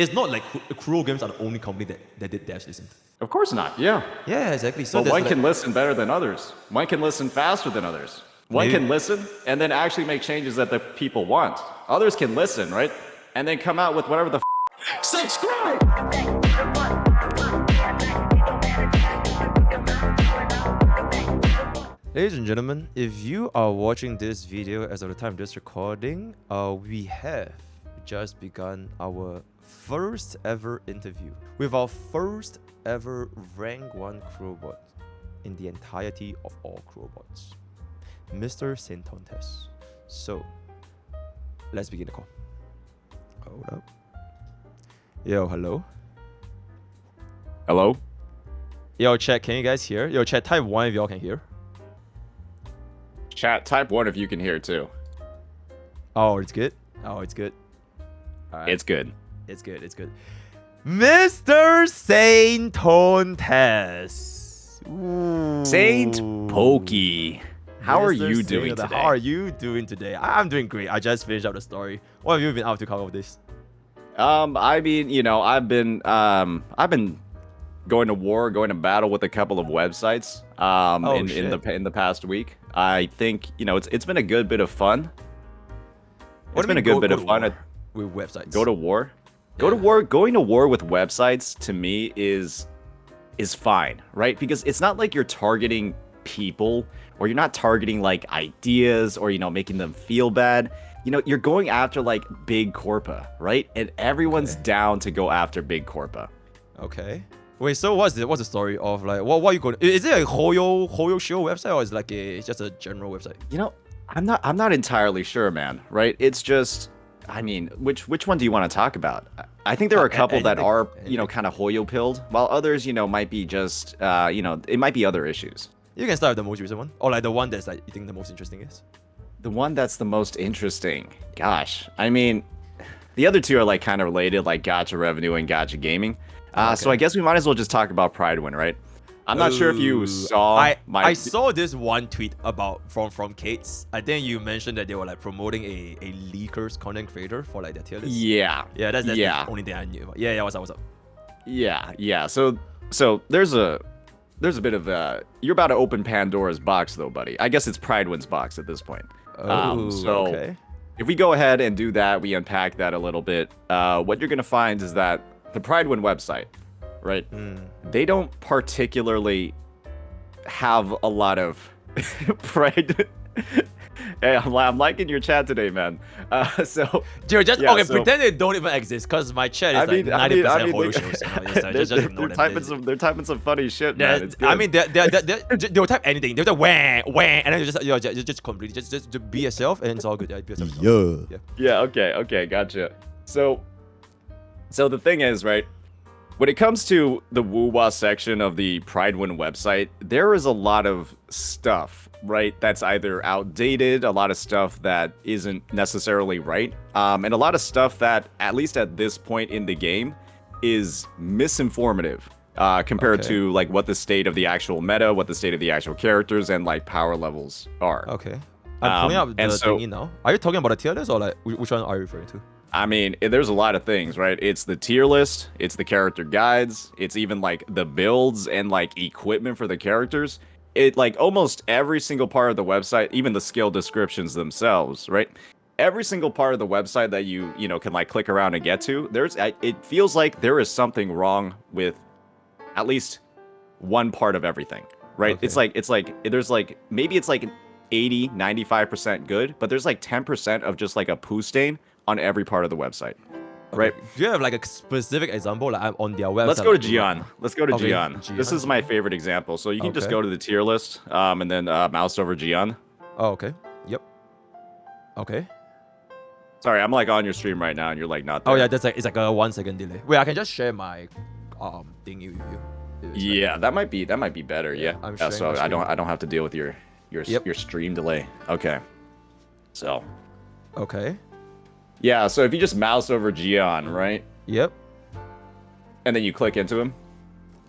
It's not like Kuro Games are the only company that did devs listen. Of course not. Yeah. Yeah, exactly. So But one can listen better than others. One can listen faster than others. One can listen and then actually make changes that the people want. Others can listen, right? And then come out with whatever the subscribe. Ladies and gentlemen, if you are watching this video as of the time of this recording, we have just begun our first ever interview with our first ever rank 1 Crowbot in the entirety of all Crowbots, Mr. Sintontes. So, let's begin the call. Hold up. Yo, hello. Hello? Yo, chat, can you guys hear? Yo, chat, type 1 if y'all can hear. Chat, type 1 if you can hear too. Oh, it's good? Oh, it's good. All right. It's good. It's good, it's good. Mr. Sintontes. Saint Pokke. How are you doing today? How are you doing today? I'm doing great. I just finished up the story. What have you been up to cover this? I mean, you know, I've been going to war, going to battle with a couple of websites in the past week. I think, you know, it's been a good bit of fun. It's been a good bit of fun with websites. Go to war. Go to war. Going to war with websites to me is fine, right? Because it's not like you're targeting people or you're not targeting like ideas or, you know, making them feel bad. You know, you're going after like big corpa, right? And everyone's down to go after big corpa. Okay. Wait, so what's the story of like what are you going? Is it a Hoyo Show website or is it like it's just a general website? You know, I'm not entirely sure, man. Right? It's just, I mean, which one do you want to talk about? I think there are a couple that are, you know, kind of Hoyo pilled, while others, you know, might be just, you know, it might be other issues. You can start with the most recent one, or like the one that's like you think the most interesting is. The one that's the most interesting. Gosh, I mean, the other two are like kind of related, like gacha revenue and gacha gaming. So I guess we might as well just talk about Prydwen, right? I'm not sure if you saw I saw this one tweet about from Kate's. I think you mentioned that they were like promoting a leakers content creator for like their tier list. Yeah. Yeah, that's the only thing I knew about. Yeah, what's up? Yeah. So there's a bit of you're about to open Pandora's box though, buddy. I guess it's Prydwen's box at this point. Okay. If we go ahead and do that, we unpack that a little bit. What you're gonna find is that the Prydwen website, right? They don't particularly have a lot of pride. Hey, I'm liking your chat today, man. So dude, pretend they don't even exist, cause my chat is like 90% Hoyo shows. They're typing some funny shit, man. It's good. I mean, they'll type anything. They'll type wah, and then just completely just be yourself, and it's all good. Be yourself. Yeah. Okay. Gotcha. So the thing is, right? When it comes to the wuwa section of the Prydwen website, there is a lot of stuff, right, that's either outdated, a lot of stuff that isn't necessarily right, and a lot of stuff that, at least at this point in the game, is misinformative compared to like what the state of the actual meta, what the state of the actual characters, and like power levels are. Okay. I'm pulling up the thingy now. Are you talking about a tier list or like which one are you referring to? I mean, there's a lot of things, right? It's the tier list, it's the character guides, it's even like the builds and like equipment for the characters. It like almost every single part of the website, even the skill descriptions themselves, right? Every single part of the website that you know can like click around and get to, it feels like there is something wrong with at least one part of everything, right? Okay. It's like there's like maybe it's like 80-95% good, but there's like 10% of just like a poo stain on every part of the website, right? Do you have like a specific example? Like I'm on their website. Let's go to Gian. Let's go to Gian. This is my favorite example. So you can just go to the tier list and then mouse over Gian. Oh, okay. Yep. Okay. Sorry, I'm like on your stream right now and you're like not there. Oh yeah, it's like a 1 second delay. Wait, I can just share my thingy with you. Yeah, that might be better. Yeah. So I don't have to deal with your stream delay. Okay. So. Okay. Yeah, so if you just mouse over Gian, right? Yep. And then you click into him.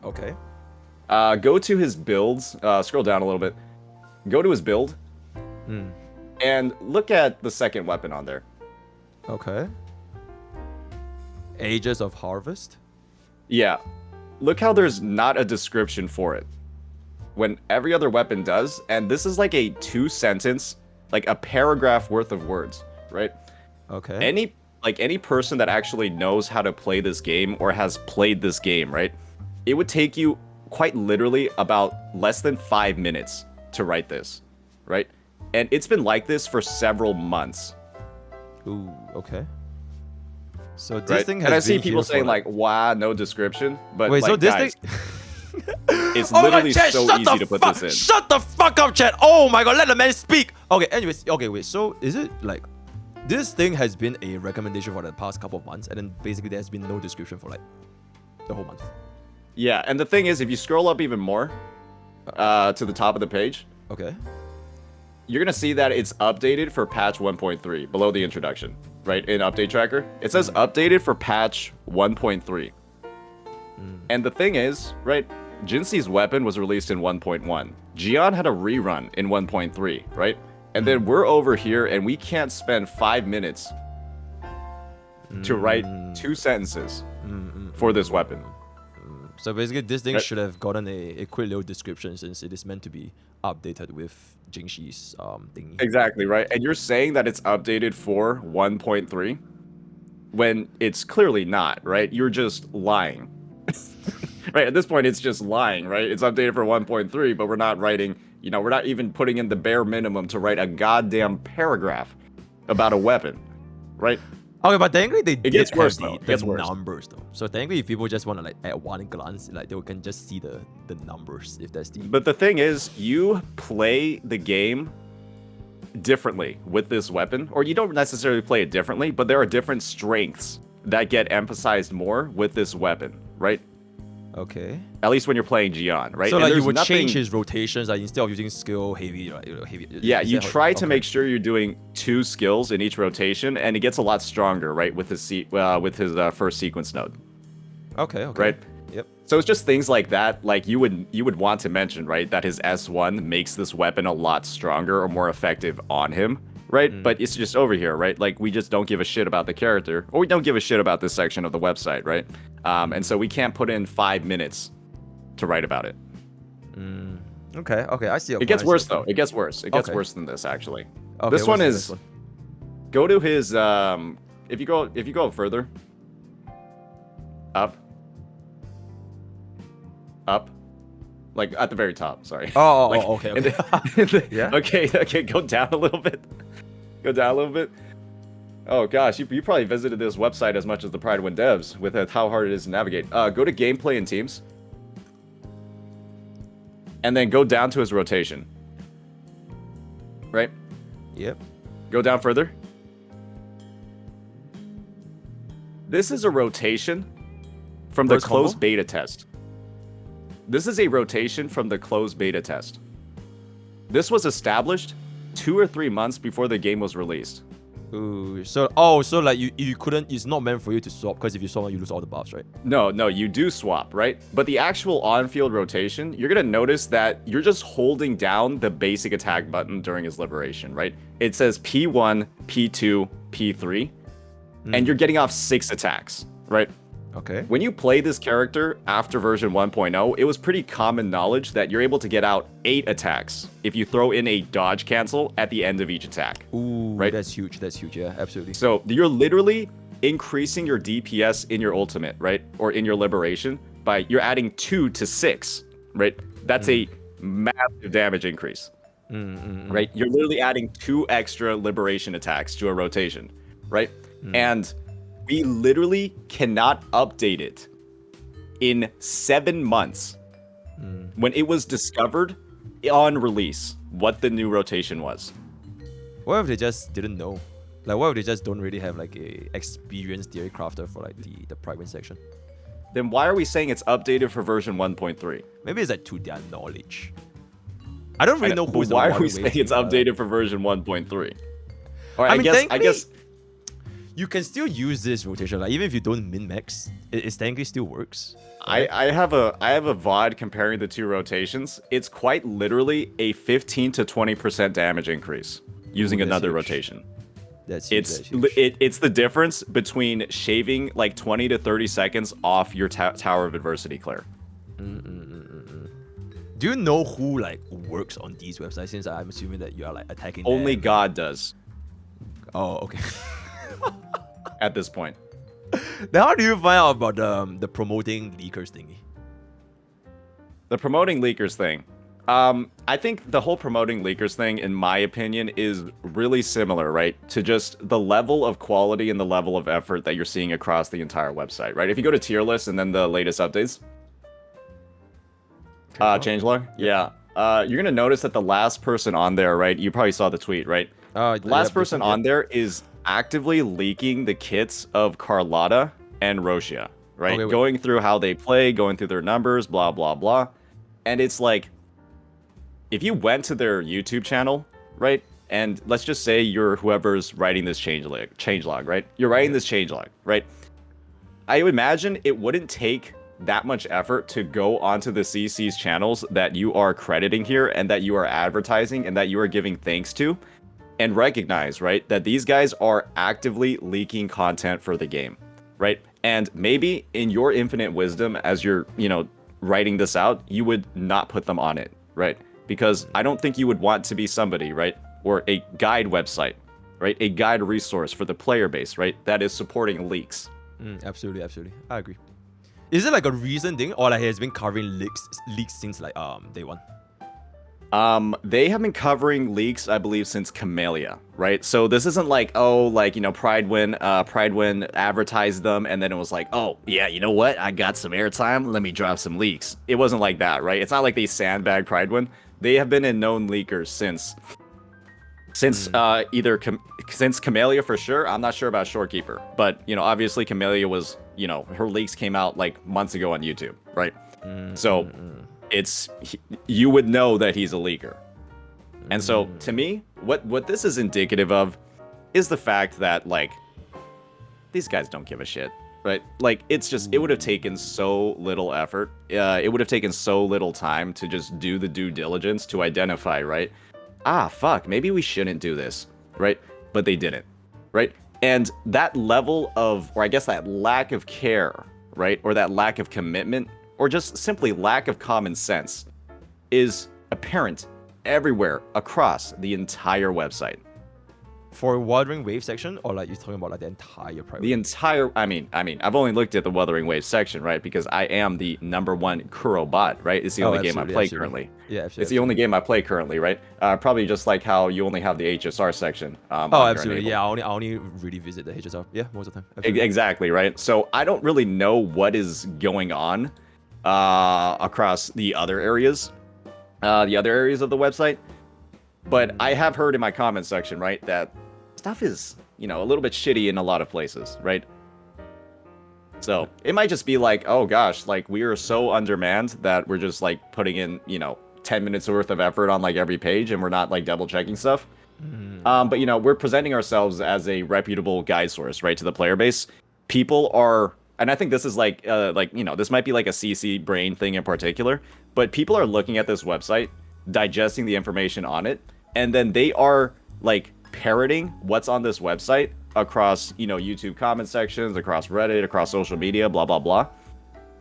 Okay. Go to his builds. Scroll down a little bit. Go to his build. And look at the second weapon on there. Okay. Ages of Harvest? Yeah. Look how there's not a description for it. When every other weapon does, and this is like a 2-sentence, like a paragraph worth of words, right? Okay. Any person that actually knows how to play this game or has played this game, right? It would take you quite literally about less than 5 minutes to write this, right? And it's been like this for several months. Ooh, okay. So this Right? thing has and I see been people here saying for, like, "Wow, no description," but wait, like, so this guys, thing. it's Oh my literally God, chat, so shut easy the to put fuck- this in. Shut the fuck up, chat! Oh my God, let the man speak. Okay, anyways, okay, wait. So is it like this thing has been a recommendation for the past couple of months, and then basically there has been no description for like the whole month? Yeah, and the thing is, if you scroll up even more to the top of the page, Okay. you're gonna see that it's updated for patch 1.3 below the introduction, right? In update tracker, it says updated for patch 1.3. And the thing is, right? Jinxi's weapon was released in 1.1. Jian had a rerun in 1.3, right? And then we're over here and we can't spend 5 minutes to write 2 sentences for this weapon. So basically, this thing Right. should have gotten a quick little description since it is meant to be updated with Jingxi's thingy. Exactly, right? And you're saying that it's updated for 1.3 when it's clearly not, right? You're just lying. Right, at this point, it's just lying, right? It's updated for 1.3, but we're not writing, we're not even putting in the bare minimum to write a goddamn paragraph about a weapon, right? Okay, but technically they did gets have worse, the, though. It the gets worse. numbers though. So technically, if people just want to like at one glance, like they can just see the numbers if that's the. But the thing is, you play the game differently with this weapon, or you don't necessarily play it differently, but there are different strengths that get emphasized more with this weapon, right? Okay. At least when you're playing Jian, right? So And like you there's would change nothing- his rotations, like instead of using skill heavy, like heavy. Yeah, is you that how- try to okay. make sure you're doing 2 skills in each rotation, and it gets a lot stronger, right, with his first sequence node, Okay. Okay. right? Yep. So it's just things like that, like you would want to mention, right, that his S1 makes this weapon a lot stronger or more effective on him, right? But it's just over here, right? Like we just don't give a shit about the character, or we don't give a shit about this section of the website, right? And so we can't put in 5 minutes to write about it. Okay. Okay. I see. It gets worse though. It gets worse. It gets Okay. worse than this actually. Okay, This one what's is the next go to his if you go further up like at the very top, sorry. Oh, Like, okay. in Okay. the- Yeah? Okay, go down a little bit. Go down a little bit. Oh gosh, you probably visited this website as much as the Prydwen devs with how hard it is to navigate. Go to gameplay and teams. And then go down to his rotation. Right? Yep. Go down further. This is a rotation from the First closed combo? beta test. This is a rotation from the closed beta test. This was established 2 or 3 months before the game was released. Ooh. So like you couldn't. It's not meant for you to swap because if you swap, you lose all the buffs, right? No, you do swap, right? But the actual on-field rotation, you're gonna notice that you're just holding down the basic attack button during his liberation, right? It says P1, P2, P3, and you're getting off 6 attacks, right? Okay. When you play this character after version 1.0, it was pretty common knowledge that you're able to get out 8 attacks if you throw in a dodge cancel at the end of each attack. Ooh, Right? That's huge. That's huge. Yeah, absolutely. So you're literally increasing your DPS in your ultimate, right? Or in your liberation by you're adding 2 to 6, right? That's a massive damage increase, right? You're literally adding 2 extra liberation attacks to a rotation, right? And we literally cannot update it in 7 months when it was discovered on release what the new rotation was. What if they just didn't know? Like, what if they just don't really have like a experienced theory crafter for like the Prydwen section? Then why are we saying it's updated for version 1.3? Maybe it's like to their knowledge. I don't really know But who's the why one are we waiting, saying it's but updated for version 1.3? All right, I mean, I guess you can still use this rotation. Like even if you don't min max, it technically still works. I have a VOD comparing the 2 rotations. It's quite literally a 15 to 20% damage increase using Ooh, that's another huge. rotation. That's huge. It's That's huge. it's the difference between shaving like 20 to 30 seconds off your Tower of Adversity clear. Do you know who like works on these websites? Since I'm assuming that you are like attacking Only them. God does Oh, okay. at this point. Then how do you find out about the promoting leakers thingy? The promoting leakers thing. I think the whole promoting leakers thing, in my opinion, is really similar, right? To just the level of quality and the level of effort that you're seeing across the entire website, right? If you go to tier list and then the latest updates, changelog, yeah. You're gonna notice that the last person on there, right? You probably saw the tweet, right? The last person on there is actively leaking the kits of Carlotta and Roshia, right? Okay, going through how they play, going through their numbers, blah blah blah, and it's like, if you went to their YouTube channel, right? And let's just say you're whoever's writing this changelog, right? You're writing this changelog, right? I would imagine it wouldn't take that much effort to go onto the CC's channels that you are crediting here and that you are advertising and that you are giving thanks to, and recognize, right, that these guys are actively leaking content for the game, right? And maybe in your infinite wisdom, as you're, writing this out, you would not put them on it, right? Because I don't think you would want to be somebody, right? Or a guide website, right? A guide resource for the player base, right? That is supporting leaks. Absolutely, absolutely. I agree. Is it like a recent thing, or like he has been covering leaks since like day one? They have been covering leaks, I believe, since Camellia, right? So this isn't like, Prydwen advertised them, and then it was like, oh, yeah, you know what? I got some airtime. Let me drop some leaks. It wasn't like that, right? It's not like they sandbagged Prydwen. They have been a known leakers since since Camellia for sure. I'm not sure about Shorekeeper, but obviously Camellia was, her leaks came out like months ago on YouTube, right? So you would know that he's a leaker. And so to me, what this is indicative of is the fact that like these guys don't give a shit, right? Like it would have taken so little effort. It would have taken so little time to just do the due diligence to identify, right? Fuck, maybe we shouldn't do this, right? But they didn't, right? And that level of, or I guess that lack of care, right? Or that lack of commitment, or just simply lack of common sense, is apparent everywhere across the entire website. For Wuthering Wave section, or like you're talking about like the entire private? The entire, I mean, I've only looked at the Wuthering Wave section, right? Because I am the #1 Kuro bot, right? It's the only game I play currently. Yeah, absolutely. It's the only game I play currently, right? Probably just like how you only have the HSR section. Absolutely. Yeah, I only really visit the HSR. Yeah, most of the time. Absolutely. Exactly, right? So I don't really know what is going on across the other areas of the website. But I have heard in my comment section, right, that stuff is, a little bit shitty in a lot of places, right? So it might just be like, oh gosh, like we are so undermanned that we're just like putting in, 10 minutes worth of effort on like every page and we're not like double checking stuff. But we're presenting ourselves as a reputable guide source, right, to the player base. People are, and I think this is like, this might be like a CC brain thing in particular, but people are looking at this website, digesting the information on it, and then they are like parroting what's on this website across, YouTube comment sections, across Reddit, across social media, blah, blah, blah.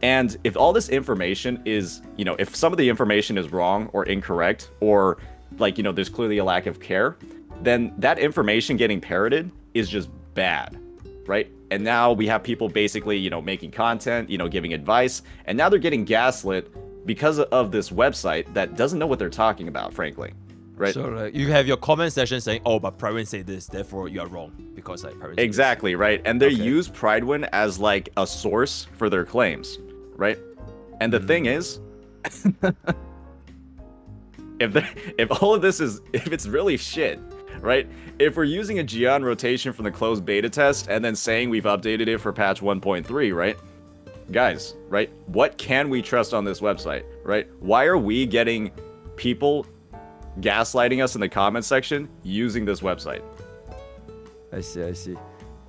And if all this information is, if some of the information is wrong or incorrect, or like, there's clearly a lack of care, then that information getting parroted is just bad, right? And now we have people basically, making content, giving advice, and now they're getting gaslit because of this website that doesn't know what they're talking about, frankly. Right. So like, you have your comment section saying, "Oh, but Prydwen said this, therefore you are wrong," because like Prydwen. Exactly, right. And they use Prydwen as like a source for their claims, right? And the thing is, if all of this is, if it's really shit, right? If we're using a Geon rotation from the closed beta test and then saying we've updated it for patch 1.3, right? Guys, right? What can we trust on this website, right? Why are we getting people gaslighting us in the comment section using this website? I see.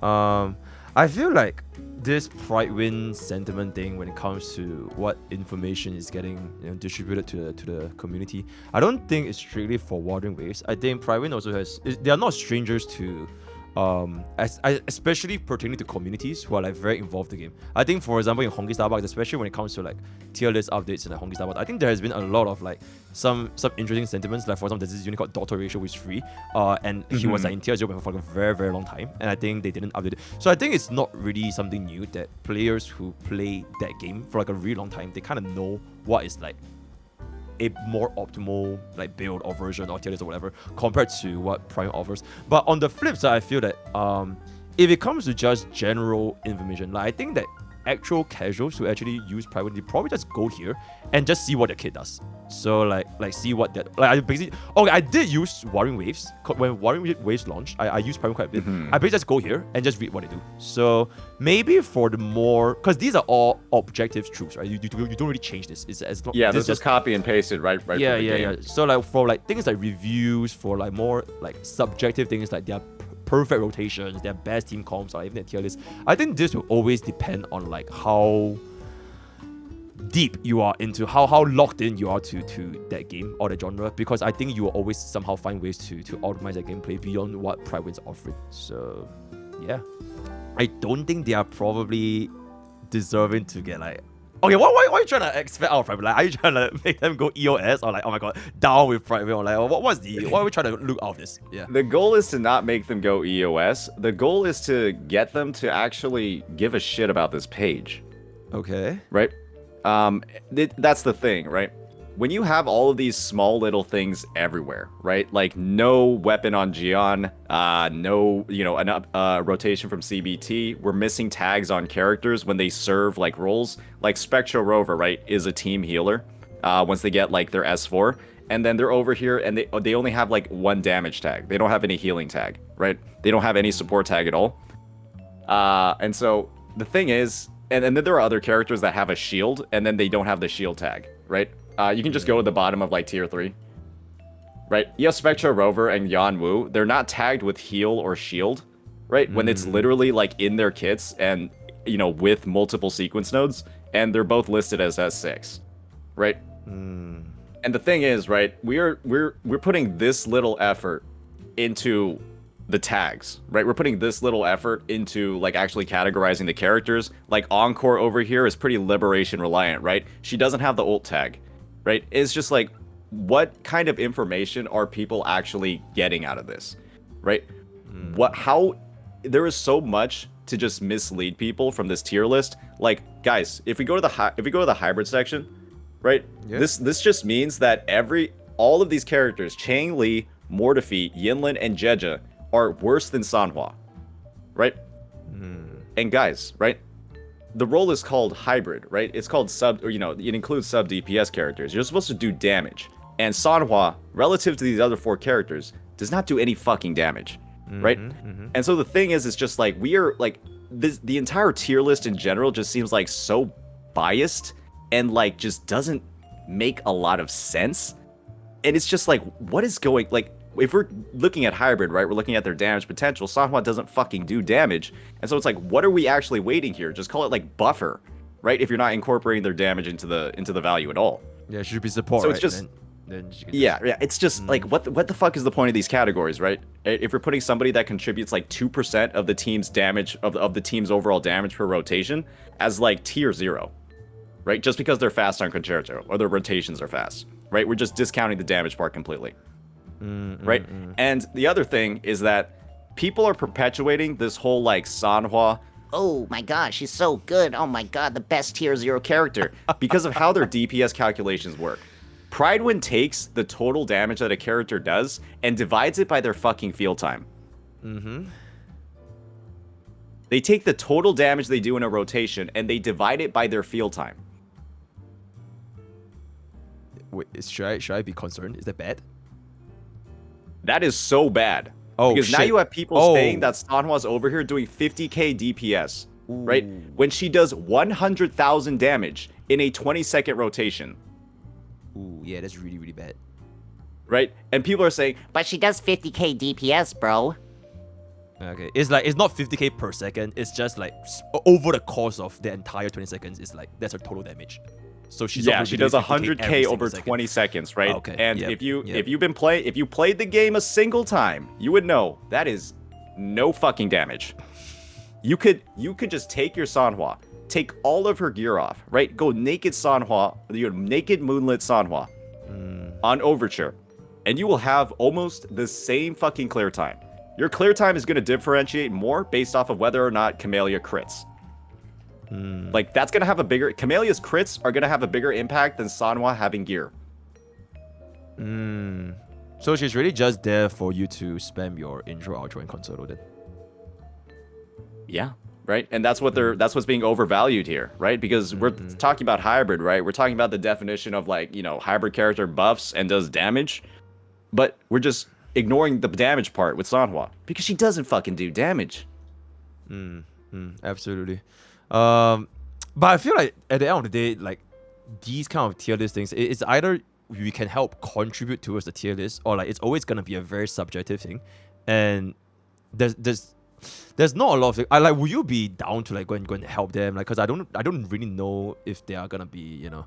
I feel like this Prydwen sentiment thing when it comes to what information is getting distributed to the community, I don't think it's strictly for Wuthering Waves. I think Prydwen also has, they are not strangers to Especially pertaining to communities who are like very involved in the game. I think, for example, in Honkai Star Bucks, especially when it comes to like tier list updates in the Honkai Star Bucks, I think there has been a lot of like some interesting sentiments. Like for example, there's this unit called Dr. Ratio, which is free, and he was like in tier 0 for like a very, very long time, and I think they didn't update it. So I think it's not really something new that players who play that game for like a really long time, they kind of know what is like a more optimal like build or version or tier list or whatever compared to what Prime offers. But on the flip side, I feel that if it comes to just general information, like I think that actual casuals who actually use Prydwen, they probably just go here and just see what their kid does. So like see what that, like I basically, okay, I did use Warring Waves when Warring Waves launched. I used Prydwen quite a bit. I basically just go here and just read what they do. So maybe for the more, because these are all objective truths, right? You don't really change this. It's not, this is just copy and paste it right yeah. So like for like things like reviews, for like more like subjective things like their perfect rotations, their best team comps, or even their tier list, I think this will always depend on like how deep you are into, how locked in you are to that game or the genre, because I think you will always somehow find ways to optimize that gameplay beyond what Prydwen's offering. So yeah, I don't think they are probably deserving to get like, okay, why are you trying to expect out of Prydwen? Like, are you trying to make them go EOS or like, oh my god, down with Prydwen? Or like, what are we trying to look out of this? Yeah. The goal is to not make them go EOS. The goal is to get them to actually give a shit about this page. Okay. Right? That's the thing, right? When you have all of these small little things everywhere, right? Like no weapon on Jian, no, an rotation from CBT. We're missing tags on characters when they serve like roles. Like Spectro Rover, right, is a team healer. Once they get like their S4, and then they're over here and they only have like one damage tag. They don't have any healing tag, right? They don't have any support tag at all. And so the thing is, and then there are other characters that have a shield, and then they don't have the shield tag, right? You can just go to the bottom of like tier 3, right? You have Spectro Rover and Yan Wu. They're not tagged with heal or shield, right? When it's literally like in their kits and, with multiple sequence nodes, and they're both listed as S6, right? And the thing is, right, we're putting this little effort into the tags, right? We're putting this little effort into like actually categorizing the characters. Like Encore over here is pretty liberation reliant, right? She doesn't have the ult tag, right? It's just like, what kind of information are people actually getting out of this, right? How there is so much to just mislead people from this tier list. Like, guys, if we go to the hybrid section, right? Yeah. This just means that all of these characters, Chang Li, Mortefi, Yinlin, and Jeja, are worse than Sanhua, right? And guys, right? The role is called hybrid, right? It's called it includes sub DPS characters. You're supposed to do damage. And Sanhua, relative to these other 4 characters, does not do any fucking damage, right? And so the thing is, it's just like, we are like, the entire tier list in general just seems like so biased and like just doesn't make a lot of sense. And it's just like, what is going, like, if we're looking at hybrid, right, we're looking at their damage potential. Sanhua doesn't fucking do damage. And so it's like, what are we actually waiting here? Just call it like buffer, right? If you're not incorporating their damage into the value at all. Yeah, it should be support, so it's just, it's just like, what the fuck is the point of these categories, right? If you're putting somebody that contributes like 2% of the team's damage, of the team's overall damage per rotation as like tier 0, right? Just because they're fast on Concerto or their rotations are fast, right? We're just discounting the damage part completely. Right? And the other thing is that people are perpetuating this whole like Sanhua, oh my gosh, she's so good, oh my god, the best tier 0 character, because of how their DPS calculations work. Prydwen takes the total damage that a character does and divides it by their fucking field time. They take the total damage they do in a rotation and they divide it by their field time. Wait, should I be concerned? Is that bad? That is so bad. Oh, because shit. now you have people saying that Sanhua's over here doing 50k DPS, right? When she does 100,000 damage in a 20-second rotation. Ooh, yeah, that's really, really bad. Right? And people are saying, but she does 50k DPS, bro. Okay, it's like, it's not 50k per second. It's just like over the course of the entire 20 seconds, it's like, that's her total damage. So she does 100k over 20 seconds, right? Okay. And if you played the game a single time, you would know that is no fucking damage. You could just take your Sanhua, take all of her gear off, right? Go naked Sanhua, naked Moonlit Sanhua on Overture, and you will have almost the same fucking clear time. Your clear time is going to differentiate more based off of whether or not Camellia crits. Like, that's going to have a bigger... Camellia's crits are going to have a bigger impact than Sanhua having gear. So she's really just there for you to spam your intro, outro, and console then. Yeah, right? And that's what that's what's being overvalued here, right? Because we're talking about hybrid, right? We're talking about the definition of, like, you know, hybrid character buffs and does damage, but we're just ignoring the damage part with Sanhua because she doesn't fucking do damage. Absolutely. But I feel like at the end of the day, like, these kind of tier list things, it's either we can help contribute towards the tier list, or like it's always gonna be a very subjective thing, and there's not a lot of things. Would you be down to like go and help them? Like, cause I don't really know if they are gonna be, you know,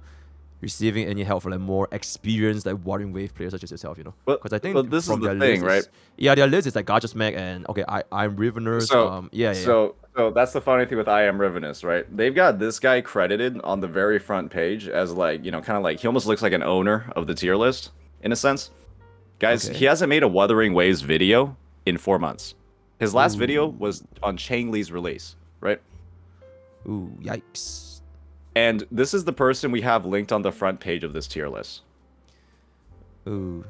receiving any help from like more experienced like Warring Wave players such as yourself, you know. Because I think this from is the their thing, list right? Their list is like Gacha Smack and okay, I'm Riveners. So that's the funny thing with I Am Ravenous, right? They've got this guy credited on the very front page as, like, you know, kind of like, he almost looks like an owner of the tier list in a sense. Guys, he hasn't made a Wuthering Waves video in 4 months. His last video was on Chang Li's release, right? Ooh, yikes. And this is the person we have linked on the front page of this tier list. Ooh.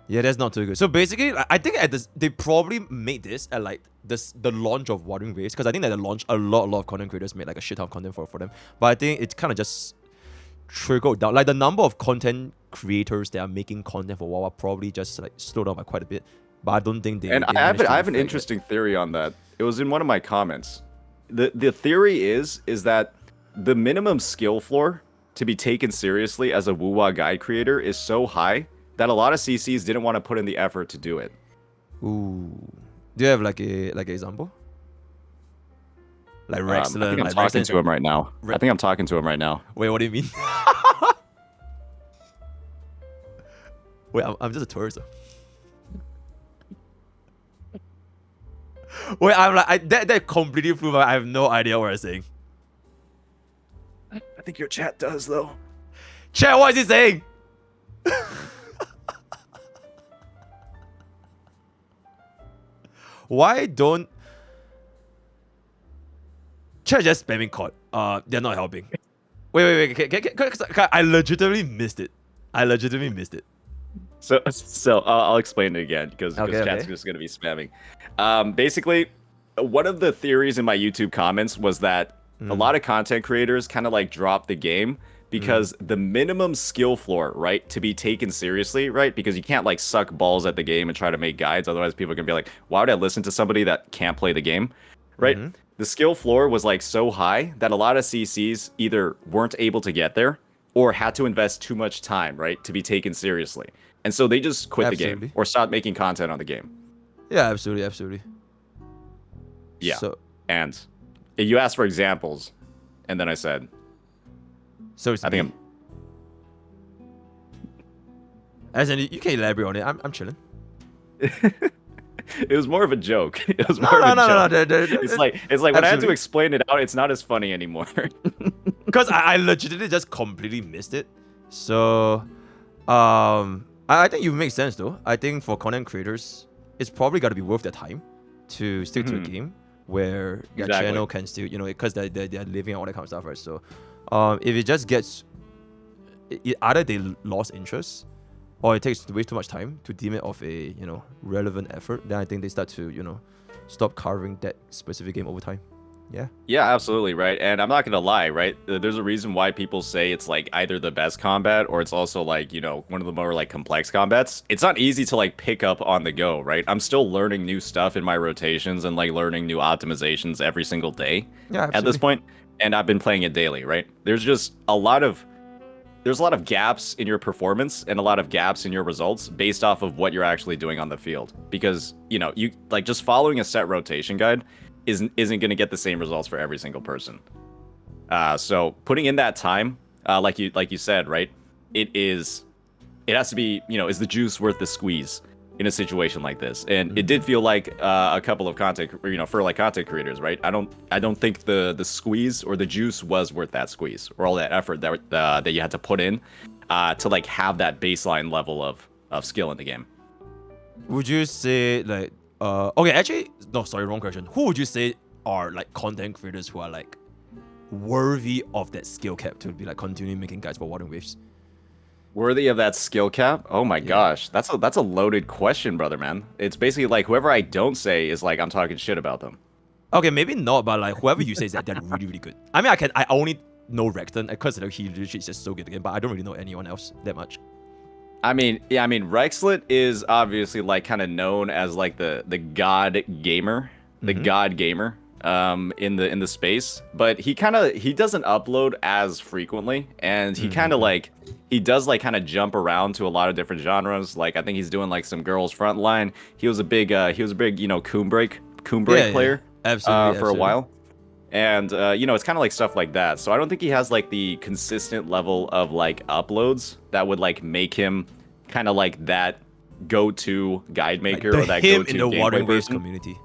Yeah, that's not too good. So basically, I think they probably made this at like the launch of Wuthering Waves, because I think that the launch, a lot of content creators made like a shit ton of content for them. But I think it kind of just trickled down. Like the number of content creators that are making content for WoW probably just like slowed down by quite a bit. But I don't think they. And I have an interesting theory on that. It was in one of my comments. The theory is that the minimum skill floor to be taken seriously as a wuwa guide creator is so high that a lot of CCs didn't want to put in the effort to do it. Ooh. Do you have like a example? Like Rexland. I think I'm talking to him right now. I think I'm talking to him right now. Wait, what do you mean? Wait, I'm just a tourist. Wait, I'm like that completely flew by. I have no idea what I'm saying. I think your chat does though. Chat, what is he saying? Why don't chat just spamming COD? They're not helping. Wait. I legitimately missed it. So I'll explain it again because chat's just gonna be spamming. Basically, one of the theories in my YouTube comments was that a lot of content creators kind of like drop the game because the minimum skill floor, right, to be taken seriously, right, because you can't like suck balls at the game and try to make guides, otherwise people can be like, why would I listen to somebody that can't play the game, right? The skill floor was like so high that a lot of CCs either weren't able to get there or had to invest too much time, right, to be taken seriously. And so they just quit the game or stopped making content on the game. Yeah, absolutely. Yeah. So, and you asked for examples, and then I said, so it's I think as in, you can elaborate on it. I'm chilling. It was more of a joke. It was more of a joke. No. It's like when I had to explain it out, it's not as funny anymore. Because I legitimately just completely missed it. So, I think you make sense though. I think for content creators, it's probably got to be worth their time to stick to a game where your channel can still, you know, because they're living and all that kind of stuff, right? So, if it just gets, either they lost interest, or it takes way too much time to deem it of a, you know, relevant effort, then I think they start to, you know, stop covering that specific game over time. Yeah, absolutely, right. And I'm not gonna lie, right, there's a reason why people say it's like either the best combat or it's also like, you know, one of the more like complex combats. It's not easy to like pick up on the go, right? I'm still learning new stuff in my rotations and like learning new optimizations every single day at this point, and I've been playing it daily, right? There's a lot of gaps in your performance and a lot of gaps in your results based off of what you're actually doing on the field, because, you know, you like just following a set rotation guide isn't going to get the same results for every single person. So putting in that time, like you said, right? It has to be, you know, is the juice worth the squeeze? in a situation like this, and it did feel like a couple of content creators, right? I don't think the squeeze or the juice was worth that squeeze or all that effort that you had to put in to like have that baseline level of skill in the game. Would you say like okay, actually no, sorry, wrong question. Who would you say are like content creators who are like worthy of that skill cap to be like continuing making guides for Water Waves? Worthy of that skill cap? Oh my gosh, that's a loaded question, brother, man. It's basically like whoever I don't say is like I'm talking shit about them. Okay, maybe not, but like whoever you say is that they're really, really good. I mean, I only know Rexton because he literally is just so good again, but I don't really know anyone else that much. I mean, Rexlet is obviously like kind of known as like the god gamer, in the space, but he doesn't upload as frequently, and he kind of like he does like kind of jump around to a lot of different genres. Like I think he's doing like some girls frontline. He was a big Coombrake player Absolutely, for a while. And it's kind of like stuff like that. So I don't think he has like the consistent level of like uploads that would like make him kind of like that go-to guide maker like or that him go-to in the gameplay Water Waves person. community.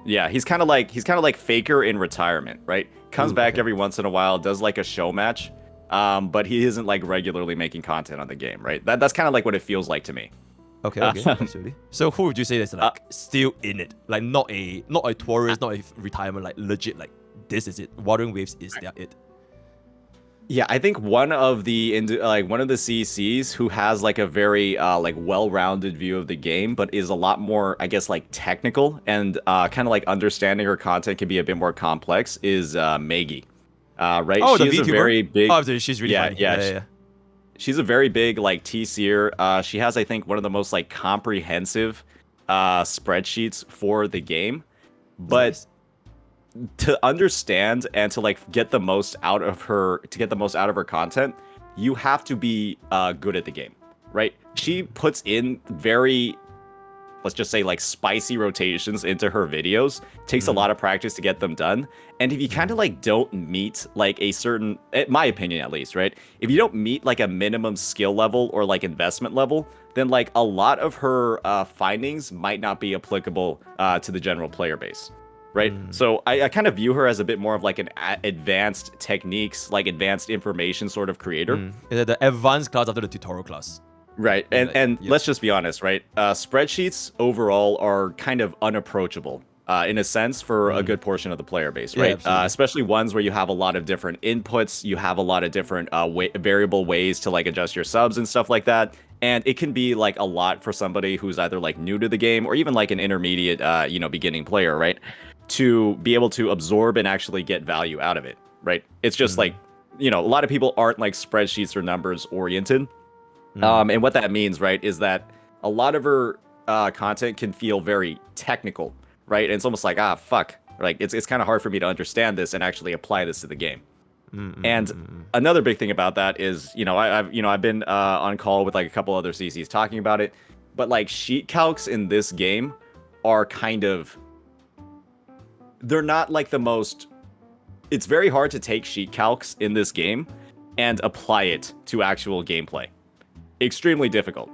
Yeah, he's kind of like Faker in retirement, right? Comes back every once in a while, does like a show match, but he isn't like regularly making content on the game, right? That's kind of like what it feels like to me. Okay, absolutely. So who would you say is like still in it? Like not a tourist, not a retirement, like legit, like this is it. Water Waves is their it. Yeah, I think one of the CCs who has like a very like well-rounded view of the game, but is a lot more, I guess, like technical and kind of like understanding her content can be a bit more complex is Maggie. Right? Oh, She's the a VTuber? very big. Oh, she's really funny. Yeah. She's a very big like T-seer. She has, I think, one of the most like comprehensive spreadsheets for the game, but. Nice. To understand and to like get the most out of her content, you have to be good at the game, right? She puts in very, let's just say, like spicy rotations into her videos. Takes a lot of practice to get them done. And if you kind of like don't meet like a certain, in my opinion at least, right? If you don't meet like a minimum skill level or like investment level, then like a lot of her findings might not be applicable to the general player base. Right, so I kind of view her as a bit more of like an advanced techniques, like advanced information sort of creator. The advanced class after the tutorial class. Right, and let's just be honest, right? Spreadsheets overall are kind of unapproachable in a sense for a good portion of the player base, right? Especially ones where you have a lot of different inputs, you have a lot of different variable ways to like adjust your subs and stuff like that. And it can be like a lot for somebody who's either like new to the game or even like an intermediate, beginning player, right? To be able to absorb and actually get value out of it, right? It's just like, a lot of people aren't like spreadsheets or numbers oriented. And what that means, right, is that a lot of her content can feel very technical, right? And it's almost like, fuck, like it's kind of hard for me to understand this and actually apply this to the game. And another big thing about that is, I've been on call with like a couple other CCs talking about it, but like sheet calcs in this game are they're not like the most. It's very hard to take sheet calcs in this game and apply it to actual gameplay. Extremely difficult.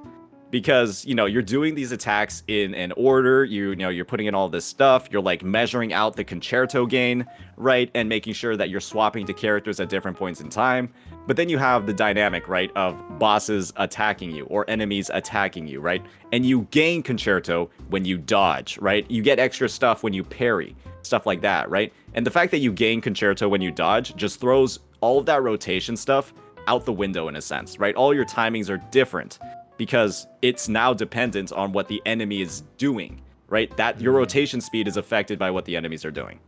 Because, you're doing these attacks in an order, you're putting in all this stuff, you're like measuring out the concerto gain, right? And making sure that you're swapping to characters at different points in time. But then you have the dynamic, right, of bosses attacking you or enemies attacking you, right? And you gain concerto when you dodge, right? You get extra stuff when you parry, stuff like that, right? And the fact that you gain concerto when you dodge just throws all of that rotation stuff out the window in a sense, right? All your timings are different. Because it's now dependent on what the enemy is doing, right? That your rotation speed is affected by what the enemies are doing.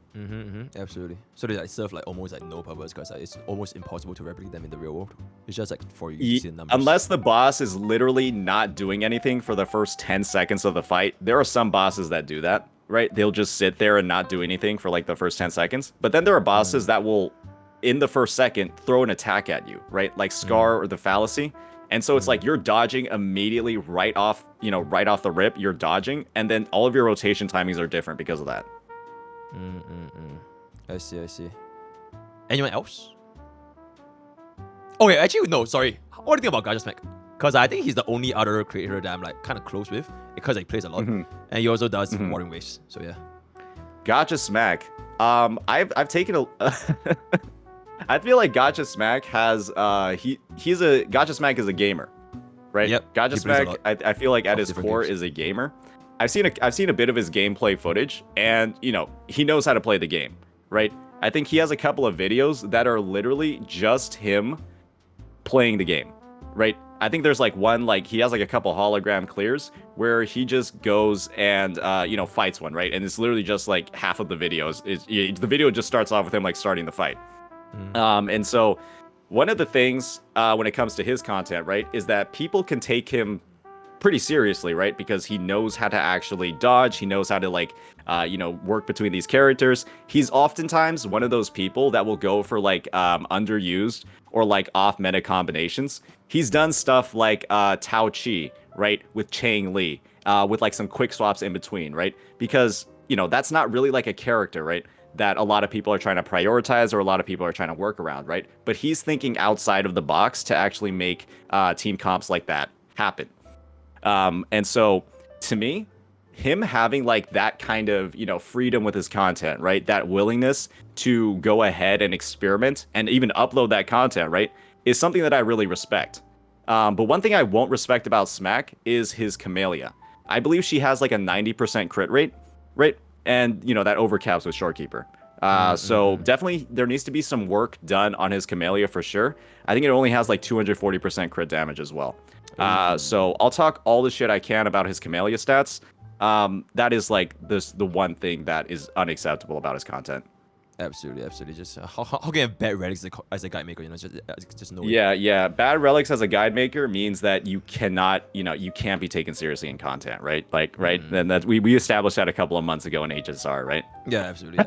Absolutely. So they like serve like almost like no purpose because it's almost impossible to replicate them in the real world. It's just like for you to see the numbers. Unless the boss is literally not doing anything for the first 10 seconds of the fight. There are some bosses that do that, right? They'll just sit there and not do anything for like the first 10 seconds. But then there are bosses that will, in the first second, throw an attack at you, right? Like Scar or the Fallacy. And so it's like you're dodging immediately right off the rip, you're dodging, and then all of your rotation timings are different because of that. I see. Anyone else? Okay, actually, no, sorry. What do you think about Gacha Smack? because I think he's the only other creator that I'm like kind of close with because he plays a lot, and he also does Warring Waves. So yeah. Gacha Smack. I've taken a. I feel like Gacha Smack has Gacha Smack is a gamer, right? Yep. Gacha Smack, I feel like at his core is a gamer. I've seen a bit of his gameplay footage, and he knows how to play the game, right? I think he has a couple of videos that are literally just him playing the game, right? I think there's like one, like he has like a couple hologram clears where he just goes and fights one, right? And it's literally just like half of the videos. The video just starts off with him like starting the fight. And so one of the things when it comes to his content, right, is that people can take him pretty seriously, right? Because he knows how to actually dodge. He knows how to work between these characters. He's oftentimes one of those people that will go for like underused or like off meta combinations. He's done stuff like Tao Chi, right, with Chang Li, with like some quick swaps in between, right? Because that's not really like a character, right, that a lot of people are trying to prioritize or a lot of people are trying to work around, right? But he's thinking outside of the box to actually make team comps like that happen. And so to me, him having like that kind of, freedom with his content, right? That willingness to go ahead and experiment and even upload that content, right? Is something that I really respect. But one thing I won't respect about Smack is his Camellia. I believe she has like a 90% crit rate, right? And, that overcaps with Shorekeeper. So definitely there needs to be some work done on his Camellia for sure. I think it only has like 240% crit damage as well. So I'll talk all the shit I can about his Camellia stats. That is like the one thing that is unacceptable about his content. Absolutely. Just how can you have bad relics as a guide maker? Just no way. Yeah. Bad relics as a guide maker means that you cannot, you can't be taken seriously in content, right? Like, right? And that we established that a couple of months ago in HSR, right? Yeah, absolutely.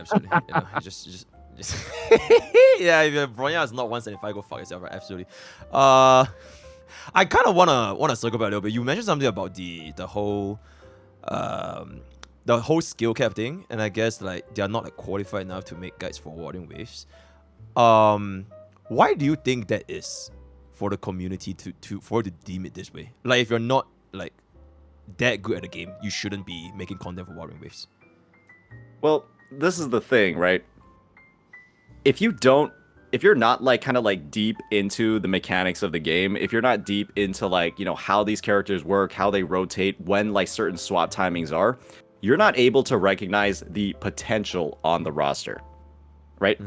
Just yeah. If Bronya is not 175, go fuck yourself, right? Absolutely. I kind of wanna circle back a little bit. You mentioned something about the whole skill cap thing, and I guess like they are not like qualified enough to make guides for Warring Waves. Why do you think that is for the community to deem it this way? Like, if you're not like that good at the game, you shouldn't be making content for Warring Waves. Well, this is the thing, right? If you're not like kind of like deep into the mechanics of the game, if you're not deep into like, how these characters work, how they rotate, when like certain swap timings are, you're not able to recognize the potential on the roster, right?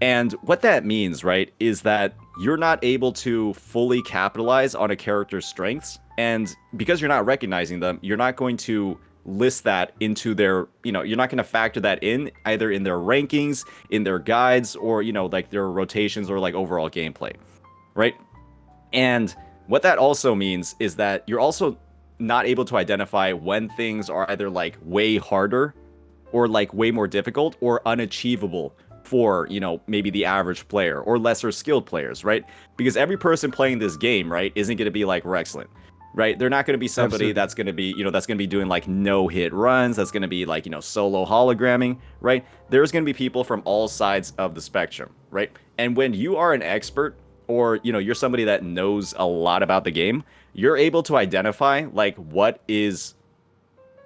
And what that means, right, is that you're not able to fully capitalize on a character's strengths. And because you're not recognizing them, you're not going to list that into their, you're not going to factor that in either in their rankings, in their guides, or, like their rotations or like overall gameplay, right? And what that also means is that you're also not able to identify when things are either like way harder or like way more difficult or unachievable for, maybe the average player or lesser skilled players, right? Because every person playing this game, right, isn't going to be like Rexlin, right? They're not going to be somebody that's going to be, that's going to be doing like no hit runs. That's going to be like, solo hologramming, right? There's going to be people from all sides of the spectrum, right? And when you are an expert or, you're somebody that knows a lot about the game, you're able to identify like what is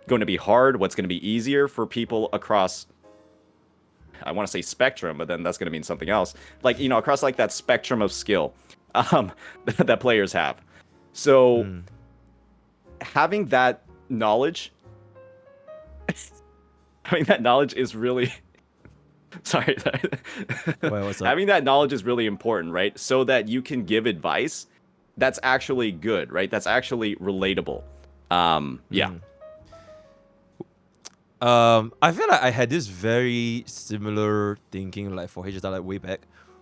going to be hard, what's going to be easier for people across, I want to say spectrum, but then that's going to mean something else. Like, across like that spectrum of skill that players have. So having that knowledge, is really sorry. Wait, what's up? Having that knowledge is really important, right? So that you can give advice that's actually good, right? That's actually relatable. Yeah. I feel like I had this very similar thinking like for HSR like way back,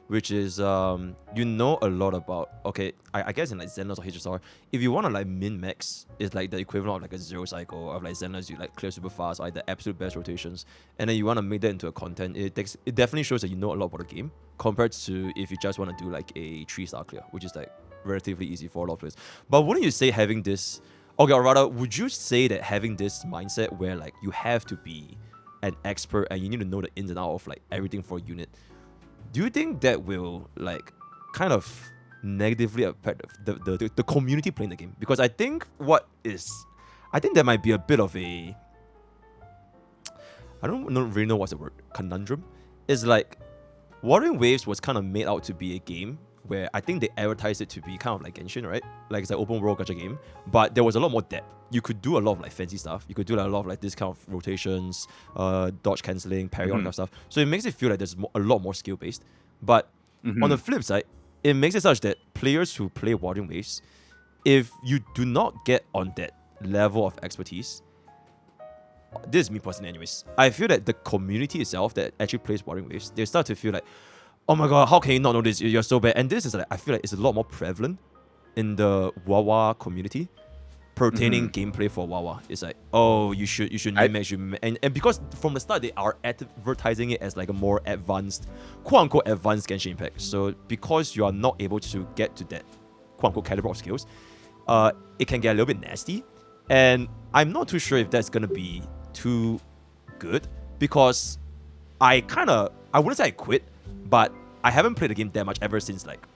which is a lot about, okay, I guess in like Zenless or HSR, if you want to like min-max, it's like the equivalent of like a zero cycle of like Zenless, you like clear super fast, or like the absolute best rotations, and then you want to make that into a content, it definitely shows that you know a lot about the game compared to if you just want to do like a 3-star clear, which is like relatively easy for a lot of players. But wouldn't you say having this, okay, or rather, would you say that having this mindset where like you have to be an expert and you need to know the ins and outs of like everything for a unit, do you think that will like kind of negatively affect the community playing the game. Because I think there might be a bit of a, I don't really know what's the word, conundrum. It's like Wuthering Waves was kind of made out to be a game where I think they advertised it to be kind of like Genshin, right? Like it's an open world gacha game, but there was a lot more depth. You could do a lot of like fancy stuff. You could do like a lot of like this kind of rotations, dodge cancelling, parry, all kind of stuff. So it makes it feel like there's a lot more skill based. But on the flip side, it makes it such that players who play Wuthering Waves, if you do not get on that level of expertise, this is me personally anyways, I feel that the community itself that actually plays Wuthering Waves, they start to feel like, oh my god, how can you not know this? You're so bad. And this is like, I feel like it's a lot more prevalent in the WoW community pertaining gameplay for WoW. It's like, oh, you should match, and because from the start they are advertising it as like a more advanced, quote unquote advanced Genshin Impact. So because you are not able to get to that quote unquote caliber of skills, it can get a little bit nasty. And I'm not too sure if that's gonna be too good, because I wouldn't say I quit, but I haven't played the game that much ever since like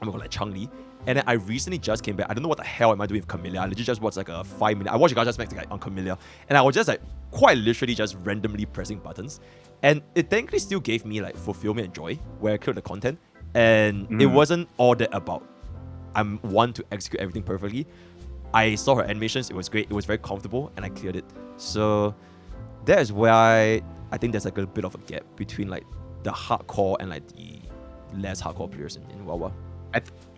Changli. And then I recently just came back. I don't know what the hell am I doing with Camellia. I literally just watched like a 5-minute. I watched a gacha smack on Camellia, and I was just like quite literally just randomly pressing buttons, and it thankfully still gave me like fulfillment and joy where I cleared the content, and it wasn't all that about I'm one to execute everything perfectly. I saw her animations. It was great. It was very comfortable, and I cleared it. So that is why I think there's like a bit of a gap between like the hardcore and like the less hardcore players in WoW.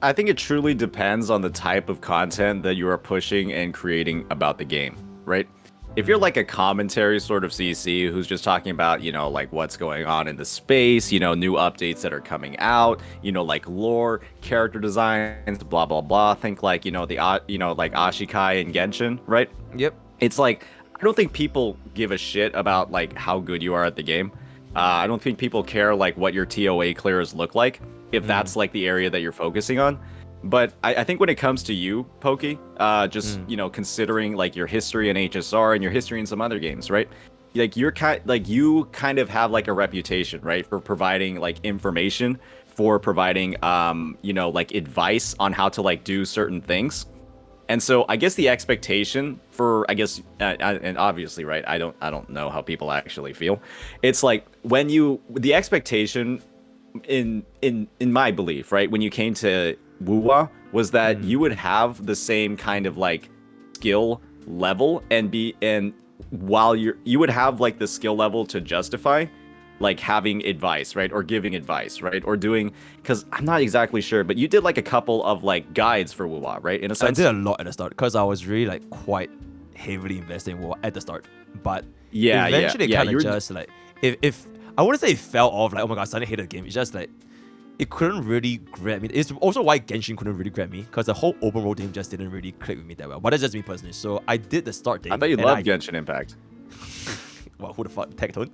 I think it truly depends on the type of content that you are pushing and creating about the game, right? If you're like a commentary sort of CC who's just talking about, like what's going on in the space, new updates that are coming out, like lore, character designs, blah blah blah. Think like, like Ashikai and Genshin, right? Yep. It's like, I don't think people give a shit about like how good you are at the game. I don't think people care like what your TOA clears look like, if that's like the area that you're focusing on. But I think when it comes to you, Pokke, considering like your history in HSR and your history in some other games, right? Like you kind of have like a reputation, right, for providing like information, for providing like advice on how to like do certain things. And so I guess the expectation for, and obviously, right, I don't know how people actually feel. It's like the expectation in my belief, right, when you came to wuwa was that you would have the same kind of like skill level and while you would have like the skill level to justify like having advice, right, or giving advice, right, or doing, because I'm not exactly sure, but you did like a couple of like guides for wuwa, right, in a sense. I did a lot at the start because I was really like quite heavily invested in wuwa at the start, but eventually kind of just like if I wouldn't say it fell off like, oh my god, I suddenly hated the game. It's just like it couldn't really grab me. It's also why Genshin couldn't really grab me, because the whole open world thing just didn't really click with me that well. But that's just me personally. So I did the start thing. I thought you loved Genshin Impact. Well, who the fuck? Tectone?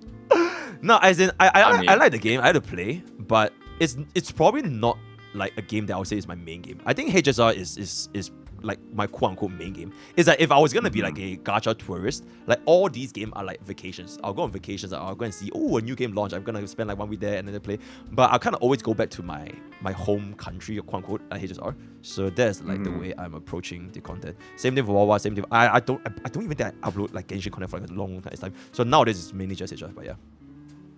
No, as in I like the game. I had to play, but it's probably not like a game that I would say is my main game. I think HSR is like my quote unquote main game. Is that if I was gonna be like a gacha tourist, like all these games are like vacations. I'll go on vacations. I'll go and see, a new game launch. I'm gonna spend like 1 week there and then play. But I kind of always go back to my home country, quote unquote, like HSR. So that's like the way I'm approaching the content. Same thing for WoW. Same thing. I don't even think I upload like Genshin content for like a long time. So nowadays it's mainly just HSR. But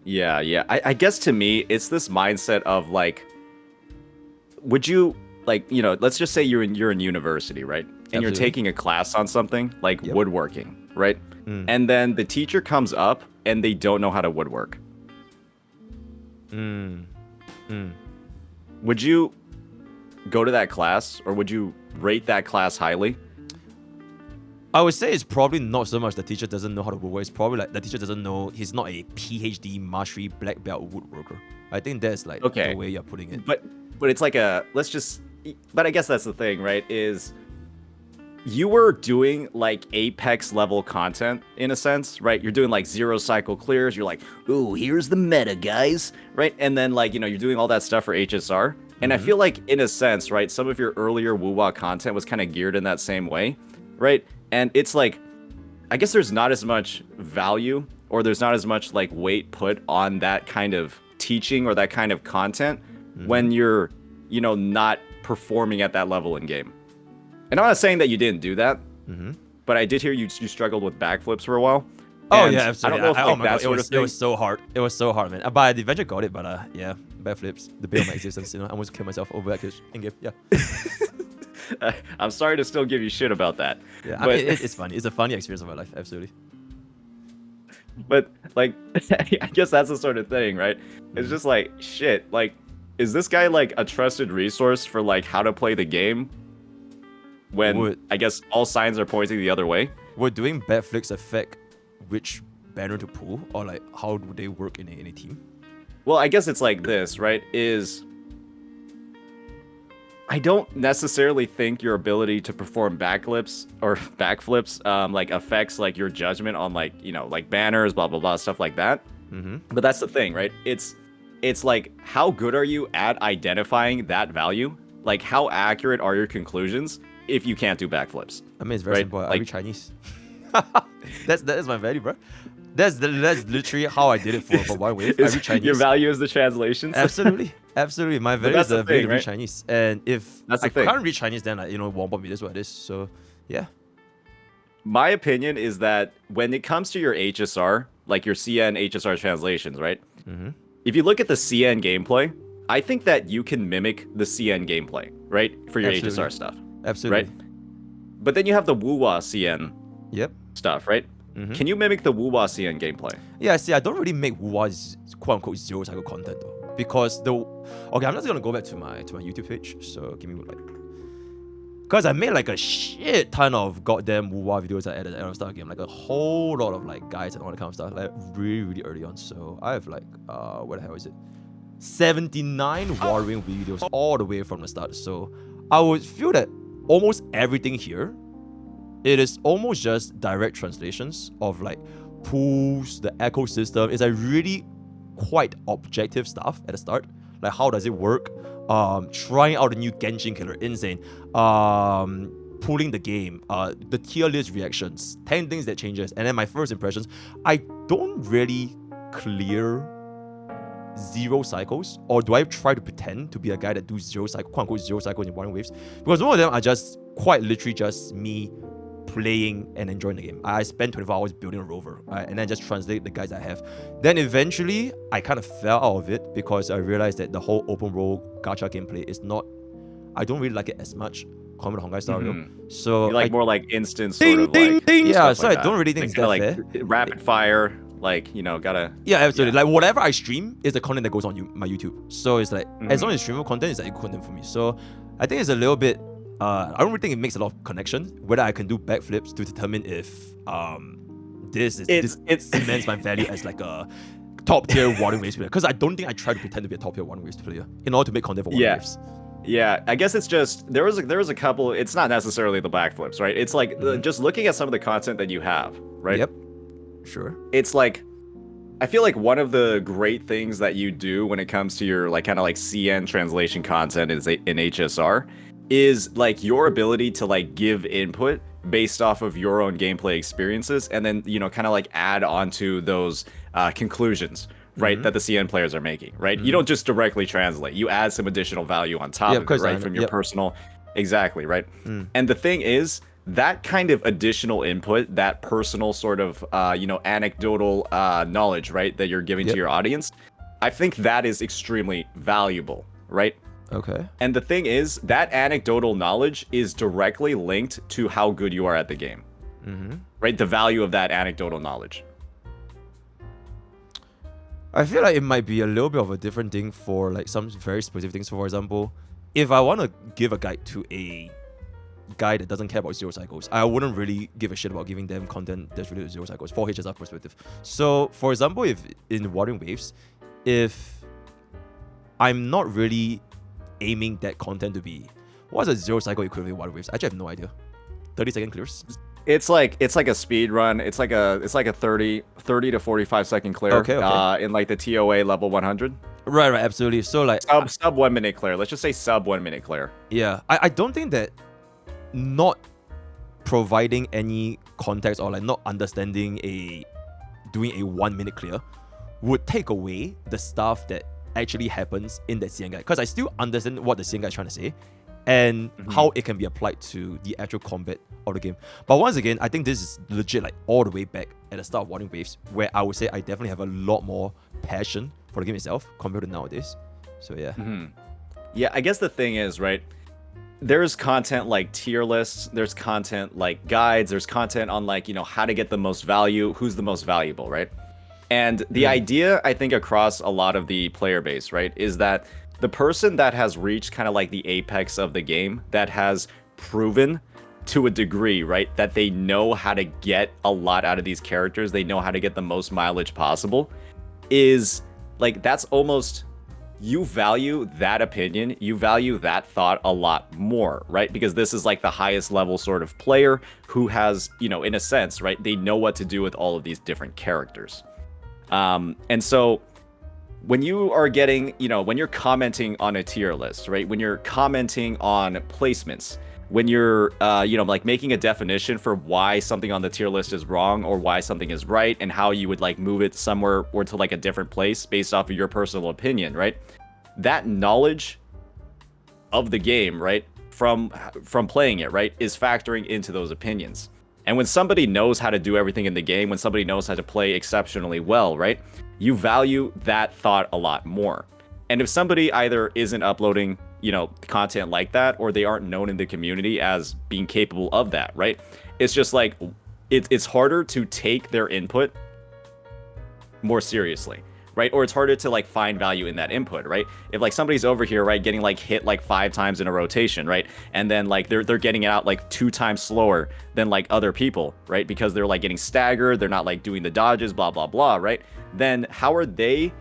yeah. Yeah. I guess to me it's this mindset of like, would you, like, let's just say you're in university, right? And Absolutely. You're taking a class on something like woodworking, right? And then the teacher comes up and they don't know how to woodwork. Would you go to that class, or would you rate that class highly? I would say it's probably not so much the teacher doesn't know how to woodwork. It's probably like the teacher doesn't know, he's not a PhD mastery black belt woodworker. I think that's like the way you're putting it. But it's like but I guess that's the thing, right? Is you were doing like Apex level content in a sense, right? You're doing like 0 cycle clears. You're like, ooh, here's the meta, guys, right? And then like, you're doing all that stuff for HSR. And I feel like in a sense, right, some of your earlier wuwa content was kind of geared in that same way, right? And it's like, I guess there's not as much value, or there's not as much like weight put on that kind of teaching or that kind of content when you're not performing at that level in game. And I'm not saying that you didn't do that, but I did hear you struggled with backflips for a while. Oh And yeah, absolutely. I don't know if oh my god, that it was so hard. It was so hard, man. But I eventually got it. But yeah, backflips, the bane of my existence. I almost killed myself over that in game. Yeah. I'm sorry to still give you shit about that. Yeah, but I mean, it's funny. It's a funny experience of my life. Absolutely. But like, I guess that's the sort of thing, right? It's just like shit. Like, is this guy like a trusted resource for like how to play the game? When I guess all signs are pointing the other way. Would doing backflips affect which banner to pull, or like how do they work in a team? Well, I guess it's like this, right? I don't necessarily think your ability to perform backflips like affects like your judgment on like like banners, blah blah blah, stuff like that. But that's the thing, right? It's like how good are you at identifying that value? Like how accurate are your conclusions if you can't do backflips? I mean, it's very simple. I Like, read Chinese. that is my value, bro. That's literally how I did it for one wave. I read Chinese. Your value is the translations. Absolutely. My value is the ability to read Chinese. And if That's the I thing. can't read Chinese, then won't bother me. This is what it is. So yeah. My opinion is that when it comes to your HSR, like your CN HSR translations, right? If you look at the CN gameplay, I think that you can mimic the CN gameplay, right? For your Absolutely. HSR stuff. Absolutely. Right? But then you have the wuwa CN Yep. stuff, right? Can you mimic the wuwa CN gameplay? Yeah, see, I don't really make wuwa's quote unquote zero cycle content though. Because I'm just gonna go back to my YouTube page. So give me like, because I made like a shit ton of goddamn wuwa videos at the end of the game, like a whole lot of like guides and all that kind of stuff, like really early on. So I have like what the hell is it? 79 warring videos all the way from the start. So I would feel that almost everything here, it is almost just direct translations of like pools, the ecosystem. It's like really quite objective stuff at the start. Like how does it work? Trying out a new Genshin killer, insane. Pulling the game, the tier list reactions, 10 things that changes, and then my first impressions. I don't really clear zero cycles, or do I try to pretend to be a guy that do zero cycle, quote unquote zero cycles in warring waves? Because one of them are just quite literally just me playing and enjoying the game. I spent 24 hours building a rover, right? And then just translate the guys I have. Then eventually, I kind of fell out of it because I realized that the whole open world gacha gameplay is not, I don't really like it as much. Common Honkai style, so You like more like instant sort of like yeah. stuff So like I don't that. really think Like, it's kinda that fair. rapid fire, like gotta. Yeah, absolutely. Like whatever I stream is the content that goes on my YouTube. So it's like as long as streamable content is like good content for me. So I think it's a little bit. I don't really think it makes a lot of connection. Whether I can do backflips to determine if this cements my value as like a top tier warring waves player. Because I don't think I try to pretend to be a top tier warring waves player in order to make content for warring waves. Yeah, I guess it's just there was a couple. It's not necessarily the backflips, right? It's like just looking at some of the content that you have, right? Yep. Sure. It's like I feel like one of the great things that you do when it comes to your like kind of like CN translation content is in HSR is like your ability to like give input based off of your own gameplay experiences and then kind of like add onto those conclusions, right, that the CN players are making, right? You don't just directly translate, you add some additional value on top of it, right, from your personal exactly, right? And the thing is that kind of additional input, that personal sort of anecdotal knowledge, right, that you're giving to your audience, I think that is extremely valuable, right? Okay. And the thing is, that anecdotal knowledge is directly linked to how good you are at the game. Right? The value of that anecdotal knowledge. I feel like it might be a little bit of a different thing for like some very specific things. For example, if I want to give a guide to a guy that doesn't care about zero cycles, I wouldn't really give a shit about giving them content that's related to zero cycles for HSR perspective. So, for example, if in Warring Waves, if I'm not really aiming that content to be, what's a zero cycle equivalent in Warring Waves? I actually have no idea. 30-second clears. It's like a speed run. It's like a 30 to 45 second clear. Okay. In like the TOA level 100. Right, absolutely. So like sub 1 minute clear. Let's just say sub 1 minute clear. Yeah, I don't think that not providing any context or like not understanding doing a 1 minute clear would take away the stuff that actually happens in that CN guide, because I still understand what the CN guide is trying to say and how it can be applied to the actual combat of the game. But once again, I think this is legit like all the way back at the start of Wandering Waves, where I would say I definitely have a lot more passion for the game itself compared to nowadays. So yeah. Yeah, I guess the thing is, right, there's content like tier lists, there's content like guides, there's content on like, you know, how to get the most value, who's the most valuable, right? And the idea, I think, across a lot of the player base, right, is that the person that has reached kind of like the apex of the game, that has proven to a degree, right, that they know how to get a lot out of these characters, they know how to get the most mileage possible, is like, that's almost, you value that opinion, you value that thought a lot more, right? Because this is like the highest level sort of player who has, you know, in a sense, right, they know what to do with all of these different characters. And so when you are getting, you know, when you're commenting on a tier list, right, when you're commenting on placements, when you're, you know, like making a definition for why something on the tier list is wrong or why something is right and how you would like move it somewhere or to like a different place based off of your personal opinion, right? That knowledge of the game, right, from playing it, right, is factoring into those opinions. And when somebody knows how to do everything in the game, when somebody knows how to play exceptionally well, right, you value that thought a lot more. And if somebody either isn't uploading, you know, content like that, or they aren't known in the community as being capable of that, right, it's just like, it's harder to take their input more seriously, right? Or it's harder to like find value in that input, right? If like somebody's over here, right, getting like hit like 5 times in a rotation, right, and then like they're getting it out like 2 times slower than like other people, right, because they're like getting staggered, they're not like doing the dodges, blah blah blah, right? Then how are they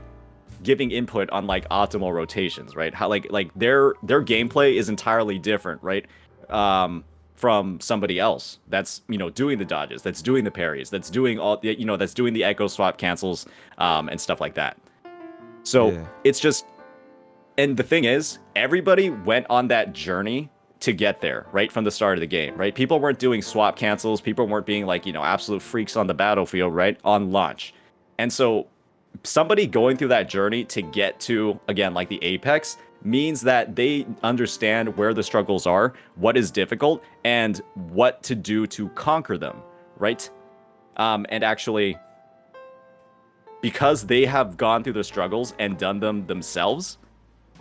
giving input on like optimal rotations, right? How like their gameplay is entirely different, right, from somebody else that's, you know, doing the dodges, that's doing the parries, that's doing all, you know, that's doing the echo swap cancels, and stuff like that. So it's just, and the thing is, everybody went on that journey to get there, right, from the start of the game, right? People weren't doing swap cancels, people weren't being like, you know, absolute freaks on the battlefield, right, on launch. And so somebody going through that journey to get to, again, like the apex, means that they understand where the struggles are, what is difficult, and what to do to conquer them, right? And actually, because they have gone through the struggles and done them themselves,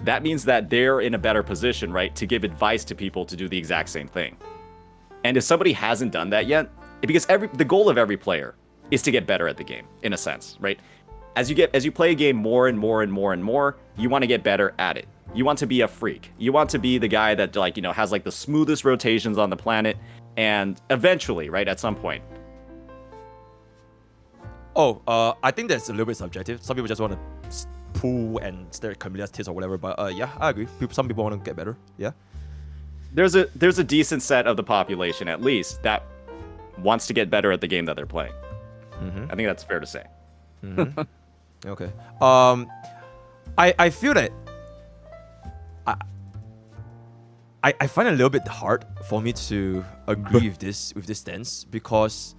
that means that they're in a better position, right, to give advice to people to do the exact same thing. And if somebody hasn't done that yet, because the goal of every player is to get better at the game, in a sense, right? As you play a game more and more and more and more, you want to get better at it. You want to be a freak. You want to be the guy that, like, you know, has like the smoothest rotations on the planet, and eventually, right, at some point. I think that's a little bit subjective. Some people just want to pull and stare at Camilla's tits or whatever. But yeah, I agree. Some people want to get better. Yeah. There's a decent set of the population, at least, that wants to get better at the game that they're playing. I think that's fair to say. Okay. I feel that I find it a little bit hard for me to agree with this stance, because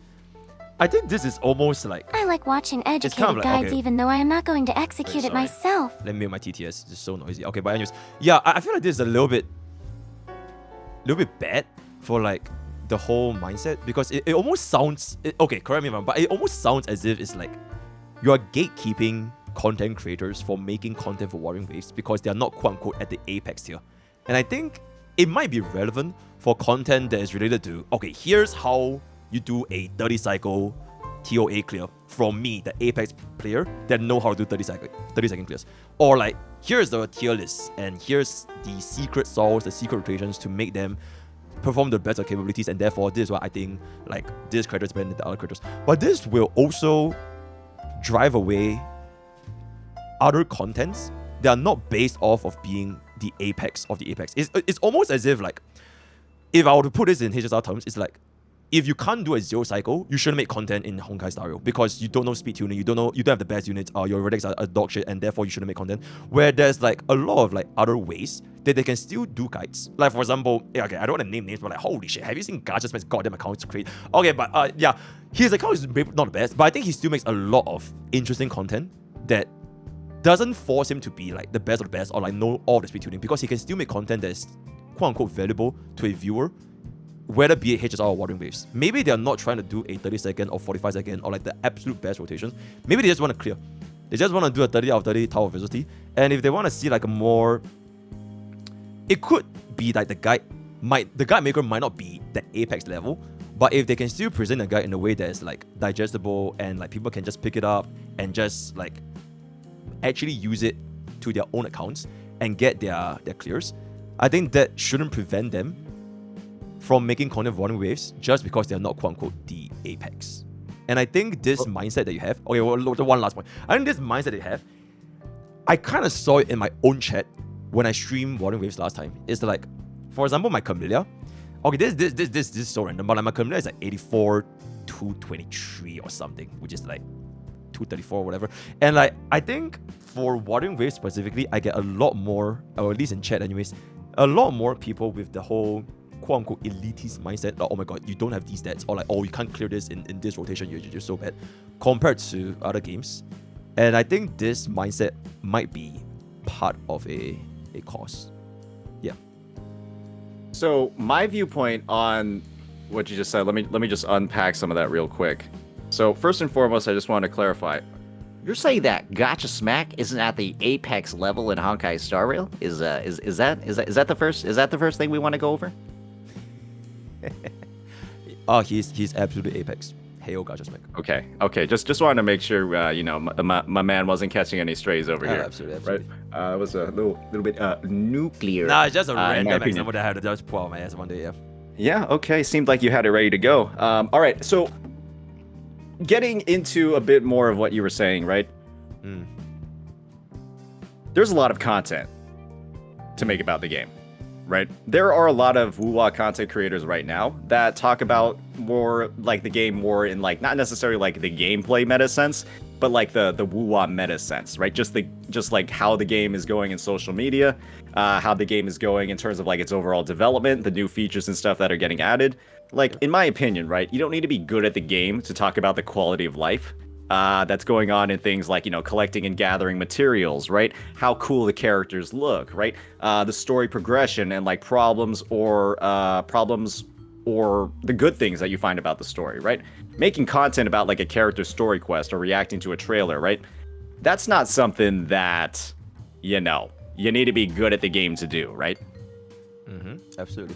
I think this is almost like, I like watching educated kind of like, guides okay, even though I am not going to execute it myself. let me mute my TTS. It's just so noisy. Okay, but anyways, yeah, I feel like this is a little bit bad for like the whole mindset, because it almost sounds, okay, correct me if I'm wrong, but it almost sounds as if it's like you are gatekeeping content creators for making content for Wandering Waves because they are not quote unquote at the apex here. And I think it might be relevant for content that is related to, okay, here's how you do a 30 cycle TOA clear from me, the apex player that know how to do 30 second clears. Or like, here's the tier list and here's the secret sauce, the secret rotations to make them perform the best of capabilities, and therefore this is why I think like this character is better than the other characters. But this will also drive away other contents that are not based off of being the apex of the apex. It's almost as if like, if I were to put this in HSR terms, it's like, if you can't do a 0 cycle, you shouldn't make content in Honkai style because you don't know speed tuning, you don't have the best units, your relics are dog shit, and therefore you shouldn't make content. Where there's like a lot of like other ways that they can still do guides. Like for example, okay, I don't want to name names, but like, holy shit, have you seen Gacha Spam's goddamn account to create? Okay, but yeah, his account is not the best, but I think he still makes a lot of interesting content that doesn't force him to be like the best of the best or like know all the speed tuning, because he can still make content that's quote unquote valuable to a viewer, whether be it HSR or Wuthering Waves. Maybe they're not trying to do a 30-second or 45-second or like the absolute best rotations. Maybe they just want to clear. They just want to do a 30 out of 30 tower velocity. And if they want to see like a more, it could be like the guide maker might not be the apex level, but if they can still present a guide in a way that is like digestible and like people can just pick it up and just like actually use it to their own accounts and get their clears, I think that shouldn't prevent them from making content for Wuthering Waves just because they're not quote unquote the apex. And I think this mindset that you have, okay, well, the one last point. I think this mindset that you have, I kind of saw it in my own chat when I streamed Wuthering Waves last time. It's like, for example, my Camellia. Okay, this is so random, but like my Camellia is like 84, 223 or something, which is like 234 or whatever. And like, I think for Wuthering Waves specifically, I get a lot more, or at least in chat anyways, a lot more people with the whole quote-unquote elitist mindset, like, oh my god, you don't have these stats, or like, oh, you can't clear this in this rotation, you're just so bad, compared to other games. And I think this mindset might be part of a cause. Yeah. So my viewpoint on what you just said, let me just unpack some of that real quick. So first and foremost, I just want to clarify. You're saying that Gacha Smack isn't at the apex level in Honkai Star Rail? Is that the first thing we want to go over? Oh, he's absolutely apex. Heyo, Gacha Smack. Okay. Just wanted to make sure my man wasn't catching any strays over here. Absolutely. Right. It was a little bit nuclear. Nah, it's just a in my random opinion. example that I had to just pull out my ass one day. Yeah. Yeah. Okay. Seemed like you had it ready to go. All right. So, getting into a bit more of what you were saying, right? There's a lot of content to make about the game, right? There are a lot of wuwa content creators right now that talk about more like the game more in like not necessarily like the gameplay meta sense, but like the wuwa meta sense, right? Just like how the game is going in social media, how the game is going in terms of like its overall development, the new features and stuff that are getting added. Like, in my opinion, right, you don't need to be good at the game to talk about the quality of life that's going on in things like, collecting and gathering materials, right? How cool the characters look, right? The story progression and like problems or the good things that you find about the story, right? Making content about like a character story quest or reacting to a trailer, right? That's not something that, you need to be good at the game to do, right? Absolutely.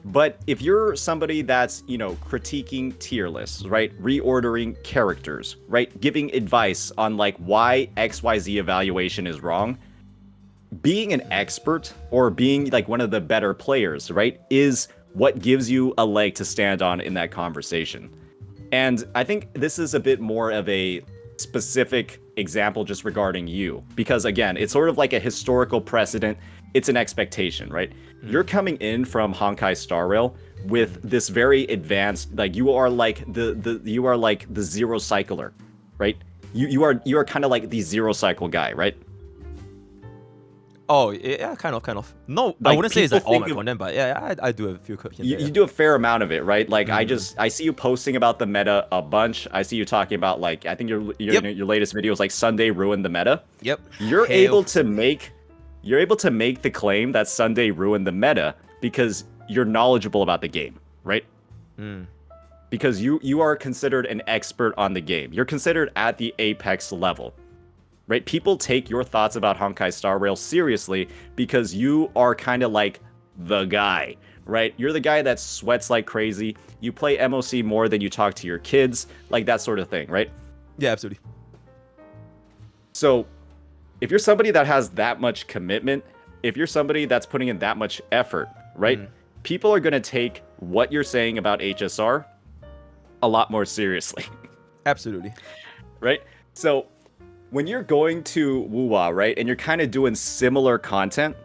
But if you're somebody that's, critiquing tier lists, right? Reordering characters, right? Giving advice on like why XYZ evaluation is wrong, being an expert or being like one of the better players, right? Is what gives you a leg to stand on in that conversation. And I think this is a bit more of a specific example just regarding you, because again, it's sort of like a historical precedent. It's an expectation, right? You're coming in from Honkai Star Rail with this very advanced, like you are like the zero cycler, right? You are kind of like the zero cycle guy, right? Oh, yeah, kind of. No, Like, I wouldn't say it's like people all my think of- content, but yeah, I do a few. You do a fair amount of it, right? Like I see you posting about the meta a bunch. I see you talking about like I think your latest video is like Sunday ruined the meta. Yep. You're able to make the claim that Sunday ruined the meta because you're knowledgeable about the game, right? Because you are considered an expert on the game. You're considered at the apex level, right? People take your thoughts about Honkai Star Rail seriously because you are kind of like the guy, right? You're the guy that sweats like crazy. You play MOC more than you talk to your kids, like that sort of thing, right? Yeah, absolutely. So if you're somebody that has that much commitment, if you're somebody that's putting in that much effort, right? People are going to take what you're saying about HSR a lot more seriously. Absolutely. Right? So when you're going to wuwa, right, and you're kind of doing similar content,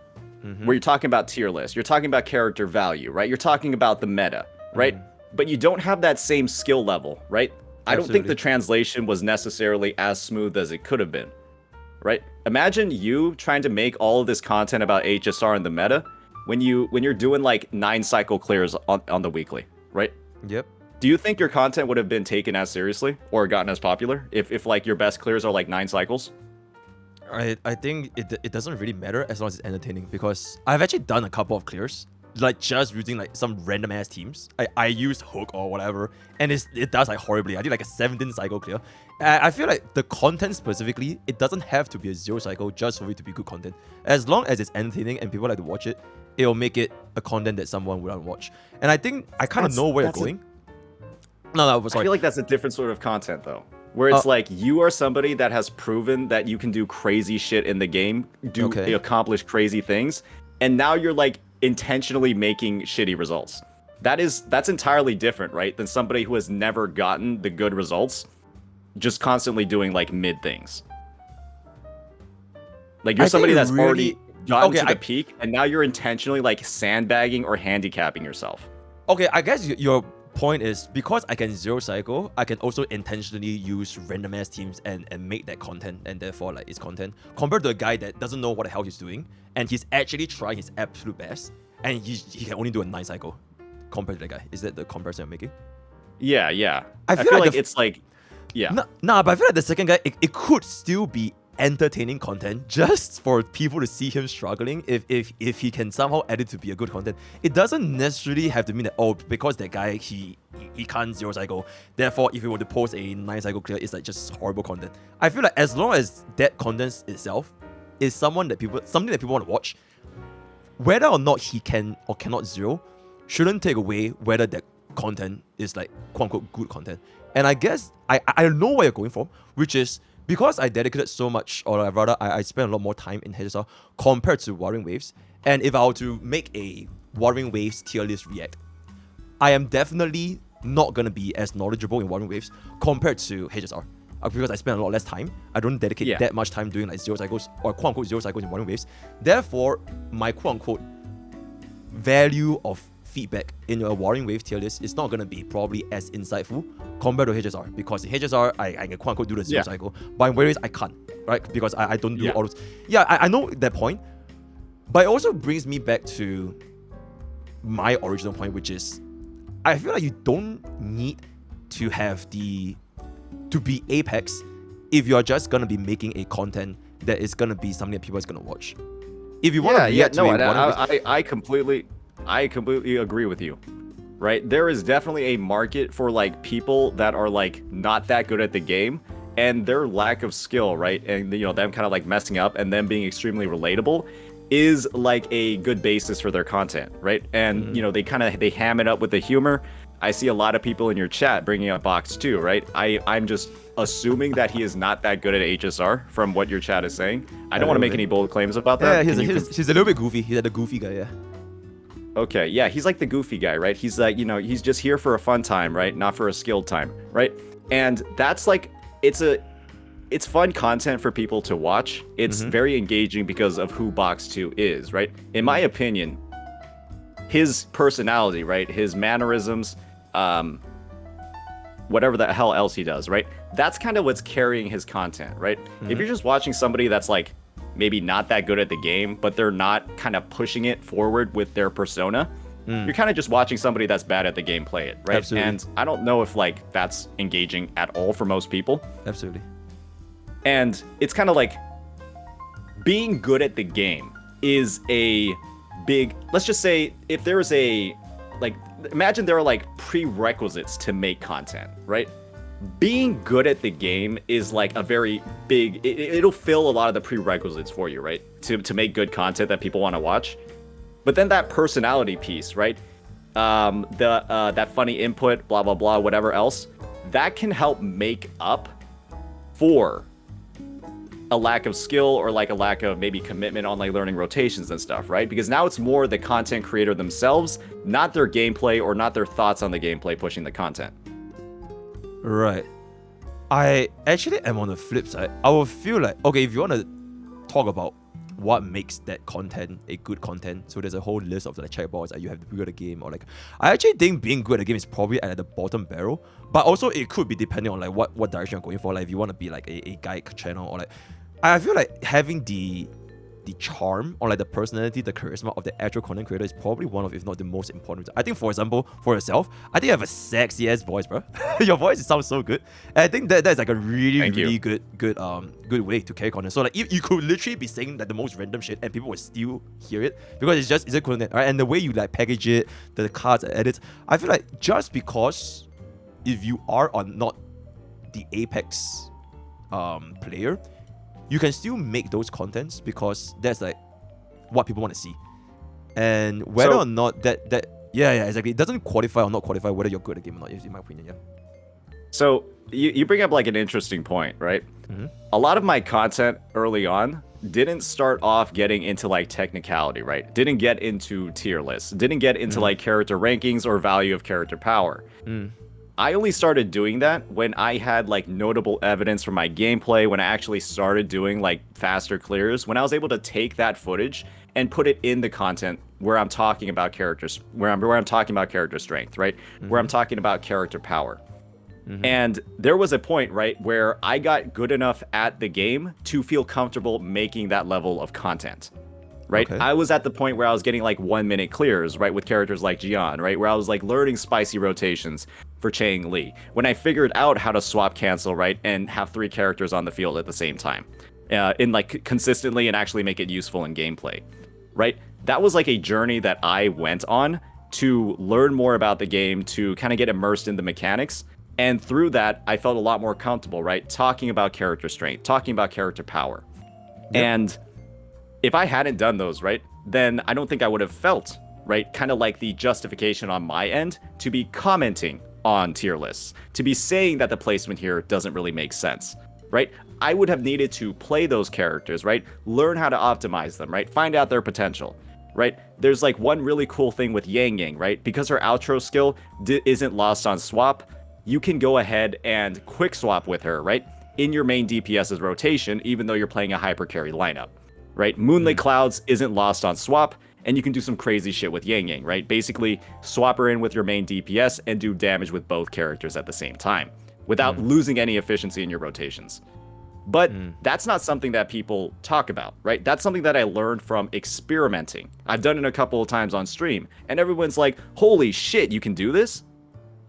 where you're talking about tier list, you're talking about character value, right? You're talking about the meta, right? But you don't have that same skill level, right? I don't think the translation was necessarily as smooth as it could have been, right? Imagine you trying to make all of this content about HSR and the meta when you're doing like 9 cycle clears on the weekly, right? Yep. Do you think your content would have been taken as seriously or gotten as popular if like your best clears are like 9 cycles? I think it doesn't really matter as long as it's entertaining, because I've actually done a couple of clears, like just using like some random ass teams. I used hook or whatever, and it does like horribly. I did like a 17 cycle clear. I feel like the content specifically, it doesn't have to be a 0 cycle just for it to be good content. As long as it's entertaining and people like to watch it, it'll make it a content that someone would watch. And I think I kind of know where you're going. No, sorry. I feel like that's a different sort of content though, where it's like you are somebody that has proven that you can do crazy shit in the game, accomplish crazy things, and now you're like intentionally making shitty results. That's entirely different, right? Than somebody who has never gotten the good results, just constantly doing like mid things. Like you're somebody that's already gotten to the peak, and now you're intentionally like sandbagging or handicapping yourself. Okay, I guess your point is, because I can 0 cycle, I can also intentionally use random ass teams and make that content, and therefore like it's content, compared to a guy that doesn't know what the hell he's doing and he's actually trying his absolute best and he can only do a 9 cycle compared to the guy. Is that the comparison I'm making? Yeah. I feel like it's like, yeah. Nah, but I feel like the second guy, it could still be entertaining content just for people to see him struggling. If he can somehow edit to be a good content, it doesn't necessarily have to mean that because that guy he can't 0 cycle, therefore if he were to post a 9 cycle clear, it's like just horrible content. I feel like as long as that content itself is something that people want to watch, whether or not he can or cannot 0 shouldn't take away whether that content is like quote unquote good content. And I guess I know where you're going from, which is because I dedicated so much, or rather I spent a lot more time in HSR compared to Wuthering Waves. And if I were to make a Wuthering Waves tier list react, I am definitely not going to be as knowledgeable in Wuthering Waves compared to HSR. Because I spend a lot less time. I don't dedicate that much time doing like 0 cycles or quote unquote 0 cycles in Wuthering Waves. Therefore, my quote unquote value of feedback in your Wuthering Wave tier list is not going to be probably as insightful compared to HSR, because in HSR I can quote unquote do the 0 cycle, but in Waves I can't, right? Because I don't do all those. Yeah, I know that point, but it also brings me back to my original point, which is I feel like you don't need to have to be Apex if you're just going to be making a content that is going to be something that people is going to watch. If you want to react to I completely agree with you, right? There is definitely a market for like people that are like not that good at the game, and their lack of skill, right? And them kind of like messing up and them being extremely relatable is like a good basis for their content, right? And they ham it up with the humor. I see a lot of people in your chat bringing up Box too, right? I'm just assuming that he is not that good at HSR from what your chat is saying. I don't want to make any bold claims about that. Yeah, he's a little bit goofy. He's like the goofy guy, yeah. Okay, yeah, he's like the goofy guy, right? He's like, he's just here for a fun time, right? Not for a skilled time, right? And that's like, it's fun content for people to watch. It's very engaging because of who Box 2 is, right? In my opinion, his personality, right? His mannerisms, whatever the hell else he does, right? That's kind of what's carrying his content, right? If you're just watching somebody that's like, maybe not that good at the game, but they're not kind of pushing it forward with their persona, you're kind of just watching somebody that's bad at the game play it, right? Absolutely. And I don't know if like that's engaging at all for most people. Absolutely. And it's kind of like being good at the game is a big, let's just say if there is imagine there are like prerequisites to make content, right? Being good at the game is like a very big, it'll fill a lot of the prerequisites for you, right? To make good content that people want to watch. But then that personality piece, right? That funny input, blah, blah, blah, whatever else, that can help make up for a lack of skill or like a lack of maybe commitment on like learning rotations and stuff, right? Because now it's more the content creator themselves, not their gameplay or not their thoughts on the gameplay pushing the content. Right. I actually am on the flip side. I will feel like, okay, if you want to talk about what makes that content a good content, so there's a whole list of like checkboxes that you have to be good at the game, or like, I actually think being good at the game is probably at the bottom barrel, but also it could be depending on like what direction you're going for. Like if you want to be like a guide channel, or like, I feel like having the the charm or like the personality, the charisma of the actual content creator is probably one of, if not the most important. I think, for example, for yourself, I think you have a sexy ass voice, bro. Your voice sounds so good, and I think that's like a really good way to carry content. So like, you could literally be saying like the most random shit, and people will still hear it because it's a content, right? And the way you like package it, the cards, the edits, I feel like just because if you are not the Apex player, you can still make those contents because that's like what people want to see. And whether or not that yeah, exactly, it doesn't qualify or not qualify whether you're good at the game or not, in my opinion. Yeah. So you bring up like an interesting point, right? A lot of my content early on didn't start off getting into like technicality, right? Didn't get into tier lists, didn't get into like character rankings or value of character power. I only started doing that when I had like notable evidence from my gameplay, when I actually started doing like faster clears, when I was able to take that footage and put it in the content where I'm talking about characters, where I'm talking about character strength, right? Where I'm talking about character power. And there was a point, right, where I got good enough at the game to feel comfortable making that level of content. Right? Okay. I was at the point where I was getting like 1 minute clears, right, with characters like Jian, right, where I was like learning spicy rotations for Chang Li. When I figured out how to swap cancel, right, and have 3 characters on the field at the same time, in like consistently and actually make it useful in gameplay, right? That was like a journey that I went on to learn more about the game, to kind of get immersed in the mechanics. And through that, I felt a lot more comfortable, right, talking about character strength, talking about character power. And if I hadn't done those, right, then I don't think I would have felt, right, kind of like the justification on my end to be commenting on tier lists, to be saying that the placement here doesn't really make sense, right? I would have needed to play those characters, right, learn how to optimize them, right, find out their potential, right? There's like one really cool thing with Yang Yang, right? Because her outro skill isn't lost on swap, you can go ahead and quick swap with her, right, in your main DPS's rotation, even though you're playing a hyper carry lineup. Right? Moonlit Clouds isn't lost on swap, and you can do some crazy shit with Yang Yang, right? Basically, swap her in with your main DPS and do damage with both characters at the same time, without losing any efficiency in your rotations. But that's not something that people talk about, right? That's something that I learned from experimenting. I've done it a couple of times on stream, and everyone's like, holy shit, you can do this?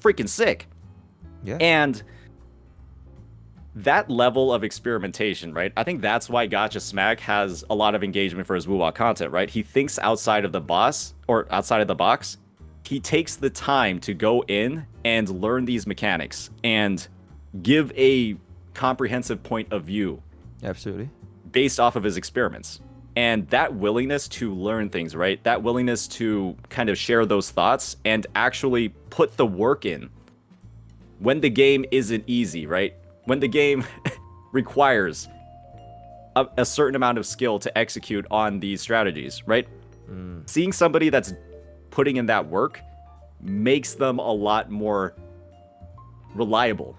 Freaking sick. Yeah. And that level of experimentation, right? I think that's why Gacha Smack has a lot of engagement for his wuwa content, right? He thinks outside of the box. He takes the time to go in and learn these mechanics and give a comprehensive point of view. Absolutely. Based off of his experiments. And that willingness to learn things, right? That willingness to kind of share those thoughts and actually put the work in when the game isn't easy, right? When the game requires a certain amount of skill to execute on these strategies, right? Seeing somebody that's putting in that work makes them a lot more reliable.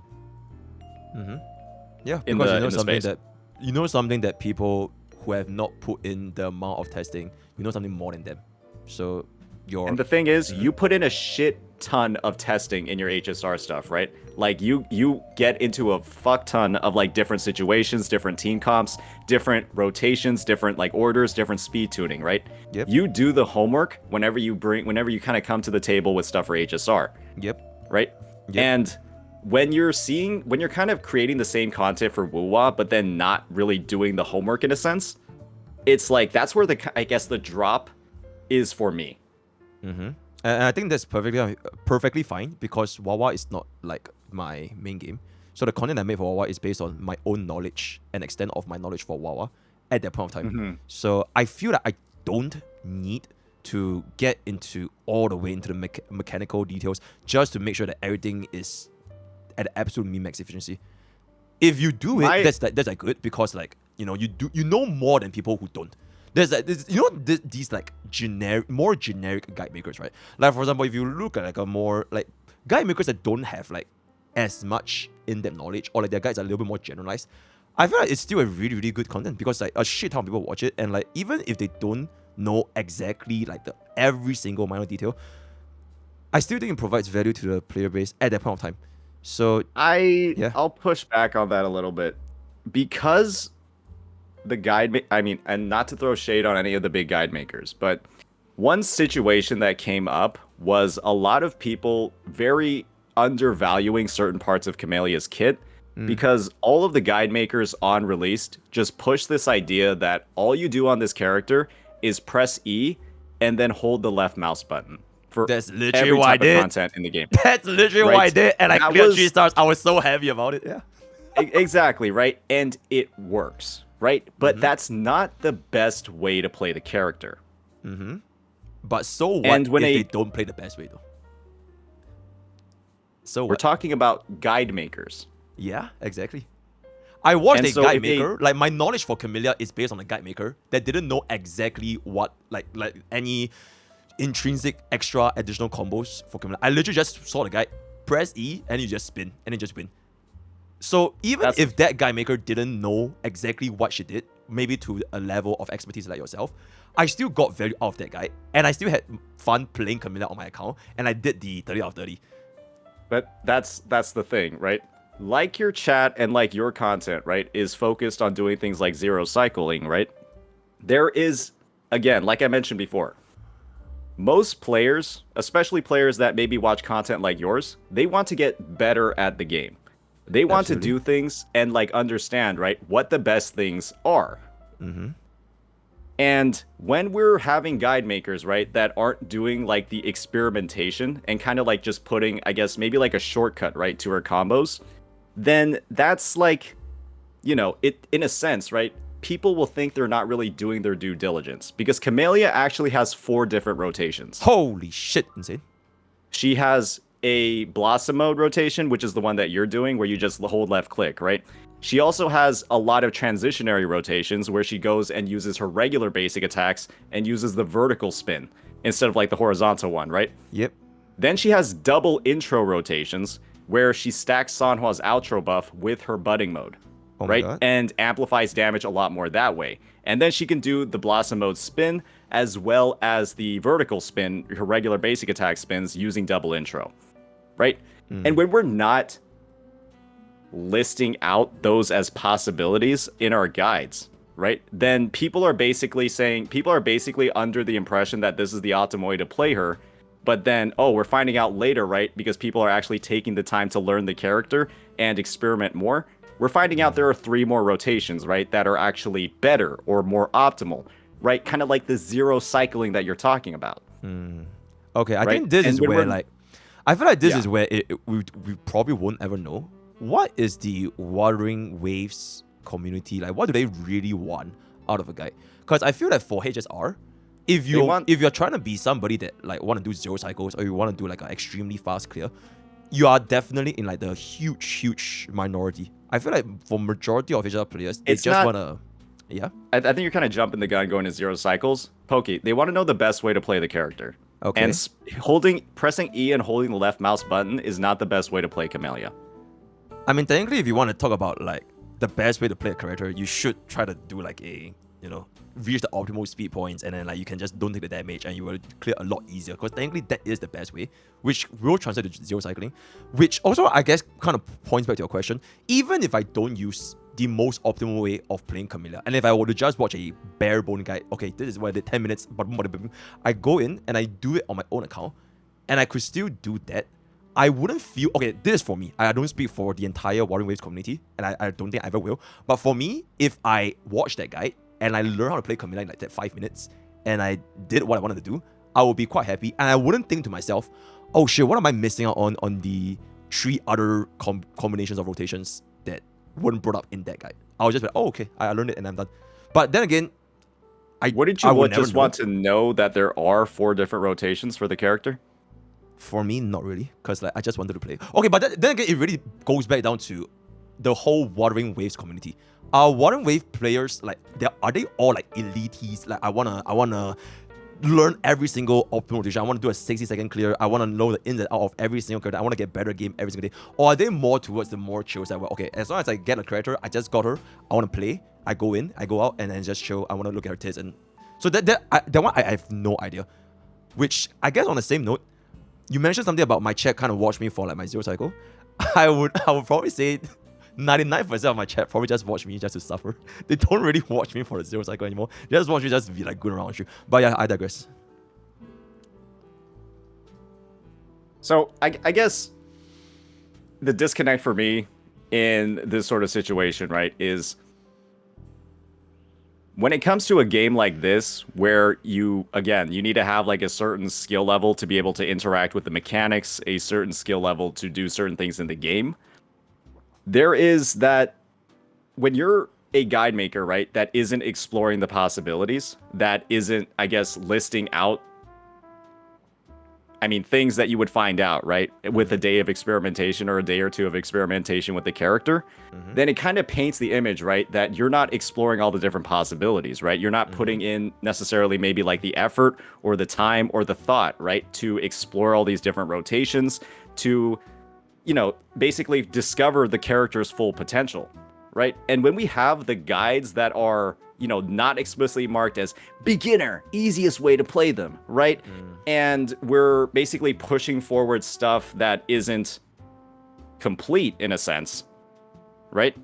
Yeah, In because the- you know in the something space. that something that people who have not put in the amount of testing, you know something more than them. So your And the thing is, you put in a shit ton of testing in your HSR stuff, right? Like you get into a fuck ton of like different situations, different team comps, different rotations, different like orders, different speed tuning, right? Yep. You do the homework whenever you kind of come to the table with stuff for HSR, Yep. right? Yep. And when you're kind of creating the same content for wuwa, but then not really doing the homework in a sense, it's like that's where I guess the drop is for me. And I think that's perfectly fine because Wawa is not like my main game. So the content I made for Wawa is based on my own knowledge and extent of my knowledge for Wawa at that point of time. So I feel that I don't need to get into all the way into the mechanical details just to make sure that everything is at the absolute min-max efficiency. If you do it, that's like good because like you know more than people who don't. There's like these like more generic guide makers, right? Like for example, if you look at like a more like guide makers that don't have like as much in-depth knowledge or like their guides are a little bit more generalized, I feel like it's still a really, really good content because like a shit ton of people watch it, and like even if they don't know exactly like every single minor detail, I still think it provides value to the player base at that point of time. So I'll push back on that a little bit because the guide, I mean, and not to throw shade on any of the big guide makers, but one situation that came up was a lot of people very undervaluing certain parts of Camelia's kit because all of the guide makers on released just push this idea that all you do on this character is press E and then hold the left mouse button for That's literally every what I type of did. content in the game. That's literally what I Right. did, and I That cleared was- 3 stars. I was so happy about it. Yeah. Exactly, right? And it works, right? But that's not the best way to play the character. But so what And when if a- they don't play the best way though? So We're what? talking about guide makers. Yeah, exactly. I watched And a so guide if they- maker. Like my knowledge for Camellia is based on a guide maker that didn't know exactly what like any intrinsic extra additional combos for Camellia. I literally just saw the guide, press E, and you just spin, and then just win. So even That's- if that guide maker didn't know exactly what she did, maybe to a level of expertise like yourself, I still got value out of that guide, and I still had fun playing Camellia on my account, and I did the 30 out of 30. But that's the thing, right? Like your chat and like your content, right, is focused on doing things like zero cycling, right? There is, again, like I mentioned before, most players, especially players that maybe watch content like yours, they want to get better at the game. They want Absolutely. to do things and like understand, right, what the best things are. And when we're having guide makers, right, that aren't doing like the experimentation and kind of like just putting, I guess, maybe like a shortcut, right, to her combos, then that's like, you know, it in a sense, right, people will think they're not really doing their due diligence because Camellia actually has 4 different rotations. Holy shit, insane. She has a Blossom mode rotation, which is the one that you're doing where you just hold left click, right? She also has a lot of transitionary rotations where she goes and uses her regular basic attacks and uses the vertical spin instead of like the horizontal one, right? Yep. Then she has double intro rotations where she stacks Sanhua's outro buff with her budding mode, Oh my right? God. And amplifies damage a lot more that way. And then she can do the Blossom mode spin as well as the vertical spin, her regular basic attack spins using double intro, right? And when we're not listing out those as possibilities in our guides, right? Then people are basically under the impression that this is the optimal way to play her. But then, we're finding out later, right? Because people are actually taking the time to learn the character and experiment more. We're finding out there are 3 more rotations, right? That are actually better or more optimal, right? Kind of like the zero cycling that you're talking about. Okay, I Right? think this And is when where we're- like I feel like this Yeah. is where we probably won't ever know what is the Wuthering Waves community like. What do they really want out of a guide? Because I feel like for HSR, if you're trying to be somebody that like want to do zero cycles or you want to do like an extremely fast clear, you are definitely in like the huge minority. I feel like for majority of HSR players, they It's just not- wanna yeah. I think you're kind of jumping the gun going to zero cycles. Pokke, they want to know the best way to play the character. Okay. And pressing E and holding the left mouse button is not the best way to play Camellia. I mean, technically, if you want to talk about like the best way to play a character, you should try to do like a, reach the optimal speed points, and then like you can just don't take the damage, and you will clear a lot easier. Because technically, that is the best way, which will translate to zero cycling. Which also, I guess, kind of points back to your question. Even if I don't use the most optimal way of playing Camellia, and if I were to just watch a bare bone guide, okay, this is what I did, 10 minutes, but I go in and I do it on my own account, and I could still do that. I wouldn't feel, okay, this is for me. I don't speak for the entire Wuthering Waves community, and I don't think I ever will. But for me, if I watch that guide and I learn how to play Camellia in like that 5 minutes, and I did what I wanted to do, I would be quite happy. And I wouldn't think to myself, oh shit, what am I missing out on the 3 other combinations of rotations that weren't brought up in that guide? I was just like, oh, okay, I learned it and I'm done. But then again, Wouldn't I you would never just know. want to know that there are 4 different rotations for the character? For me, not really, because like I just wanted to play. Okay, but then again, it really goes back down to the whole Wuthering Waves community. Are Wuthering Wave players like are they all like elites? Like I wanna learn every single optimal rotation. I want to do a 60-second clear. I want to know the ins and out of every single character. I want to get better game every single day. Or are they more towards the more chill side where, okay, as long as I get a character, I just got her, I want to play, I go in, I go out, and then just chill. I want to look at her tits. And so that one, I have no idea. Which, I guess on the same note, you mentioned something about my chat kind of watch me for like my zero cycle. I would probably say 99% of my chat probably just watch me just to suffer. They don't really watch me for the zero cycle anymore. They just watch me just to be like good around you. But yeah, I digress. So I guess the disconnect for me in this sort of situation, right, is when it comes to a game like this, where you need to have like a certain skill level to be able to interact with the mechanics, a certain skill level to do certain things in the game. There is that when you're a guide maker, right, that isn't exploring the possibilities, that isn't, I guess, listing out, things that you would find out, right, with a day of experimentation or a day or two of experimentation with the character, then it kind of paints the image, right, that you're not exploring all the different possibilities, right? You're not putting in necessarily maybe like the effort or the time or the thought, right, to explore all these different rotations, to, basically discover the character's full potential, right? And when we have the guides that are, not explicitly marked as beginner, easiest way to play them, right? And we're basically pushing forward stuff that isn't complete in a sense, right?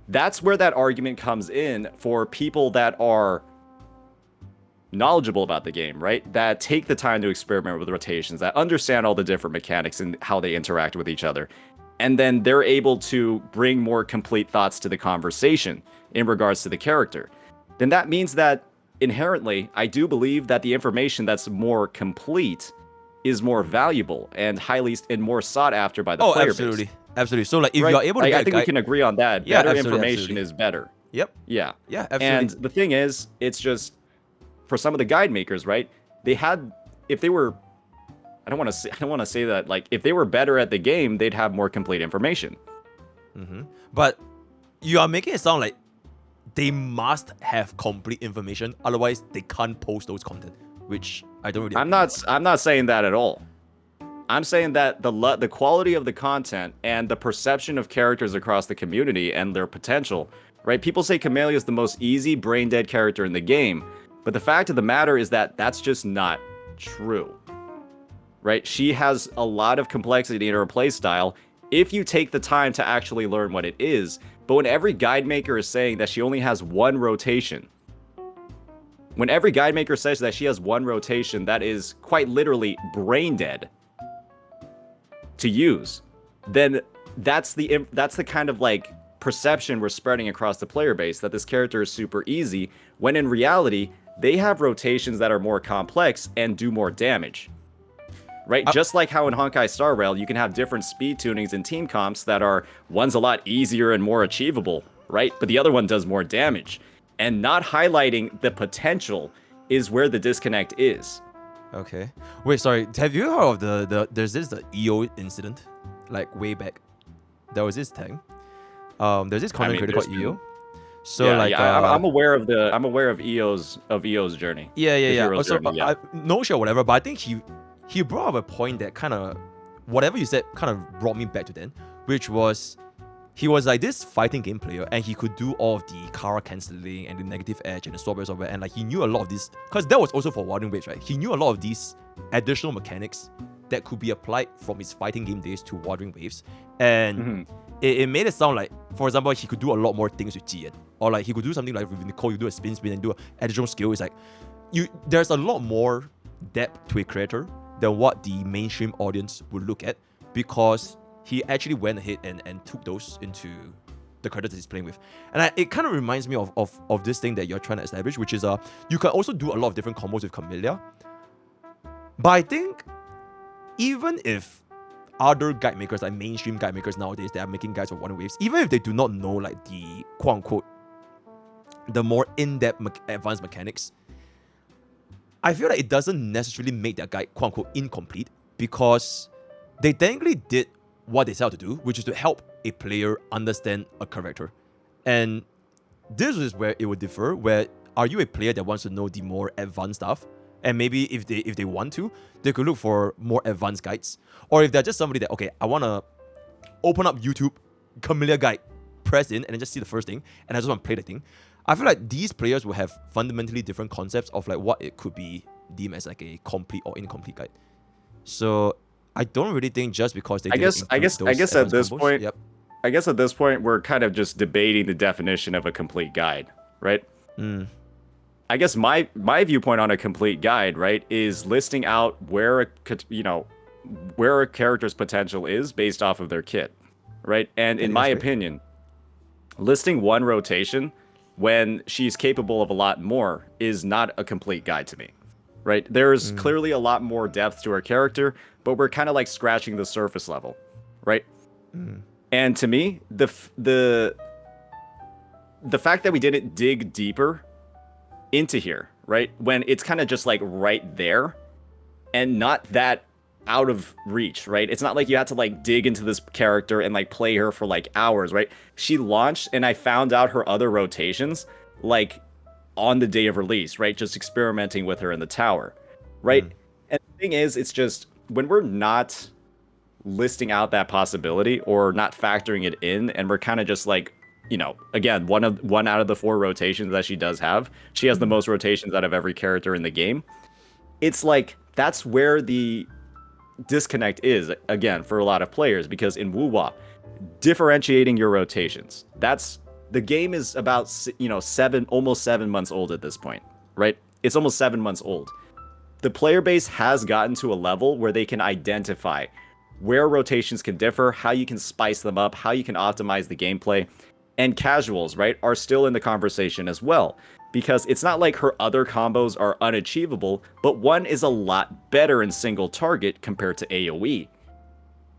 That's where that argument comes in for people that are knowledgeable about the game, right? That take the time to experiment with rotations, that understand all the different mechanics and how they interact with each other. And then they're able to bring more complete thoughts to the conversation in regards to the character. Then that means that inherently, I do believe that the information that's more complete is more valuable and more sought after by the player absolutely. base. Absolutely. So like if Right? you're able to get I think we can agree on that. Yeah, Better absolutely, information is better. Yep. Yeah. Yeah, absolutely. And the thing is, it's just for some of the guide makers, right? They had, if they were, I don't want to say that, like, if they were better at the game, they'd have more complete information. But you are making it sound like they must have complete information, otherwise they can't post those content, which I don't really. I'm not saying that at all. I'm saying that the quality of the content and the perception of characters across the community and their potential, right? People say Camellia is the most easy, brain-dead character in the game, but the fact of the matter is that that's just not true, right? She has a lot of complexity in her playstyle if you take the time to actually learn what it is. But when every guide maker is saying that she only has one rotation, when every guide maker says that she has one rotation that is quite literally brain dead to use, then that's the kind of like perception we're spreading across the player base, that this character is super easy, when in reality they have rotations that are more complex and do more damage. Right? Just like how in Honkai Star Rail, you can have different speed tunings and team comps that are, one's a lot easier and more achievable, right? But the other one does more damage. And not highlighting the potential is where the disconnect is. Okay. Wait, sorry. Have you heard of there's the EO incident, like way back? There was this thing. There's this content creator called EO. So I'm aware of EO's journey. Yeah. Also, journey, yeah. No sure whatever, but I think he brought up a point that kind of, whatever you said kind of brought me back to then, which was, he was like this fighting game player and he could do all of the Kara cancelling and the negative edge and the sword software, and like he knew a lot of this, because that was also for Wandering Waves, right? He knew a lot of these additional mechanics that could be applied from his fighting game days to Wandering Waves, and it made it sound like, for example, he could do a lot more things with Jian, or like he could do something like with Nicole, you do a spin and do an additional skill. It's like there's a lot more depth to a creator than what the mainstream audience would look at, because he actually went ahead and took those into the characters that he's playing with. And it kind of reminds me of this thing that you're trying to establish, which is you can also do a lot of different combos with Camellia. But I think even if other guide makers, like mainstream guide makers nowadays, that are making guides for Wandering Waves, even if they do not know like the quote-unquote the more in-depth advanced mechanics, I feel like it doesn't necessarily make their guide quote-unquote incomplete, because they technically did what they set out to do, which is to help a player understand a character. And this is where it would differ, where are you a player that wants to know the more advanced stuff? And maybe if they want to, they could look for more advanced guides. Or if they're just somebody that, okay, I want to open up YouTube, Camellia guide, press in, and then just see the first thing, and I just want to play the thing. I feel like these players will have fundamentally different concepts of like what it could be deemed as like a complete or incomplete guide. So I don't really think just because they I guess at this point, yep. I guess at this point we're kind of just debating the definition of a complete guide, right? I guess my viewpoint on a complete guide, right, is listing out where where a character's potential is based off of their kit, right? And in my opinion, listing one rotation when she's capable of a lot more is not a complete guide to me, right? There's clearly a lot more depth to her character, but we're kind of like scratching the surface level, right? And to me, the fact that we didn't dig deeper into here, right, when it's kind of just like right there and not that out of reach, right? It's not like you had to like dig into this character and like play her for like hours, right? She launched and I found out her other rotations like on the day of release, right? Just experimenting with her in the tower, right? And the thing is, it's just when we're not listing out that possibility or not factoring it in, and we're kind of just like, you know, again, one out of the 4 rotations that she does have, she has the most rotations out of every character in the game. It's like that's where the disconnect is, again, for a lot of players, because in wuwa, differentiating your rotations, that's the game is about, you know, almost 7 months old at this point, right? It's almost 7 months old. The player base has gotten to a level where they can identify where rotations can differ, how you can spice them up, how you can optimize the gameplay. And casuals, right, are still in the conversation as well, because it's not like her other combos are unachievable, but one is a lot better in single target compared to AoE,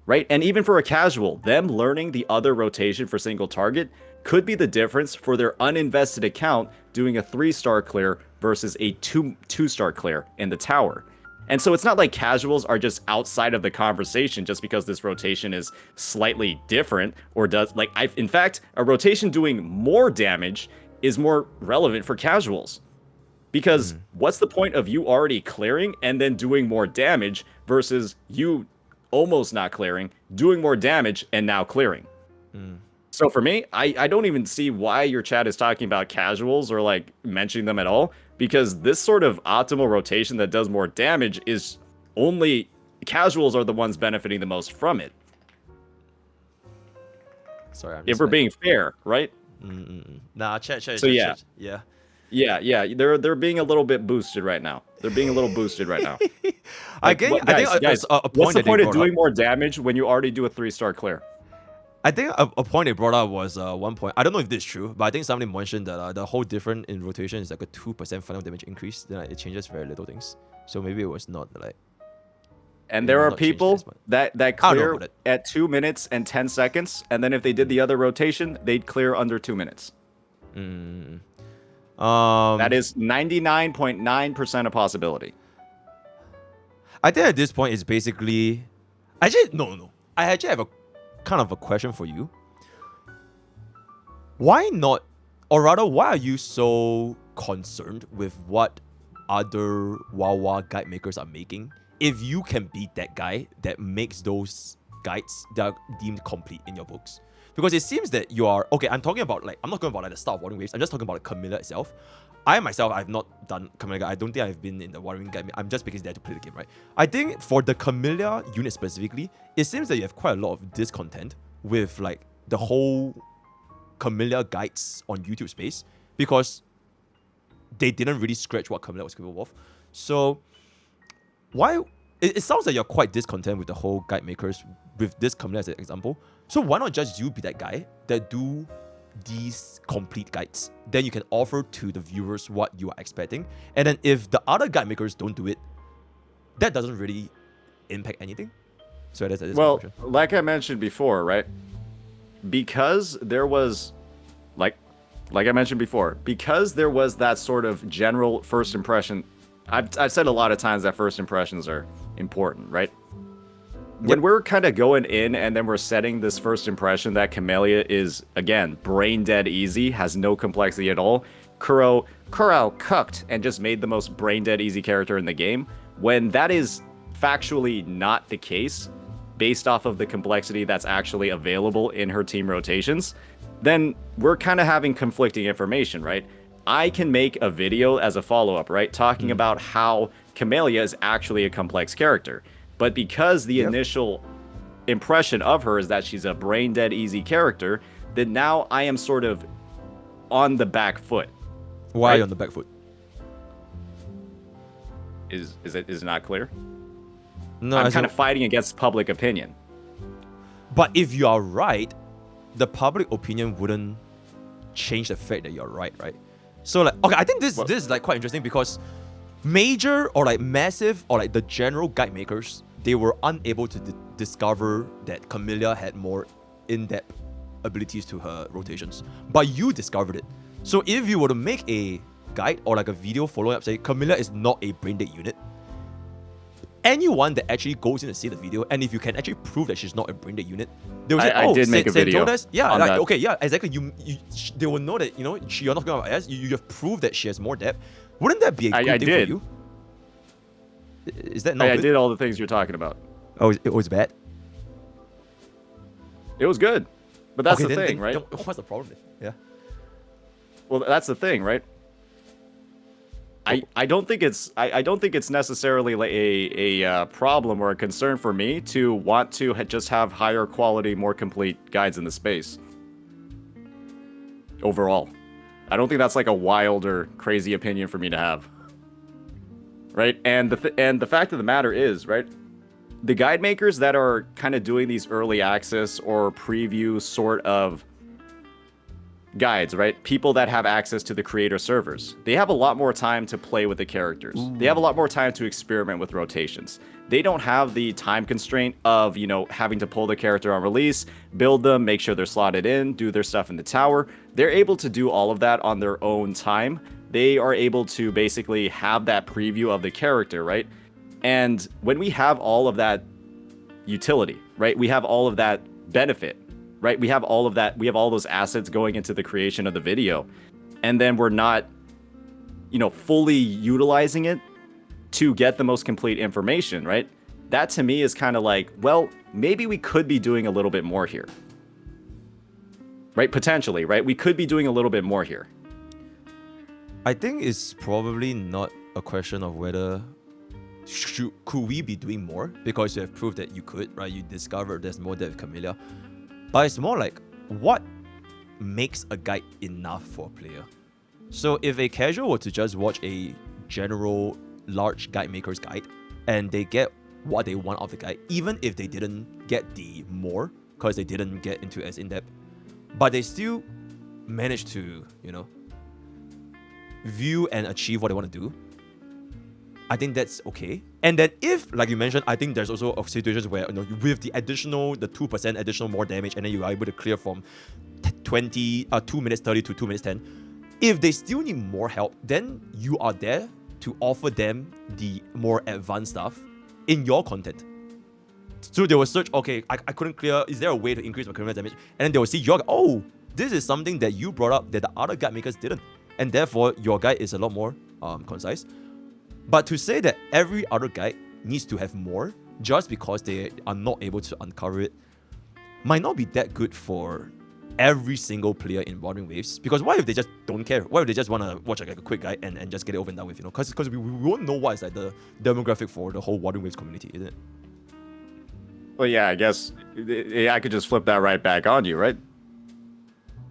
right? And even for a casual, them learning the other rotation for single target could be the difference for their uninvested account doing a 3-star clear versus a 2-star clear in the tower. And so it's not like casuals are just outside of the conversation just because this rotation is slightly different or does like in fact, a rotation doing more damage is more relevant for casuals. Because what's the point of you already clearing and then doing more damage versus you almost not clearing, doing more damage and now clearing? So for me, I don't even see why your chat is talking about casuals or like mentioning them at all, because this sort of optimal rotation that does more damage is only casuals are the ones benefiting the most from it. Sorry, if we're being fair, right? Nah, chat. So yeah. They're being a little bit boosted right now. They're being a little boosted right now. I think guys, a point what's the point of doing up, more damage when you already do a 3-star clear? I think a point they brought up was one point. I don't know if this is true, but I think somebody mentioned that the whole difference in rotation is like a 2% final damage increase. Then it changes very little things. So maybe it was not like. And there are people that clear at 2 minutes and 10 seconds, and then if they did the other rotation, they'd clear under 2 minutes. That is 99.9% a possibility. I think at this point it's basically. Actually, no. I actually have a kind of a question for you. Why not, or rather, why are you so concerned with what other WoW guide makers are making if you can beat that guy that makes those guides that are deemed complete in your books? Because it seems that you are okay. I'm talking about I'm not talking about like the start of Warring Waves. I'm just talking about the Camellia itself. I myself, I've not done Camellia guide. I don't think I've been in the Warring guide. I'm just because there to play the game, right? I think for the Camellia unit specifically, it seems that you have quite a lot of discontent with like the whole Camellia guides on YouTube space, because they didn't really scratch what Camellia was capable of. So why it sounds like you're quite discontent with the whole guide makers with this Camellia as an example. So why not just you be that guy that do these complete guides? Then you can offer to the viewers what you are expecting. And then if the other guide makers don't do it, that doesn't really impact anything. So that's well, like I mentioned before, right? Because there was like I mentioned before, because there was that sort of general first impression. I've said a lot of times that first impressions are important, right? When we're kind of going in and then we're setting this first impression that Camellia is, again, brain dead easy, has no complexity at all. Kuro cooked and just made the most brain dead easy character in the game, when that is factually not the case based off of the complexity that's actually available in her team rotations, then we're kind of having conflicting information, right? I can make a video as a follow-up, right? Talking about how Camellia is actually a complex character. But because the initial impression of her is that she's a brain dead easy character, then now I am sort of on the back foot. Why right? on the back foot? Is it not clear? No, I'm kind of fighting against public opinion. But if you are right, the public opinion wouldn't change the fact that you're right? So like, okay, I think this is like quite interesting because major or like massive or like the general guide makers, they were unable to discover that Camellia had more in-depth abilities to her rotations. But you discovered it. So if you were to make a guide or like a video following up say Camellia is not a brain dead unit, anyone that actually goes in to see the video, and if you can actually prove that she's not a brain dead unit, they will say, I did make a video on that. Okay, yeah, exactly. They will know that, you know, you're not going to ask. You have proved that she has more depth. Wouldn't that be a good thing for you? Is that not I good? did all the things you're talking about. Oh, it was bad? It was good. But that's okay, the thing, right? What's the problem then? Yeah. Well, that's the thing, right? I don't think it's necessarily like a problem or a concern for me to want to just have higher quality, more complete guides in the space. Overall, I don't think that's like a wild or crazy opinion for me to have. Right? And the fact of the matter is, right? The guide makers that are kind of doing these early access or preview sort of guides, right? People that have access to the creator servers. They have a lot more time to play with the characters. Ooh. They have a lot more time to experiment with rotations. They don't have the time constraint of, you know, having to pull the character on release, build them, make sure they're slotted in, do their stuff in the tower. They're able to do all of that on their own time. They are able to basically have that preview of the character, right? And when we have all of that utility, right? We have all of that benefit, right? We have all of that. We have all those assets going into the creation of the video. And then we're not, you know, fully utilizing it to get the most complete information, right? That to me is kind of like, well, maybe we could be doing a little bit more here. Right? Potentially, right? We could be doing a little bit more here. I think it's probably not a question of whether could we be doing more, because you have proved that you could, right? You discovered there's more depth Camellia. But it's more like, what makes a guide enough for a player? So if a casual were to just watch a general large guide maker's guide and they get what they want out of the guide, even if they didn't get the more because they didn't get into as in-depth, but they still managed to, you know, view and achieve what they want to do, I think that's okay. And then if, like you mentioned, I think there's also situations where, you know, with the 2% additional more damage, and then you are able to clear from 2 minutes 30 to 2 minutes 10. If they still need more help, then you are there to offer them the more advanced stuff in your content. So they will search, okay, I couldn't clear, is there a way to increase my current damage? And then they will see your, oh, this is something that you brought up that the other guide makers didn't. And therefore, your guide is a lot more concise. But to say that every other guide needs to have more just because they are not able to uncover it might not be that good for every single player in Wuthering Waves. Because what if they just don't care? What if they just want to watch like a quick guide and just get it over and done with, you know? Because we won't know what is like the demographic for the whole Wuthering Waves community, isn't it? Well, yeah, I guess I could just flip that right back on you, right?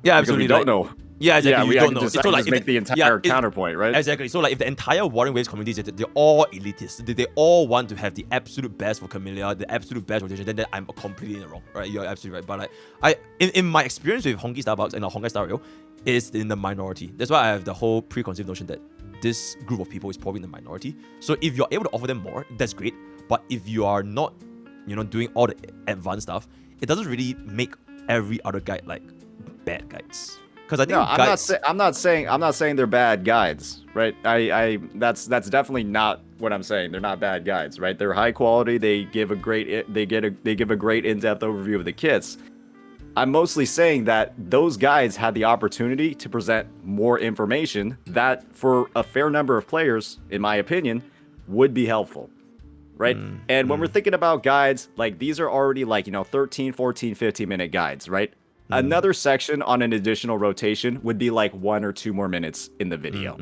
Yeah, because absolutely. we don't know. Yeah, exactly. Yeah, you don't know. Just, so like just make the entire counterpoint, right? Exactly. So like if the entire Wuthering Waves community, they're all elitist. They all want to have the absolute best for Camellia, the absolute best rotation, then I'm completely in the wrong, right? You're absolutely right. But like in my experience with Honkai Starbucks and Honkai Star Rail, is in the minority. That's why I have the whole preconceived notion that this group of people is probably in the minority. So if you're able to offer them more, that's great. But if you are not, you know, doing all the advanced stuff, it doesn't really make every other guide like bad guides. Because I think I'm not saying they're bad guides, right? That's definitely not what I'm saying. They're not bad guides, right? They're high quality. They give a great in-depth overview of the kits. I'm mostly saying that those guides had the opportunity to present more information that, for a fair number of players, in my opinion, would be helpful, right? And when we're thinking about guides, like these are already like, you know, 13, 14, 15-minute guides, right? Another section on an additional rotation would be like 1 or 2 more minutes in the video,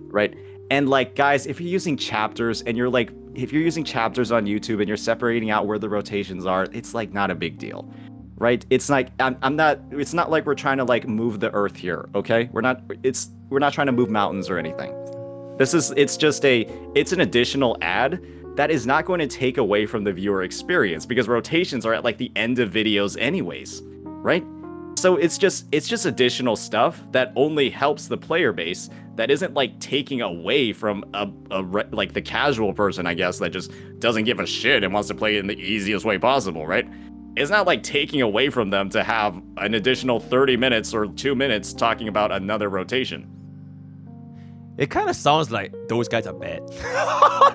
right? And like, guys, if you're using chapters and you're like if you're using chapters on YouTube and you're separating out where the rotations are, it's like not a big deal, right? It's like I'm not. It's not like we're trying to like move the earth here, okay? We're not trying to move mountains or anything. It's an additional ad that is not going to take away from the viewer experience because rotations are at like the end of videos anyways, right? So it's just additional stuff that only helps the player base. That isn't like taking away from like the casual person, I guess, that just doesn't give a shit and wants to play it in the easiest way possible, right? It's not like taking away from them to have an additional 30 minutes or 2 minutes talking about another rotation. It kind of sounds like those guys are bad.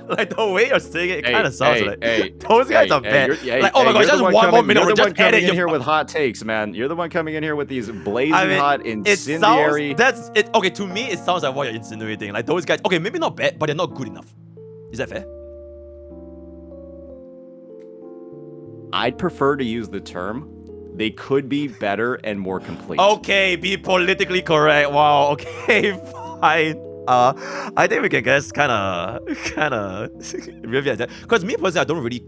Like the way you're saying it, kind of sounds like those guys are bad. Like, oh my gosh, just one more minute. You're the one just coming in here with hot takes, man. You're the one coming in here with these blazing hot, incendiary. That's it. Okay, to me, it sounds like what you're insinuating. Like those guys, okay, maybe not bad, but they're not good enough. Is that fair? I'd prefer to use the term, they could be better and more complete. Okay, be politically correct. Wow. Okay, fine. I think we can guess kind of review that, because me personally, I don't really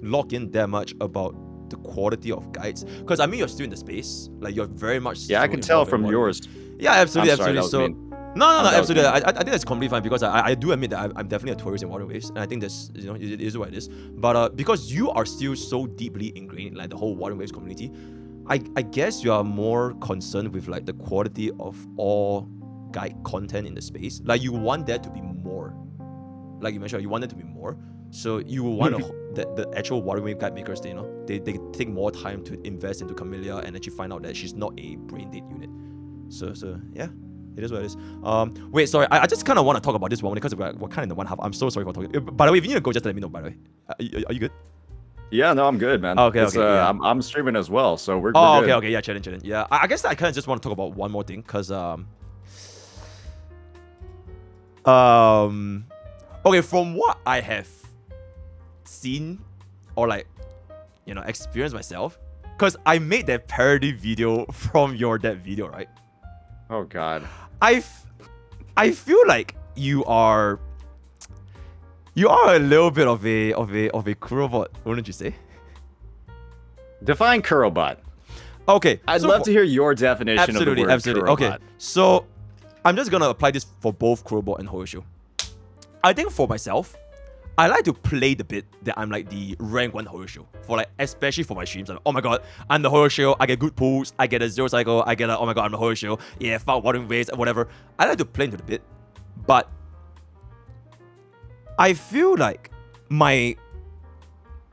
lock in that much about the quality of guides, because I mean you're still in the space, like you're very much. Yeah, I can tell from yours. Yeah, absolutely, Sorry, absolutely. So no, absolutely. I think that's completely fine, because I do admit that I'm definitely a tourist in Water Waves, and I think that's, you know, it is what it is. But because you are still so deeply ingrained in like the whole Water Waves community, I guess you are more concerned with like the quality of all guide content in the space. Like you want there to be more. Like you mentioned, you want there to be more. So you want the actual Water Wave guide makers, you know, they take more time to invest into Camellia and actually find out that she's not a brain dead unit. So yeah. It is what it is. Wait, sorry. I just kind of want to talk about this one because we're kind of in the one half. I'm so sorry for talking. By the way, if you need to go, just let me know. By the way, are you good? Yeah, no, I'm good, man. Okay. Yeah. I'm streaming as well, so we're good. good. Okay. Yeah, chilling. Yeah, I guess I kind of just want to talk about one more thing, because okay, from what I have seen or like, you know, experienced myself, because I made that parody video from that video, right? Oh God. I feel like you are a little bit of a Kurobot, wouldn't you say? Define Kurobot. Okay, I'd love to hear your definition of the word Kurobot. Okay, so I'm just gonna apply this for both Kurobot and Hoyoshu. I think for myself, I like to play the bit that I'm like the rank 1 Hoyoshu, for like, especially for my streams. Like, oh my god, I'm the Hoyoshu, I get good pulls, I get a 0 cycle, I get a, oh my god, I'm the Hoyoshu, yeah, fuck Watering Waves, whatever. I like to play into the bit, but I feel like my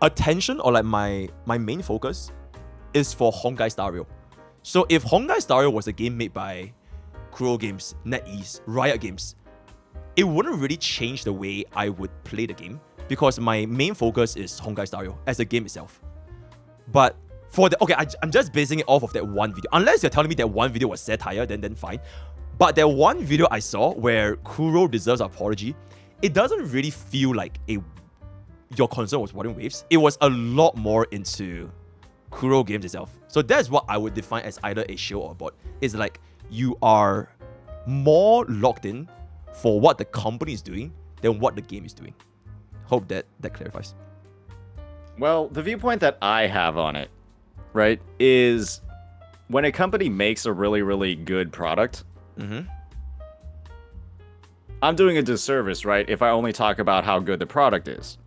attention, or like my main focus, is for Honkai Star Rail. So if Honkai Star Rail was a game made by Kuro Games, NetEase, Riot Games, it wouldn't really change the way I would play the game, because my main focus is Honkai Star Rail as a game itself. But for the, okay, I'm just basing it off of that one video. Unless you're telling me that one video was satire, then fine. But that one video I saw where Kuro deserves an apology, it doesn't really feel like your concern was Watering Waves. It was a lot more into Kuro Games itself. So that's what I would define as either a shill or a bot. It's like you are more locked in for what the company is doing than what the game is doing. Hope that clarifies. Well, the viewpoint that I have on it, right, is when a company makes a really, really good product, I'm doing a disservice, right, if I only talk about how good the product is.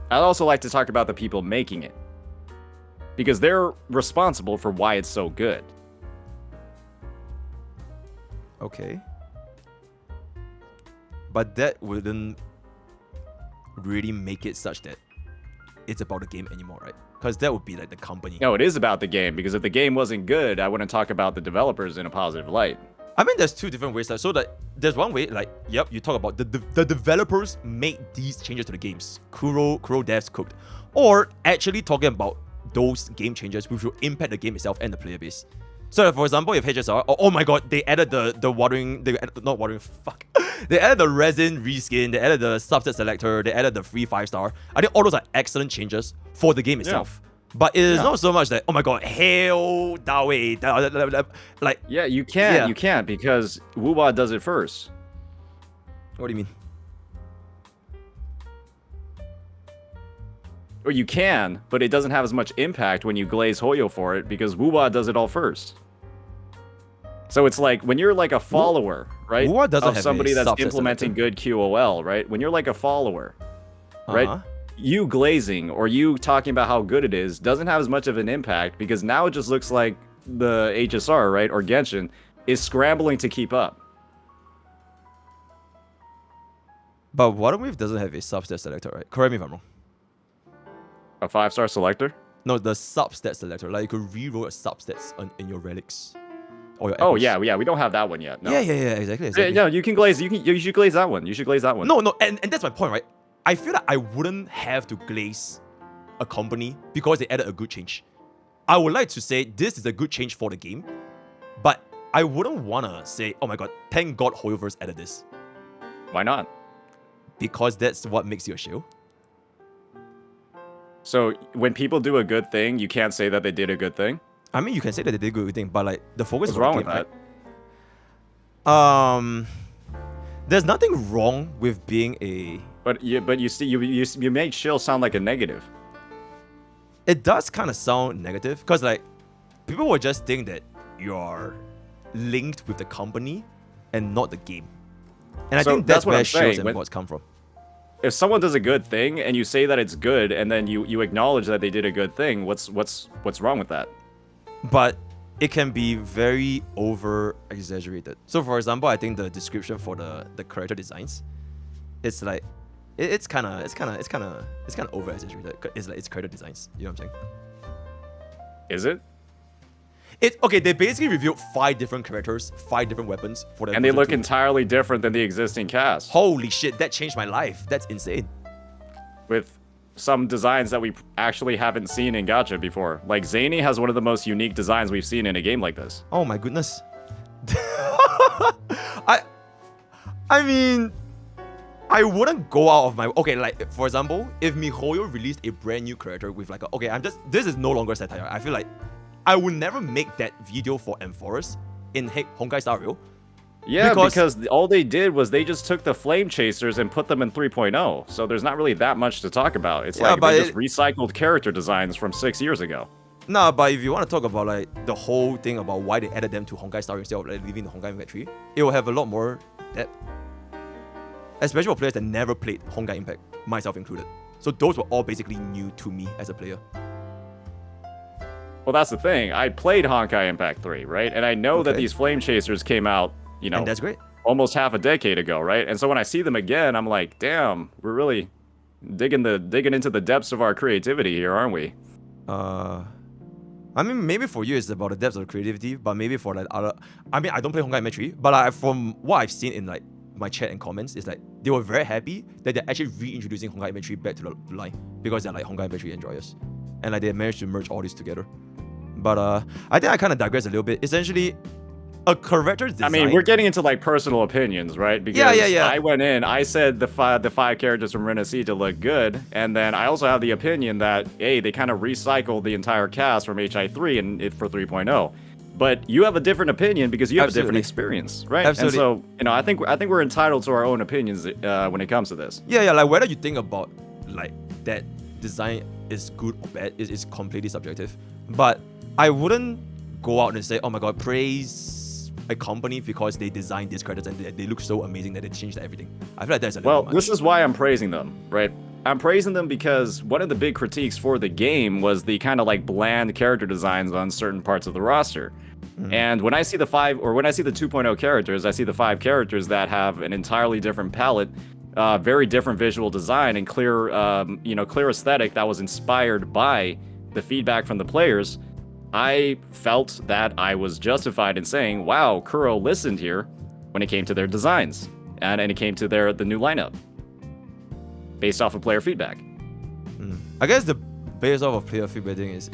I'd also like to talk about the people making it, because they're responsible for why it's so good. Okay. But that wouldn't really make it such that it's about the game anymore, right? Because that would be like the company. No, it is about the game, because if the game wasn't good, I wouldn't talk about the developers in a positive light. I mean, there's two different ways. So that there's one way, like, yep, you talk about the developers made these changes to the games. Kuro devs cooked. Or actually talking about those game changes which will impact the game itself and the player base. So for example, if HSR, oh my god, they added the watering, not watering, fuck. They added the resin reskin, they added the subset selector, they added the free 5-star. I think all those are excellent changes for the game itself. Yeah. But it is not so much that, oh my god, hell, that way, like... Yeah, you can't, because wuwa does it first. What do you mean? Or you can, but it doesn't have as much impact when you glaze Hoyo for it because wuwa does it all first. So it's like when you're like a follower, right? wuwa doesn't of have somebody a that's subset implementing selector. good QOL, right? When you're like a follower, right? Uh-huh. You glazing or you talking about how good it is doesn't have as much of an impact because now it just looks like the HSR, right, or Genshin is scrambling to keep up. But Water Wave doesn't have a substat selector, right? Correct me if I'm wrong. A 5-star selector? No, the substat selector. Like you could reroll your substats in your relics. Or your Oh echoes. yeah, we don't have that one yet. No. Yeah, exactly. Yeah, no, you can glaze. You should glaze that one. You should glaze that one. No, and that's my point, right? I feel like I wouldn't have to glaze a company because they added a good change. I would like to say this is a good change for the game, but I wouldn't wanna say, oh my god, thank God Hoyoverse added this. Why not? Because that's what makes you a shield. So when people do a good thing, you can't say that they did a good thing. I mean, you can say that they did a good thing, but like the focus What's of the wrong game, with that? right? There's nothing wrong with being a. But you see, you made Shill sound like a negative. It does kind of sound negative because like people will just think that you're linked with the company and not the game, and I So think that's what where I'm shields saying. and When- mods come from. If someone does a good thing and you say that it's good, and then you acknowledge that they did a good thing, what's wrong with that? But it can be very over exaggerated. So for example, I think the description for the character designs, it's like it's kind of over exaggerated. It's like it's character designs. You know what I'm saying? Is it? It's okay. They basically revealed 5 different characters, 5 different weapons for the. And they version look 2. entirely different than the existing cast, Holy shit! That changed my life. That's insane. with some designs that we actually haven't seen in gacha before. Like Zany has one of the most unique designs we've seen in a game like this. Oh my goodness. I mean, I wouldn't go out of my okay. Like for example, if MiHoYo released a brand new character with like this is no longer satire. I feel like I would never make that video for Amphoros in Honkai Star Rail. Yeah, because all they did was they just took the Flame Chasers and put them in 3.0. So there's not really that much to talk about. It's Yeah, like but they just recycled character designs from 6 years ago. Nah, but if you want to talk about like the whole thing about why they added them to Honkai Star Rail instead of like leaving the Honkai Impact 3, it will have a lot more depth. Especially for players that never played Honkai Impact, myself included. So those were all basically new to me as a player. Well, that's the thing. I played Honkai Impact 3, right? And I know that Okay. these Flame Chasers came out, you know, And that's great. almost half a decade ago, right? And so when I see them again, I'm like, damn, we're really digging into the depths of our creativity here, aren't we? I mean, maybe for you it's about the depth of creativity, but maybe for like other, I mean, I don't play Honkai Impact 3, but like, from what I've seen in like my chat and comments, is like they were very happy that they're actually reintroducing Honkai Impact 3 back to the line because they're like Honkai Impact 3 enjoyers, and like they managed to merge all this together. But I think I kind of digress a little bit. Essentially, a character design. I mean, we're getting into like personal opinions, right? Because Yeah. I went in, I said the five characters from Renaissance look good, and then I also have the opinion that hey, they kind of recycled the entire cast from HI3 and it for 3.0. But you have a different opinion because you have a different Absolutely. experience, right? Absolutely. And so, you know, I think we're entitled to our own opinions when it comes to this. Yeah, like whether you think about like that design is good or bad is completely subjective. But I wouldn't go out and say, oh my god, praise a company because they designed these characters and they look so amazing that they changed everything. I feel like that's a little Well, bit much. this is why I'm praising them, right? I'm praising them because one of the big critiques for the game was the kind of like bland character designs on certain parts of the roster. And when I see the 2.0 characters, I see the 5 characters that have an entirely different palette, very different visual design and clear aesthetic that was inspired by the feedback from the players. I felt that I was justified in saying, wow, Kuro listened here when it came to their designs and it came to the new lineup based off of player feedback. I guess the base off of player feedback thing is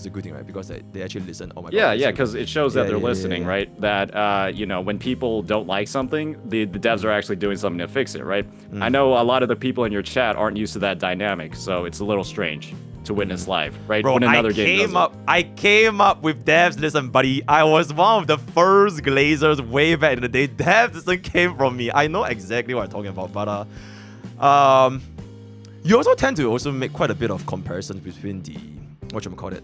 a good thing, right? Because they actually listen. Oh my god. Yeah, it's yeah, so because good. it shows that Yeah, they're yeah, listening, yeah. right? That, when people don't like something, the devs are actually doing something to fix it, right? I know a lot of the people in your chat aren't used to that dynamic, so it's a little strange. to witness live, right? Bro, when another game does it. I came up with devs. Listen, buddy, I was one of the first Glazers way back in the day. Devs listen came from me. I know exactly what I'm talking about, but you also tend to also make quite a bit of comparisons between the whatchamacallit.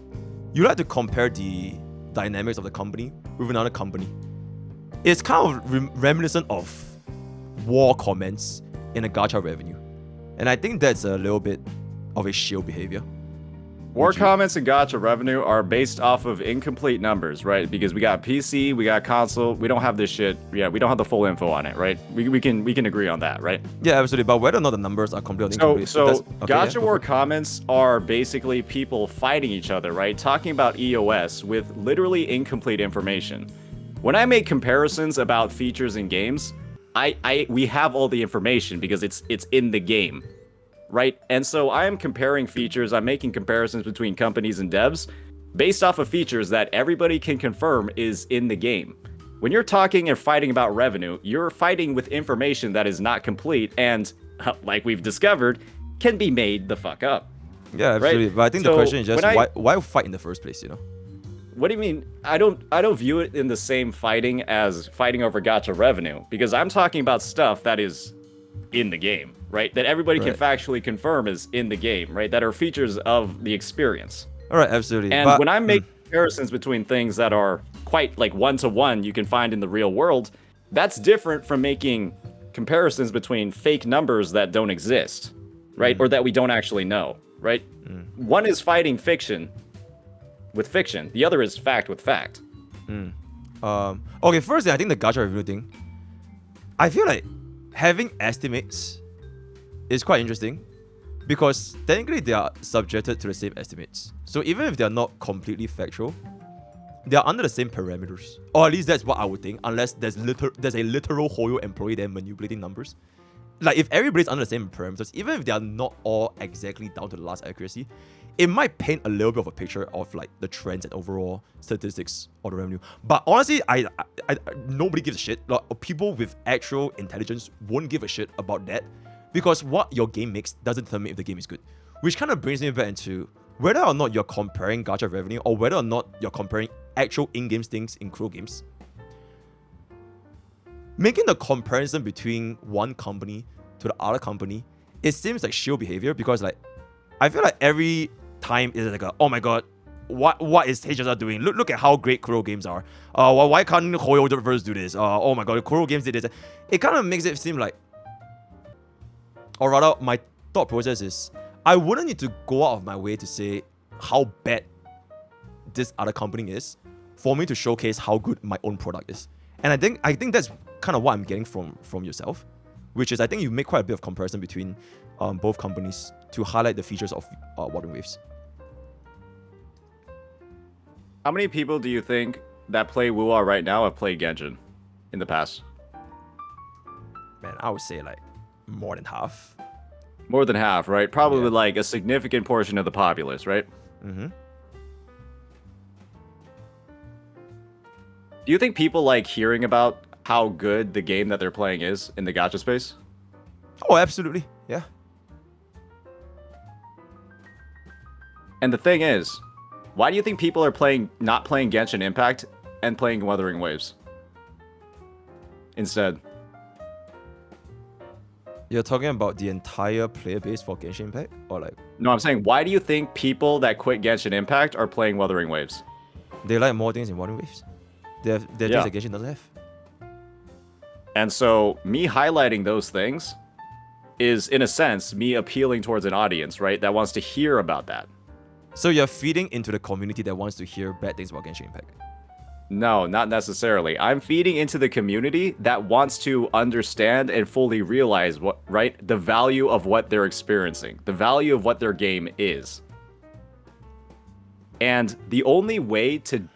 You like to compare the dynamics of the company with another company. It's kind of reminiscent of war comments in a gacha revenue. And I think that's a little bit of a shield behavior. War comments and gacha revenue are based off of incomplete numbers, right? Because we got PC, we got console, we don't have this shit. Yeah, we don't have the full info on it, right? We can agree on that, right? Yeah, absolutely. But whether or not the numbers are completely incomplete. So gacha war comments are basically people fighting each other, right? Talking about EOS with literally incomplete information. When I make comparisons about features in games, we have all the information because it's in the game. Right? And so I am comparing features, I'm making comparisons between companies and devs based off of features that everybody can confirm is in the game. When you're talking and fighting about revenue, you're fighting with information that is not complete and, like we've discovered, can be made the fuck up. Yeah, absolutely. Right? But I think the question is just why fight in the first place, you know? What do you mean? I don't view it in the same fighting as fighting over gacha revenue, because I'm talking about stuff that is in the game, right? That everybody can factually confirm is in the game, right? That are features of the experience. All right, absolutely. And when I make comparisons between things that are quite like one-to-one you can find in the real world, that's different from making comparisons between fake numbers that don't exist, right? Or that we don't actually know, right? One is fighting fiction with fiction. The other is fact with fact. Okay, firstly, I think the gacha review thing, I feel like having estimates is quite interesting because technically they are subjected to the same estimates. So even if they are not completely factual, they are under the same parameters. Or at least that's what I would think, unless there's a literal Hoyo employee there manipulating numbers. Like if everybody's under the same parameters, even if they are not all exactly down to the last accuracy, it might paint a little bit of a picture of like the trends and overall statistics of the revenue. But honestly, I nobody gives a shit. Like, people with actual intelligence won't give a shit about that because what your game makes doesn't determine if the game is good. Which kind of brings me back into whether or not you're comparing gacha revenue or whether or not you're comparing actual in-game things in Kuro games. Making the comparison between one company to the other company, it seems like shield behavior because like I feel like every time is like oh my god, what is HSR doing? Look at how great Kuro games are. Why can't Hoyo do this? Oh my god, Kuro games did this. It kind of makes it seem like, or rather, my thought process is I wouldn't need to go out of my way to say how bad this other company is for me to showcase how good my own product is. And I think that's kind of what I'm getting from yourself, which is I think you make quite a bit of comparison between both companies to highlight the features of Wuthering Waves. How many people do you think that play wuwa right now have played Genshin in the past? Man, I would say like more than half. More than half, right? Probably like a significant portion of the populace, right? Mm-hmm. Do you think people like hearing about how good the game that they're playing is in the gacha space? Oh, absolutely. Yeah. And the thing is, why do you think people are not playing Genshin Impact and playing Wuthering Waves instead? You're talking about the entire player base for Genshin Impact? Or like... No, I'm saying, why do you think people that quit Genshin Impact are playing Wuthering Waves? They like more things in Wuthering Waves. They have things that Genshin doesn't have. And so, me highlighting those things is, in a sense, me appealing towards an audience, right? That wants to hear about that. So you're feeding into the community that wants to hear bad things about Genshin Impact? No, not necessarily. I'm feeding into the community that wants to understand and fully realize the value of what they're experiencing, the value of what their game is. And the only way to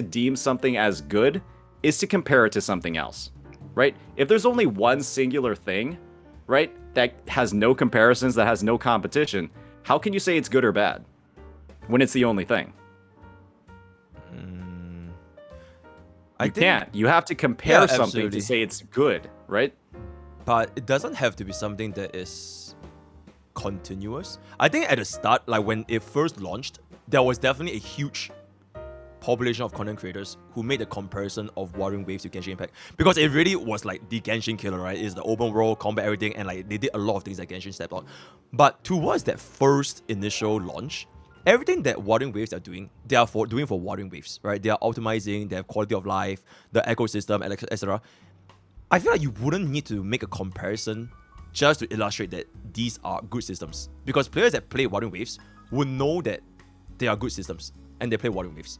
deem something as good is to compare it to something else, right? If there's only one singular thing, right, that has no comparisons, that has no competition, how can you say it's good or bad when it's the only thing? You can't. You have to compare something to say it's good, right? But it doesn't have to be something that is continuous. I think at the start, like when it first launched, there was definitely a huge population of content creators who made the comparison of Wuthering Waves to Genshin Impact, because it really was like the Genshin killer, right? It's the open world, combat, everything, and like they did a lot of things that Genshin stepped on. But towards that first initial launch, everything that Wuthering Waves are doing, they are doing for Wuthering Waves, right? They are optimizing, they have quality of life, the ecosystem, etc. I feel like you wouldn't need to make a comparison just to illustrate that these are good systems, because players that play Wuthering Waves would know that they are good systems and they play Wuthering Waves.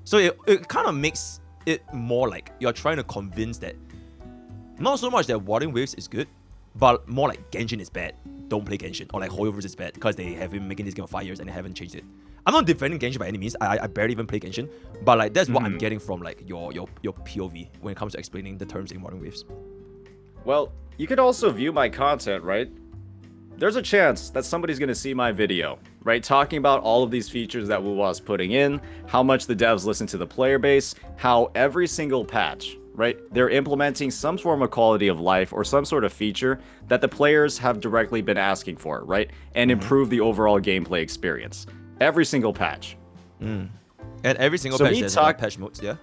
So it kind of makes it more like you're trying to convince that not so much that Wuthering Waves is good, but more like Genshin is bad, don't play Genshin, or like Hoyoverse is bad because they have been making this game for 5 years and they haven't changed it. I'm not defending Genshin by any means. I barely even play Genshin, but like that's what I'm getting from like your POV when it comes to explaining the terms in Wuthering Waves. Well, you could also view my content, right? There's a chance that somebody's going to see my video, right? Talking about all of these features that wuwa's putting in, how much the devs listen to the player base, how every single patch, right? They're implementing some form of quality of life or some sort of feature that the players have directly been asking for, right? And improve the overall gameplay experience. Every single patch. And every single So patch me has talk- patch modes, yeah?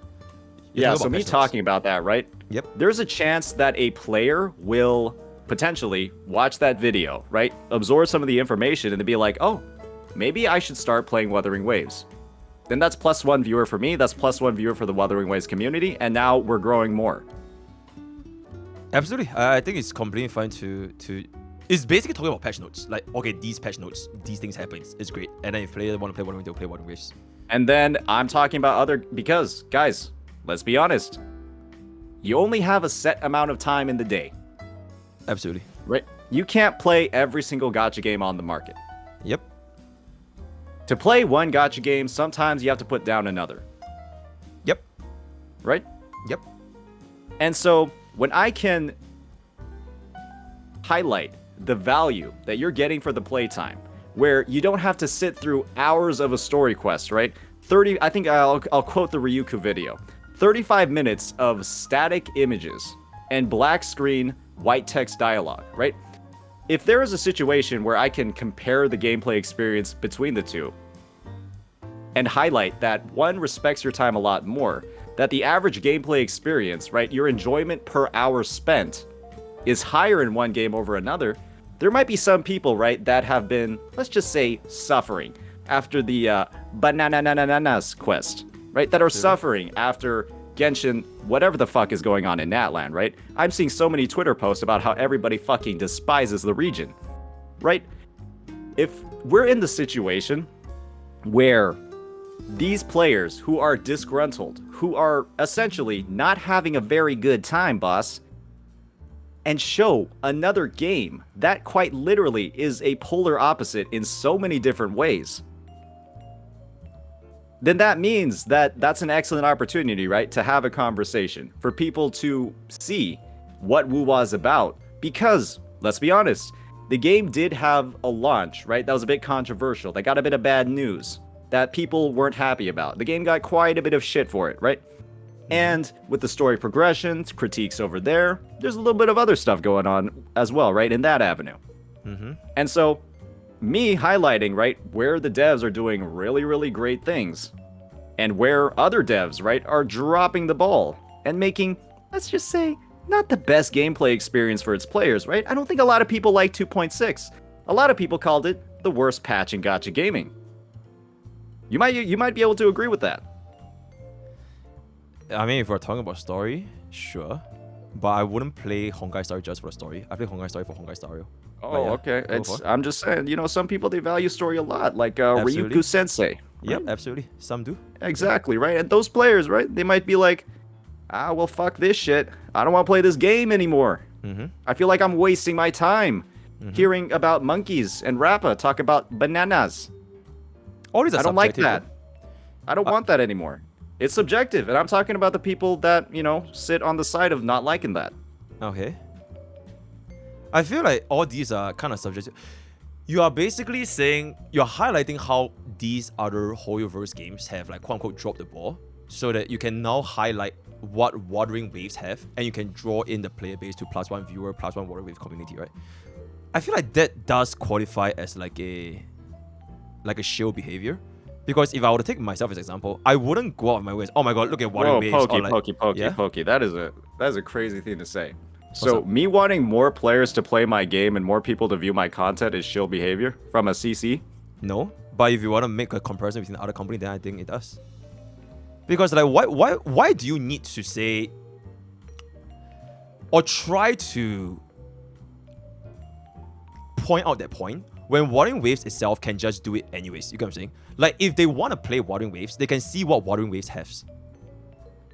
Yeah, so me talking about that, right? Yep. There's a chance that a player will potentially watch that video, right? Absorb some of the information and then be like, oh, maybe I should start playing Wuthering Waves. Then that's +1 viewer for me, that's +1 viewer for the Wuthering Waves community, and now we're growing more. Absolutely. I think it's completely fine to it's basically talking about patch notes. Like, okay, these patch notes, these things happen. It's great. And then if players want to play Wuthering Waves, they'll play Wuthering Waves. And then I'm talking about because, guys, let's be honest. You only have a set amount of time in the day. Absolutely. Right? You can't play every single gacha game on the market. Yep. To play one gacha game, sometimes you have to put down another. Yep. Right? Yep. And so, when I can highlight the value that you're getting for the playtime, where you don't have to sit through hours of a story quest, right? I think I'll quote the Ryuku video. 35 minutes of static images and black screen, white text dialogue, right? If there is a situation where I can compare the gameplay experience between the two and highlight that one respects your time a lot more, that the average gameplay experience, right, your enjoyment per hour spent is higher in one game over another, there might be some people, right, that have been, let's just say, suffering after the Banananas quest, right, that are suffering after Genshin, whatever the fuck is going on in Natland, right? I'm seeing so many Twitter posts about how everybody fucking despises the region, right? If we're in the situation where these players who are disgruntled, who are essentially not having a very good time, boss, and show another game that quite literally is a polar opposite in so many different ways, then that means that that's an excellent opportunity, right, to have a conversation, for people to see what wuwa is about. Because, let's be honest, the game did have a launch, right, that was a bit controversial, that got a bit of bad news, that people weren't happy about. The game got quite a bit of shit for it, right? And with the story progressions, critiques over there, there's a little bit of other stuff going on as well, right, in that avenue. And so, me highlighting, right, where the devs are doing really, really great things, and where other devs, right, are dropping the ball and making, let's just say, not the best gameplay experience for its players, right? I don't think a lot of people like 2.6. A lot of people called it the worst patch in gacha gaming. You might be able to agree with that. I mean, if we're talking about story, sure. But I wouldn't play Honkai Story just for the story. I play Honkai Story for Honkai Story. Oh, yeah, okay. I'm just saying, some people, they value story a lot, like Ryuku Sensei. Yep, Right? absolutely. Some do. Exactly, right? And those players, right, they might be like, well, fuck this shit. I don't want to play this game anymore. I feel like I'm wasting my time hearing about monkeys and Rappa talk about bananas. All these are I don't like subjective, that. I don't want that anymore. It's subjective, and I'm talking about the people that, sit on the side of not liking that. Okay. I feel like all these are kind of subjective. You are basically saying, you're highlighting how these other Hoyoverse games have, like, quote-unquote, dropped the ball, so that you can now highlight what Wuthering Waves have, and you can draw in the player base to +1 viewer, +1 Wuthering Wave community, right? I feel like that does qualify as like a shill behavior. Because if I were to take myself as example, I wouldn't go out of my ways. Oh my god, look at Water Whoa, Waves. Pokke, Or like, Pokke, yeah? Pokke. That is a crazy thing to say. So up? me wanting more players to play my game and more people to view my content is shill behavior from a CC? No. But if you want to make a comparison between other companies, then I think it does. Because like why do you need to say or try to point out that point when Watering Waves itself can just do it anyways? You get what I'm saying? Like, if they want to play Watering Waves, they can see what Watering Waves has.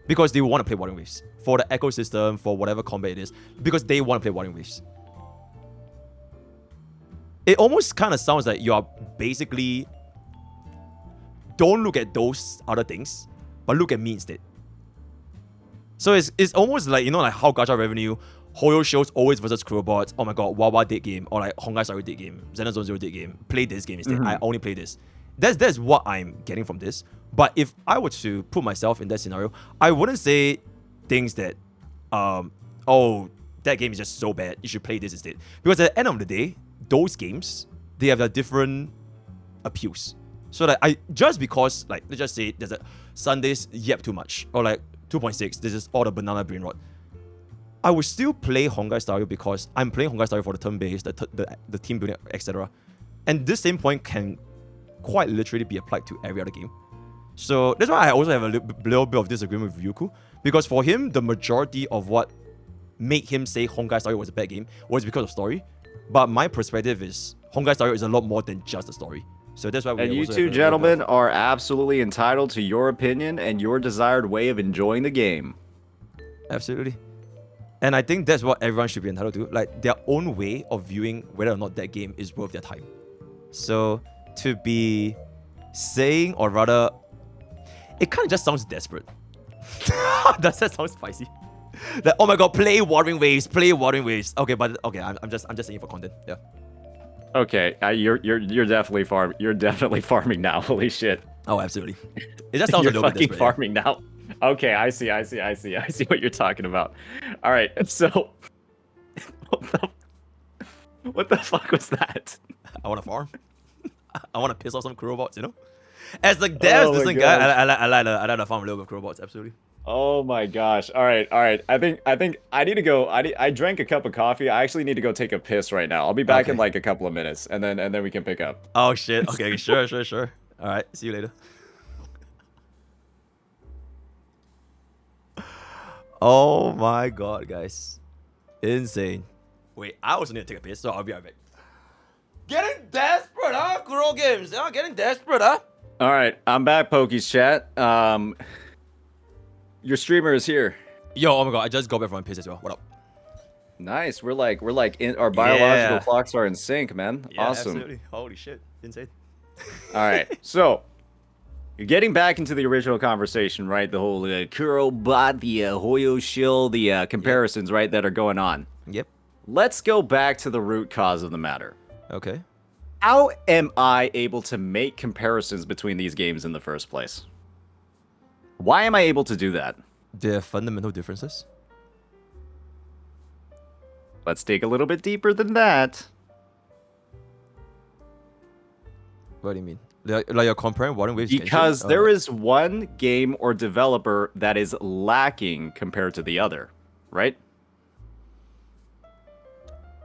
Because they want to play Watering Waves. For the ecosystem, for whatever combat it is. Because they want to play Watering Waves. It almost kind of sounds like you are basically... Don't look at those other things, but look at me instead. So it's almost like, you know, like how gacha revenue... Hoyo shows always versus Kuro bots. Oh my god, Wawa dead game. Or like Honkai Star dead game. Xenozone Zero dead game. Play this game instead. I only play this. That's what I'm getting from this. But if I were to put myself in that scenario, I wouldn't say things that, oh, that game is just so bad, you should play this instead. Because at the end of the day, those games, they have their different appeals. So like just because, like, let's just say there's a Sundays yep too much, or like 2.6, this is all the banana brain rot. I would still play Honkai Star Rail because I'm playing Honkai Star Rail for the turn-based, the team building, etc. And this same point can quite literally be applied to every other game. So that's why I also have a little bit of disagreement with Ryuku. Because for him, the majority of what made him say Honkai Star Rail was a bad game was because of story. But my perspective is Honkai Star Rail is a lot more than just a story. So that's why we And you also two have a gentlemen are absolutely entitled to your opinion and your desired way of enjoying the game. Absolutely. And I think that's what everyone should be entitled to. Like, their own way of viewing whether or not that game is worth their time. So, to be saying, or rather, it kind of just sounds desperate. Does that sound spicy? Like, oh my god, play Watering Waves, play Watering Waves. Okay, but okay, I'm just saying for content. Yeah. Okay, you're definitely You're definitely farming now. Holy shit! Oh, absolutely. It just sounds you're a little bit fucking desperate. farming now. Okay, I see what you're talking about. All right, so what the fuck was that? I want to farm. I want to piss off some Kuro bots, you know? As like there's this guy, I like to farm a little bit of Kuro bots, absolutely. Oh my gosh! All right. I think I need to go. I drank a cup of coffee. I actually need to go take a piss right now. I'll be back in like a couple of minutes, and then we can pick up. Oh shit! Okay, sure. All right, see you later. Oh my god, guys. Insane. Wait, I also need to take a piss, so I'll be right back. Getting desperate, huh? Kuro games, huh? Getting desperate, huh? All right, I'm back, Pokey's chat. Your streamer is here. Yo, oh my god, I just got back from my piss as well. What up? Nice. We're like our biological clocks are in sync, man. Yeah, Awesome. Absolutely. Holy shit. Insane. All right. So, you're getting back into the original conversation, right? The whole Kuro bot, the Hoyo shill, the comparisons, right, that are going on. Yep. Let's go back to the root cause of the matter. Okay. How am I able to make comparisons between these games in the first place? Why am I able to do that? There are fundamental differences. Let's dig a little bit deeper than that. What do you mean? Like you're comparing Watering Waves? Because there is one game or developer that is lacking compared to the other, right?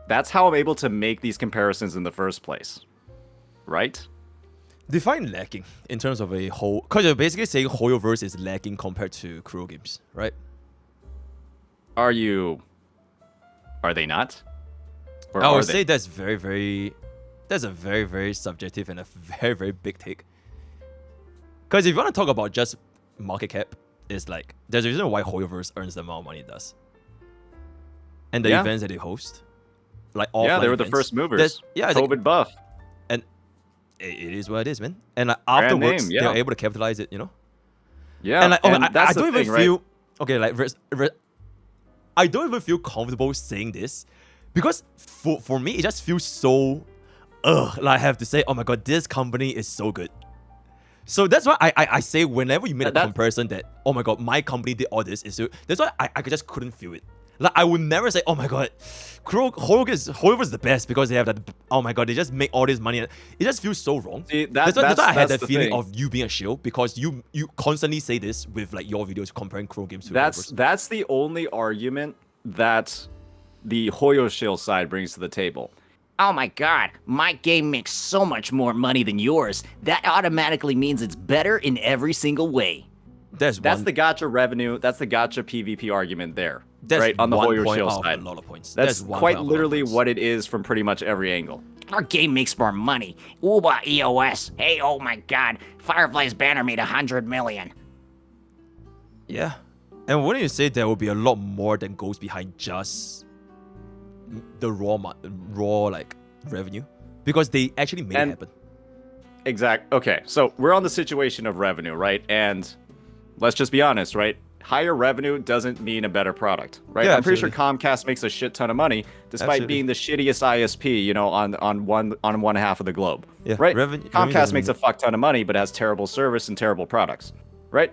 That's how I'm able to make these comparisons in the first place, right? Define lacking in terms of a whole, because you're basically saying Hoyoverse is lacking compared to Kuro games, right? Are they not? Or I would are they? say that's that's a very, very subjective and a very, very big take. Because if you want to talk about just market cap, it's like, there's a reason why Hoyoverse earns the amount of money it does. And the events that they host, like all they were the first movers. Yeah, COVID like, buff. And it is what it is, man. And like, afterwards, they're able to capitalize it, you know? Yeah, and like, I don't even feel... Right? Okay, like, I don't even feel comfortable saying this. Because for me, it just feels so... like I have to say, oh my god, this company is so good. So that's why I say whenever you make a comparison that, oh my god, my company did all this, that's why I just couldn't feel it. Like I would never say, oh my god, Kuro is the best because they have that. Oh my god, they just make all this money. It just feels so wrong. See, that's why I had that the feeling thing. of you being a shill because you constantly say this with like your videos comparing Kuro games to developers. That's the only argument that the Hoyo shill side brings to the table. Oh my god, my game makes so much more money than yours. That automatically means it's better in every single way. That's the gacha revenue. That's the gacha PvP argument there. That's right on the one Hoyo point shill out side. of a lot of points. That's one quite point out of a lot of literally points. what it is from pretty much every angle. Our game makes more money. Wuwa EOS. Hey, oh my god, Firefly's banner made 100 million. Yeah. And wouldn't you say there will be a lot more that goes behind just the raw like revenue? Because they actually made it happen. Okay, so we're on the situation of revenue, right? And let's just be honest, right? Higher revenue doesn't mean a better product, right? Yeah, I'm pretty sure absolutely. Comcast makes a shit ton of money despite Absolutely. being the shittiest ISP, you know, on one half of the globe, Yeah, right? revenue Comcast doesn't makes mean- a fuck ton of money but has terrible service and terrible products, right?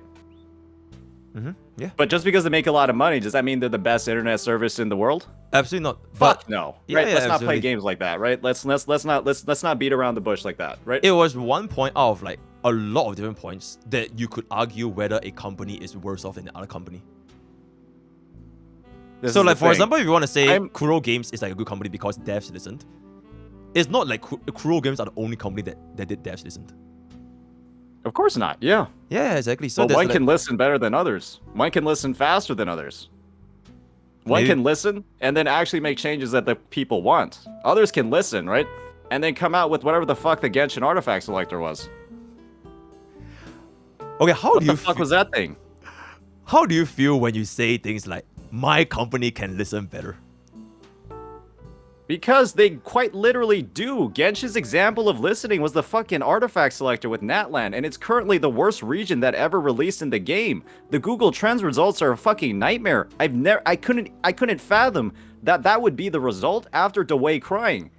Yeah. But just because they make a lot of money, does that mean they're the best internet service in the world? Absolutely not. Fuck But no, Yeah, right? yeah, Let's not play absolutely. games like that, right? Let's not beat around the bush like that, right? it was one point out of like a lot of different points that you could argue whether a company is worse off than the other company. This So is like the for thing. example, if you want to say I'm- Kuro Games is like a good company because devs listened, it's not like Kuro Games are the only company that did devs listened. Of course not. Yeah. Yeah, exactly. So Well, there's one like, can listen better than others. One can listen faster than others. One Maybe- can listen and then actually make changes that the people want. Others can listen, right? And then come out with whatever the fuck the Genshin artifact selector was. okay, how What do the you fuck feel, was that thing? how do you feel when you say things like my company can listen better? Because they quite literally do. Genshin's example of listening was the fucking artifact selector with Natlan, and it's currently the worst region that ever released in the game. The Google Trends results are a fucking nightmare. I couldn't fathom that would be the result after Dewey crying.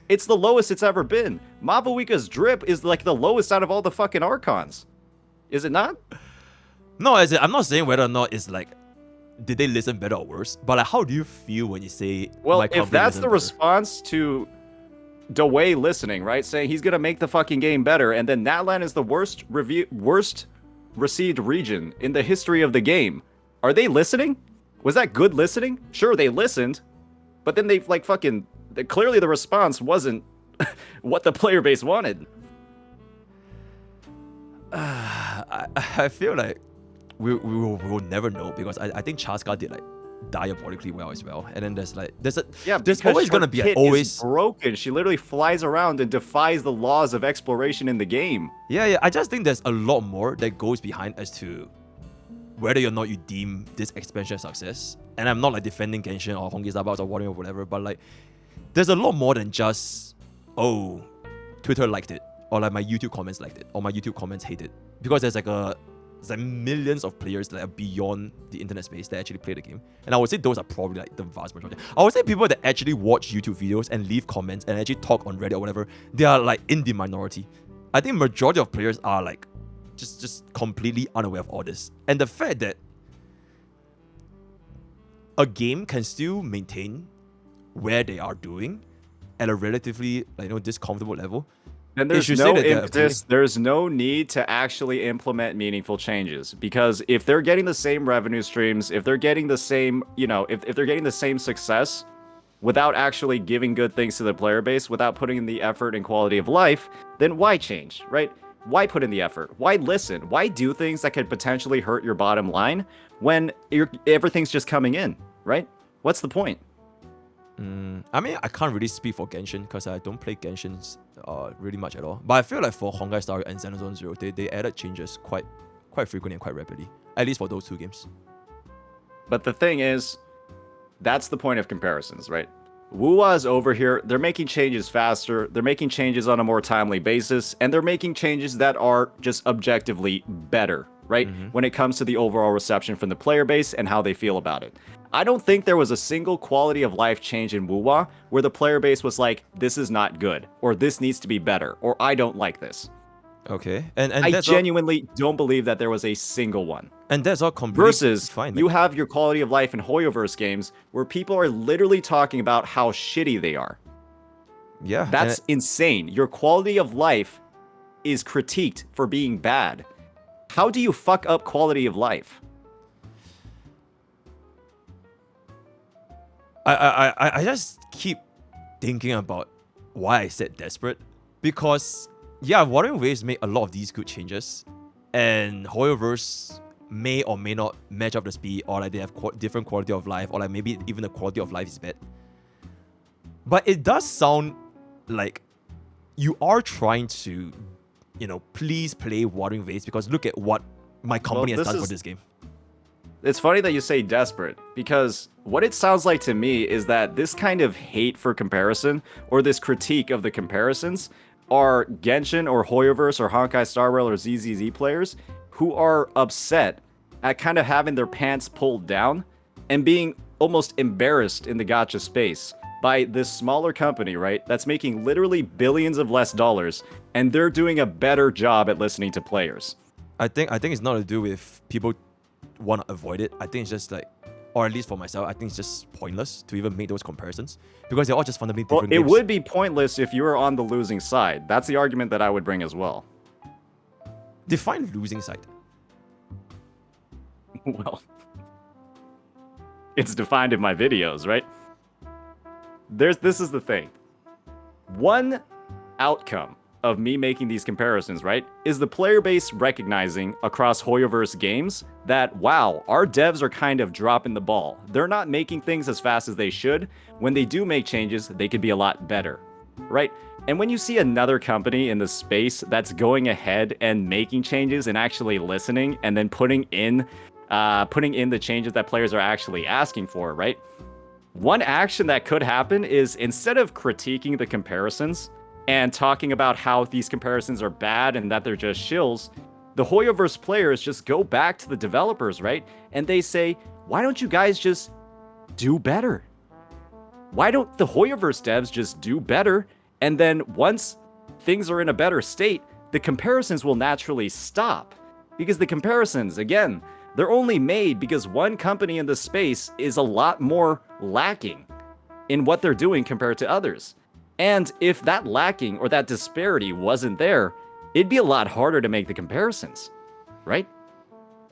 It's the lowest it's ever been. Mavuika's drip is like the lowest out of all the fucking Archons. Is it not? No, as in, I'm not saying whether or not it's like did they listen better or worse, but like how do you feel when you say Well, my if company that's listen the better? response to Dewey listening, right, saying he's gonna make the fucking game better, and then Natlan is the worst received region in the history of the game, are they listening? Was that good listening? Sure, they listened, but then they like fucking clearly the response wasn't what the player base wanted. I feel like we will never know because I think Chaska did like diabolically well as well. And then there's Yeah, there's because always her gonna be kit always is broken. She literally flies around and defies the laws of exploration in the game. yeah. I just think there's a lot more that goes behind as to whether or not you deem this expansion a success. And I'm not like defending Genshin or Honkai Star Rail or Warrior or whatever, but like there's a lot more than just Twitter liked it or like my YouTube comments liked it or my YouTube comments hate it, because there's like millions of players that are beyond the internet space that actually play the game. And I would say those are probably like the vast majority. I would say people that actually watch YouTube videos and leave comments and actually talk on Reddit or whatever, they are like in the minority. I think majority of players are like just completely unaware of all this. And the fact that a game can still maintain where they are doing at a relatively this comfortable level. Then They there's should no say that they're impetus, there's no need to actually implement meaningful changes, because if they're getting the same revenue streams, if they're getting the same, if they're getting the same success without actually giving good things to the player base, without putting in the effort and quality of life, then why change, right? Why put in the effort? Why listen? Why do things that could potentially hurt your bottom line when everything's just coming in, right? What's the point? I mean, I can't really speak for Genshin because I don't play Genshin really much at all. But I feel like for Honkai Star Rail and Xenosaga Zero, they added changes quite frequently and quite rapidly. At least for those two games. But the thing is, that's the point of comparisons, right? Wuwa is over here. They're making changes faster. They're making changes on a more timely basis. And they're making changes that are just objectively better, right? When it comes to the overall reception from the player base and how they feel about it. I don't think there was a single quality of life change in Wuwa where the player base was like, this is not good, or this needs to be better, or I don't like this. Okay, and I that's genuinely don't believe that there was a single one. all, and that's all completely Versus, fine. you have your quality of life in Hoyoverse games where people are literally talking about how shitty they are. yeah, That's insane. Your quality of life is critiqued for being bad. How do you fuck up quality of life? I just keep thinking about why I said desperate, because yeah, Wuthering Waves made a lot of these good changes, and Hoyoverse may or may not match up the speed, or like they have different quality of life, or like maybe even the quality of life is bad. But it does sound like you are trying to, please play Wuthering Waves, because look at what my company has done for this game. It's funny that you say desperate, because what it sounds like to me is that this kind of hate for comparison, or this critique of the comparisons, are Genshin or Hoyoverse or Honkai Star Rail or ZZZ players who are upset at kind of having their pants pulled down and being almost embarrassed in the gacha space by this smaller company, right? That's making literally billions of less dollars, and they're doing a better job at listening to players. I think it's not to do with people want to avoid it. I think it's just like, or at least for myself, I think it's just pointless to even make those comparisons, because they're all just fundamentally different Well, it games. would be pointless if you were on the losing side. That's the argument that I would bring as well. Define losing side. Well, it's defined in my videos, right? This is the thing. One outcome of me making these comparisons, right, is the player base recognizing across Hoyoverse games that, wow, our devs are kind of dropping the ball. They're not making things as fast as they should. When they do make changes, they could be a lot better, right? And when you see another company in the space that's going ahead and making changes and actually listening and then putting in the changes that players are actually asking for, right? One action that could happen is, instead of critiquing the comparisons and talking about how these comparisons are bad and that they're just shills, the Hoyoverse players just go back to the developers, right? And they say, why don't you guys just do better? Why don't the Hoyoverse devs just do better? And then once things are in a better state, the comparisons will naturally stop. Because the comparisons, again, they're only made because one company in the space is a lot more lacking in what they're doing compared to others. And if that lacking or that disparity wasn't there, it'd be a lot harder to make the comparisons, right?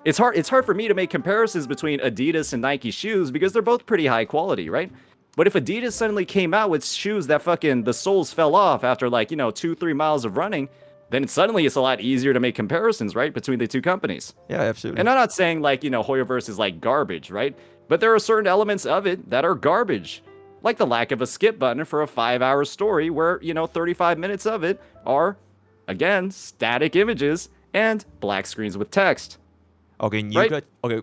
It's hard for me to make comparisons between Adidas and Nike shoes because they're both pretty high quality, right? But if Adidas suddenly came out with shoes that the soles fell off after 2-3 miles of running, then suddenly it's a lot easier to make comparisons, right, between the two companies. Yeah, absolutely. And I'm not saying Hoyoverse is like garbage, right? But there are certain elements of it that are garbage. Like the lack of a skip button for a 5-hour story where, 35 minutes of it are, again, static images and black screens with text. Okay,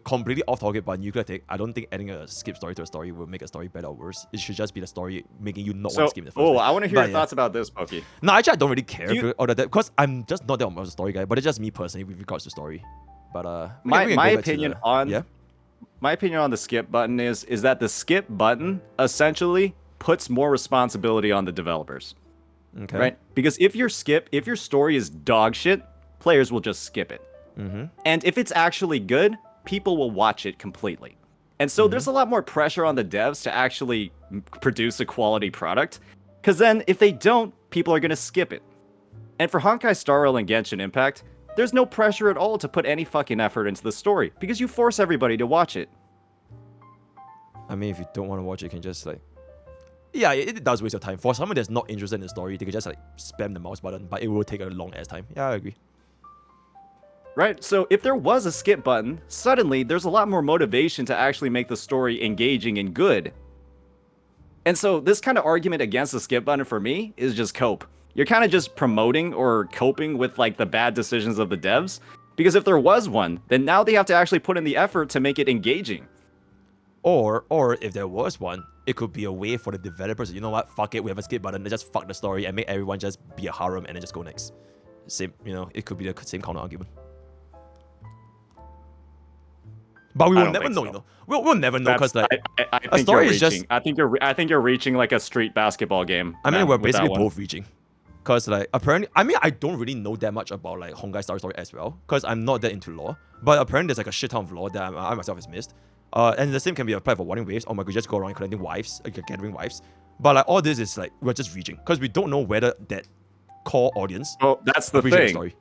completely off topic, but nuclear take. I don't think adding a skip story to a story will make a story better or worse. It should just be the story making you not want to skip the first place. I want to hear your thoughts about this, Pokke. No, actually, I don't really care about that, because I'm just not that much of a story guy, but it's just me personally with regards to story. But my opinion on the skip button is that the skip button essentially puts more responsibility on the developers. Okay. Right? Because if your story is dog shit, players will just skip it. Mm-hmm. And if it's actually good, people will watch it completely. And so there's a lot more pressure on the devs to actually produce a quality product, because then if they don't, people are going to skip it. And for Honkai Star Rail and Genshin Impact, there's no pressure at all to put any fucking effort into the story, because you force everybody to watch it. I mean, if you don't want to watch it, you can just yeah, it does waste your time. For someone that's not interested in the story, they can just spam the mouse button, but it will take a long ass time. Yeah, I agree. Right, so if there was a skip button, suddenly there's a lot more motivation to actually make the story engaging and good. And so this kind of argument against the skip button for me is just cope. You're kind of just promoting or coping with the bad decisions of the devs, because if there was one, then now they have to actually put in the effort to make it engaging. Or if there was one, it could be a way for the developers, you know what, fuck it, we have a skip button, let's just fuck the story and make everyone just be a harem and then just go next. Same, it could be the same counter argument. But we will never know, We'll never know, because a story is just. I think you're reaching like a street basketball game. I mean, we're basically both reaching, Because like apparently, I mean, I don't really know that much about like Honkai Star Story as well, because I'm not that into lore. But apparently, there's like a shit ton of lore that I myself has missed. And the same can be applied for Wandering Waves. Oh my god, just go around collecting wives, like gathering wives. But like all this is like we're just reaching, because we don't know whether that core audience. Oh, that's the appreciate thing. Story.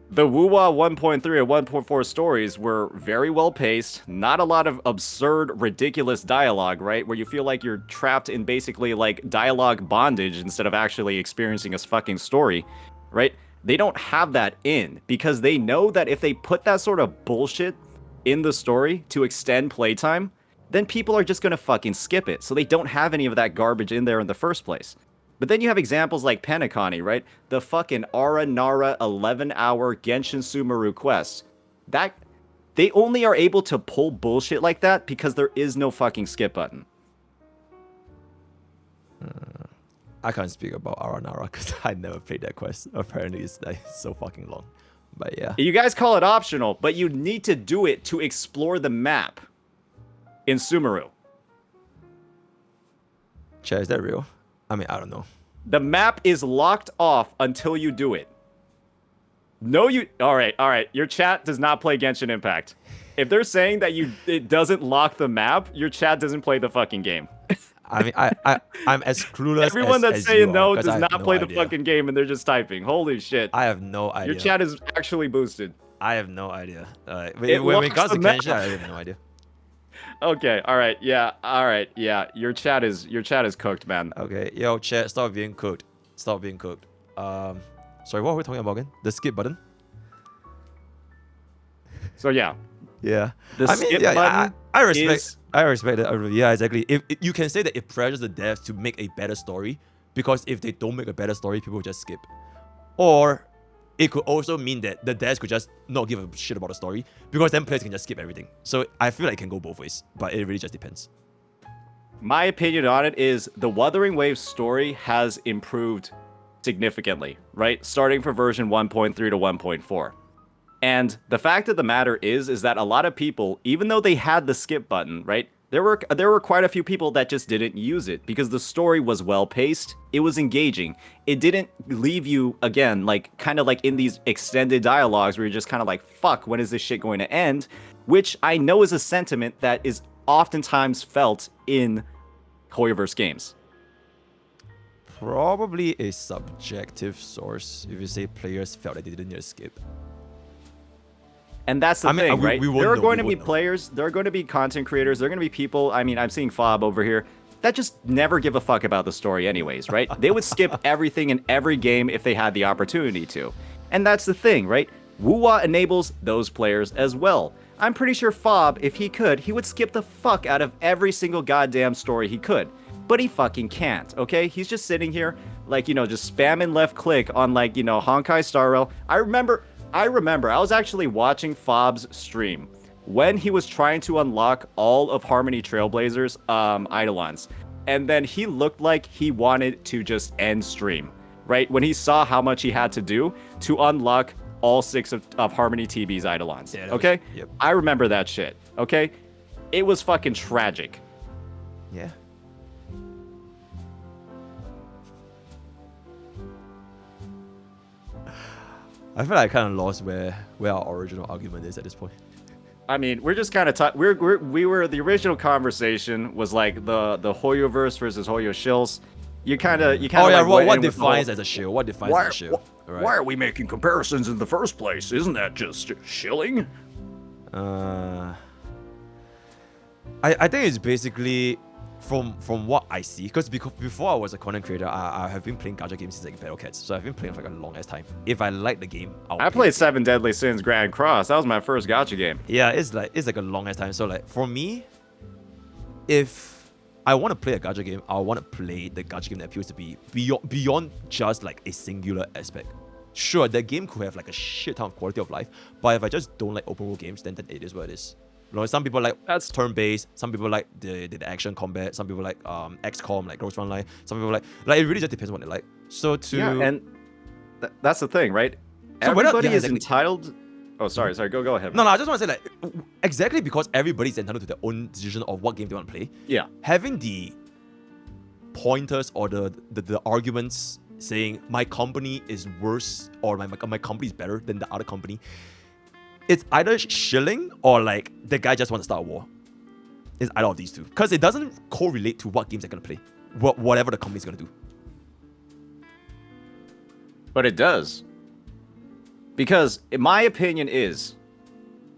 The wuwa 1.3 and 1.4 stories were very well paced, not a lot of absurd, ridiculous dialogue, right? Where you feel like you're trapped in basically like dialogue bondage instead of actually experiencing a fucking story, right? They don't have that in because they know that if they put that sort of bullshit in the story to extend playtime, then people are just gonna fucking skip it. So they don't have any of that garbage in there in the first place. But then you have examples like Penacony, right? The fucking Ara Nara 11-hour Genshin Sumeru quest. That they only are able to pull bullshit like that because there is no fucking skip button. I can't speak about Aranara because I never played that quest. Apparently, it's like so fucking long. But yeah. You guys call it optional, but you need to do it to explore the map in Sumeru. Chat, is that real? I mean, I don't know. The map is locked off until you do it. No, you. All right. Your chat does not play Genshin Impact. If they're saying that it doesn't lock the map, your chat doesn't play the fucking game. I mean, I'm as clueless. Everyone that's as saying you no are, 'cause does I have not no play the idea. fucking game, and they're just typing. Holy shit! I have no idea. Your chat is actually boosted. I have no idea. When It it locks comes to the map. Genshin, I have no idea. Okay. All right. Yeah. Your chat is cooked, man. Okay, yo, chat, stop being cooked. Stop being cooked. Sorry, what were we talking about again? The skip button? So yeah, Yeah. the skip yeah, button. I respect. is- I respect that. Yeah, exactly. If you can say that it pressures the devs to make a better story, because if they don't make a better story, people will just skip. Or it could also mean that the devs could just not give a shit about the story, because then players can just skip everything. So I feel like it can go both ways, but it really just depends. My opinion on it is the Wuthering Waves story has improved significantly, right? Starting from version 1.3 to 1.4. And the fact of the matter is that a lot of people, even though they had the skip button, right? There were quite a few people that just didn't use it because the story was well paced, it was engaging. It didn't leave you again like kind of like in these extended dialogues where you're just kind of like, fuck, when is this shit going to end? Which I know is a sentiment that is oftentimes felt in Hoyoverse games. Probably a subjective source if you say players felt that they didn't need to skip. And that's the thing, right? we won't There are know, going we to be won't know. players, there are going to be content creators, there are going to be people, I mean, I'm seeing Fob over here, that just never give a fuck about the story anyways, right? They would skip everything in every game if they had the opportunity to. And that's the thing, right? wuwa enables those players as well. I'm pretty sure Fob, if he could, he would skip the fuck out of every single goddamn story he could. But he fucking can't, okay? He's just sitting here, like, you know, just spamming left click on, like, you know, Honkai Star Rail. I remember, I was actually watching Fob's stream when he was trying to unlock all of Harmony Trailblazer's Eidolons. And then he looked like he wanted to just end stream, right? When he saw how much he had to do to unlock all 6 of Harmony TB's Eidolons, Yeah, okay? yep. I remember that shit, okay? It was fucking tragic. Yeah. I feel like I kind of lost where our original argument is at this point. I mean, we're just kind of we were the original conversation was like the Hoyoverse versus Hoyo Shills. You kind of Oh yeah, like went what in with the whole- defines as a shield? What defines as a shield? Right. Why are we making comparisons in the first place? Isn't that just shilling? I think it's basically from what I see, because before I was a content creator, I have been playing gacha games since like Battle Cats, so I've been playing for like a long ass time. If I like the game, I'll I play played it. 7 Deadly Sins Grand Cross. That was my first gacha game. Yeah, it's like a long ass time. So like for me, if I want to play a gacha game, I want to play the gacha game that appeals to be beyond just like a singular aspect. Sure, that game could have like a shit ton of quality of life, but if I just don't like open world games, then it is what it is. You know, some people like That's- turn-based, some people like the action combat, some people like XCOM, like Ghost Frontline, some people like it really just depends on what they like. So to Yeah, and that's the thing, right? So whether- Everybody yeah, is exactly. entitled. Oh, sorry, go ahead. no, I just want to say like exactly because everybody's entitled to their own decision of what game they want to play. Yeah. Having the pointers or the arguments saying my company is worse or my company is better than the other company, it's either Shilling or like the guy just wants to start a war. It's either of these two. Because it doesn't correlate to what games they're going to play. Whatever the company's going to do. But it does. Because my opinion is,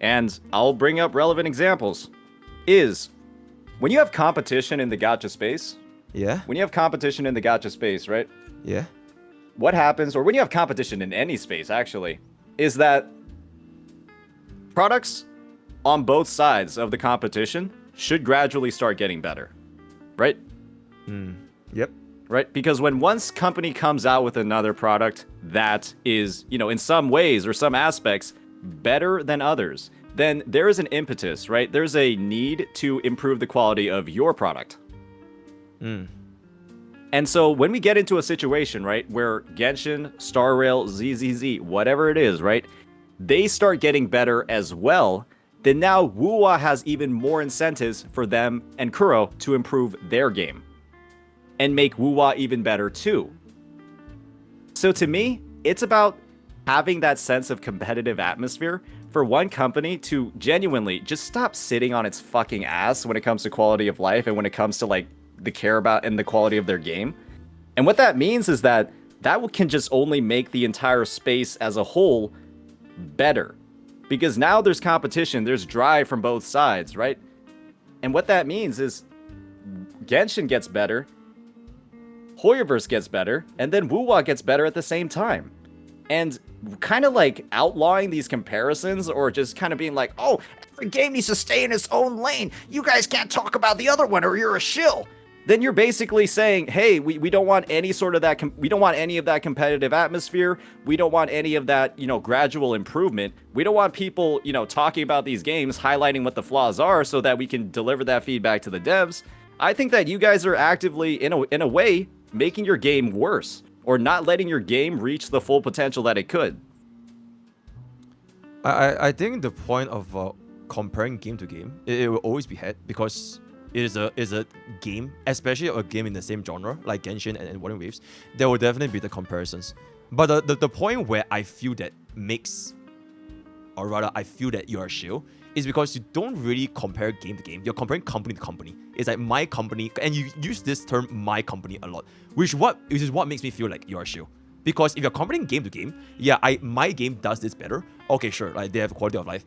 and I'll bring up relevant examples, is when you have competition in the gacha space, Yeah? when you have competition in the gacha space, right? Yeah? What happens, or when you have competition in any space, actually, is that products on both sides of the competition should gradually start getting better, right? Yep. Right? Because when one company comes out with another product that is, in some ways or some aspects better than others, then there is an impetus, right? There's a need to improve the quality of your product. And so when we get into a situation, right, where Genshin, Star Rail, ZZZ, whatever it is, right, they start getting better as well, then now wuwa has even more incentives for them and Kuro to improve their game and make wuwa even better too. So to me, it's about having that sense of competitive atmosphere for one company to genuinely just stop sitting on its fucking ass when it comes to quality of life and when it comes to like the care about and the quality of their game. And what that means is that can just only make the entire space as a whole better. Because now there's competition, there's drive from both sides, right? And what that means is Genshin gets better, Hoyoverse gets better, and then wuwa gets better at the same time. And kind of like outlawing these comparisons or just kind of being like, oh, every game needs to stay in its own lane. You guys can't talk about the other one or you're a shill. Then you're basically saying, hey, we don't want any sort of that, we don't want any of that competitive atmosphere. We don't want any of that, gradual improvement. We don't want people, talking about these games, highlighting what the flaws are so that we can deliver that feedback to the devs. I think that you guys are actively, in a way, making your game worse or not letting your game reach the full potential that it could. I think the point of comparing game to game, it will always be had because it is a game, especially a game in the same genre like Genshin and Wuthering Waves. There will definitely be the comparisons. But the point where I feel that makes, or rather I feel that you're a shill, is because you don't really compare game to game. You're comparing company to company. It's like my company, and you use this term "my company" a lot, which is what makes me feel like you're a shill. Because if you're comparing game to game, yeah, my game does this better. Okay, sure, like they have quality of life.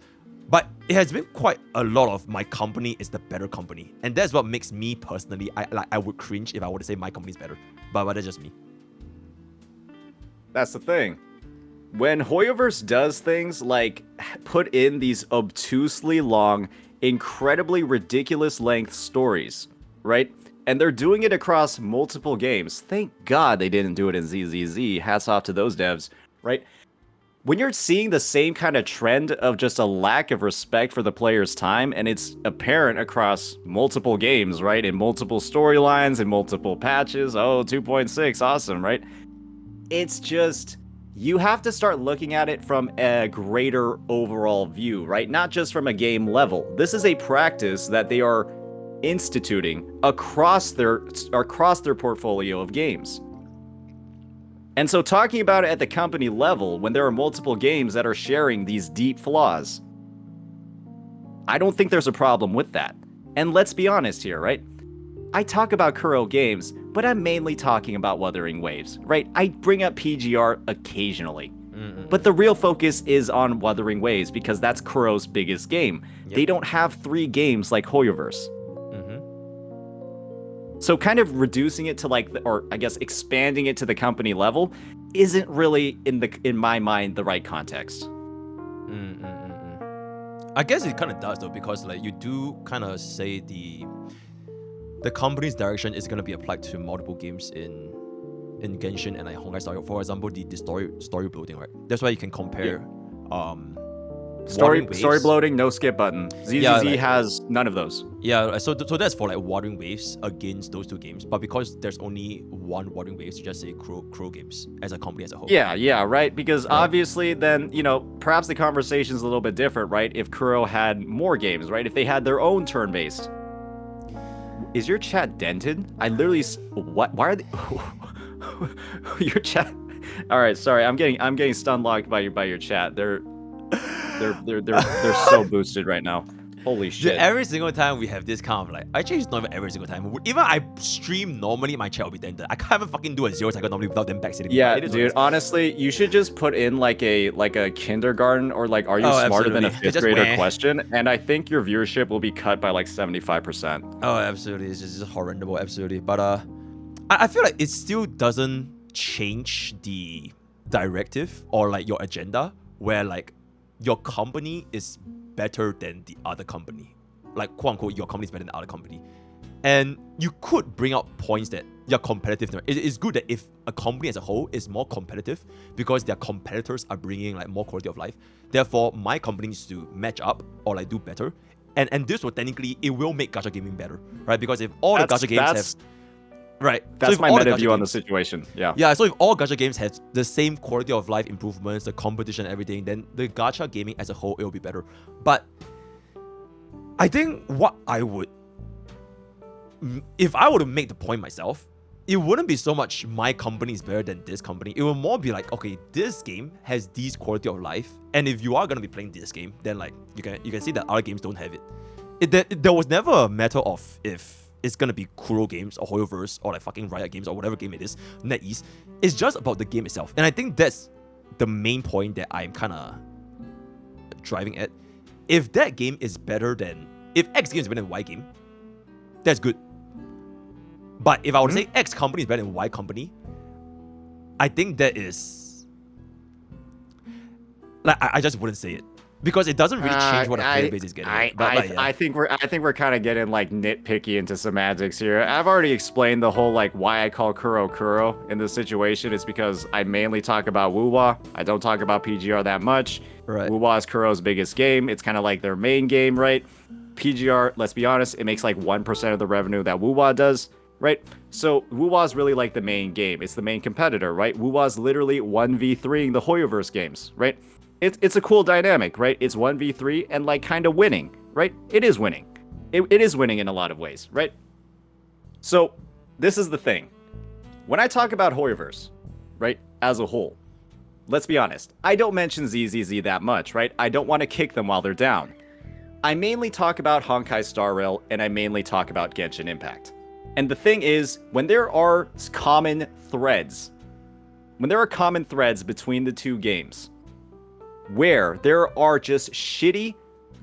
But it has been quite a lot of my company is the better company. And that's what makes me personally, I would cringe if I were to say my company is better. But that's just me. That's the thing. When Hoyoverse does things like put in these obtusely long, incredibly ridiculous length stories, right? And they're doing it across multiple games. Thank God they didn't do it in ZZZ. Hats off to those devs, right? When you're seeing the same kind of trend of just a lack of respect for the player's time, and it's apparent across multiple games, right? In multiple storylines, in multiple patches. Oh, 2.6, awesome, right? It's just, you have to start looking at it from a greater overall view, right? Not just from a game level. This is a practice that they are instituting across their portfolio of games. And so talking about it at the company level, when there are multiple games that are sharing these deep flaws, I don't think there's a problem with that. And let's be honest here, right? I talk about Kuro games, but I'm mainly talking about Wuthering Waves, right? I bring up PGR occasionally. But the real focus is on Wuthering Waves because that's Kuro's biggest game. Yep. They don't have 3 games like Hoyoverse. So kind of reducing it to or I guess expanding it to the company level isn't really in my mind the right context. I guess it kind of does though, because like you do kind of say the company's direction is going to be applied to multiple games in Genshin and like Honkai Star Rail. For example, the story bloating, right? That's why you can compare Story Wuthering Waves. bloating, no skip button. ZZZ has none of those. Yeah, so that's for like Wuthering Waves against those 2 games. But because there's only one Wuthering Waves, you just say Kuro Games as a company as a whole. Yeah, right. Because obviously then, perhaps the conversation's a little bit different, right? If Kuro had more games, right? If they had their own turn-based. Is your chat dented? I literally... What? Why are they... Your chat. All right, sorry. I'm getting stun locked by your chat. They're so boosted right now. Holy Dude, shit. every single time we have this kind of like, actually it's not even every single time. Even I stream normally, my chat will be dented. I can't even fucking do a 0 second normally without them backseating me. Yeah, But it is what it dude. is. Honestly, you should just put in like a kindergarten or like, are you Oh, smarter than a absolutely. fifth Just grader wah. question? And I think your viewership will be cut by like 75%. Oh, absolutely. It's just horrendous, absolutely. But I feel like it still doesn't change the directive or like your agenda where like your company is better than the other company. Like, quote unquote, your company is better than the other company. And you could bring out points that you're competitive. It's good that if a company as a whole is more competitive because their competitors are bringing like more quality of life, therefore my company needs to match up or like do better. And this will technically, it will make gacha gaming better, right? Because if all the gacha games have... Right. That's if my all the meta gacha view on the games- situation. Yeah. Yeah, so if all gacha games have the same quality of life improvements, the competition, everything, then the gacha gaming as a whole, it will be better. But I think what I would... If I were to make the point myself, it wouldn't be so much my company is better than this company. It would more be like, okay, this game has this quality of life, and if you are gonna be playing this game, then like you can see that other games don't have it. There was never a matter of if it's gonna be Kuro games or Hoyoverse or like fucking Riot games or whatever game it is, NetEase. It's just about the game itself, and I think that's the main point that I'm kind of driving at. If that game is better than... If X game is better than Y game, that's good. But if I were to say X company is better than Y company, I think that is... Like, I just wouldn't say it. Because it doesn't really change what a player base is getting. I think we're kind of getting like nitpicky into semantics here. I've already explained the whole like why I call Kuro in this situation. It's because I mainly talk about wuwa. I don't talk about PGR that much. Right. wuwa is Kuro's biggest game. It's kind of like their main game, right? PGR, let's be honest, it makes like 1% of the revenue that wuwa does, right? So wuwa is really like the main game. It's the main competitor, right? wuwa is literally 1v3ing the Hoyoverse games, right? It's a cool dynamic, right? It's 1v3 and like kind of winning, right? It is winning. It is winning in a lot of ways, right? So this is the thing. When I talk about Hoyoverse, right, as a whole, let's be honest, I don't mention ZZZ that much, right? I don't want to kick them while they're down. I mainly talk about Honkai Star Rail and I mainly talk about Genshin Impact. And the thing is, when there are common threads between the two games, where there are just shitty,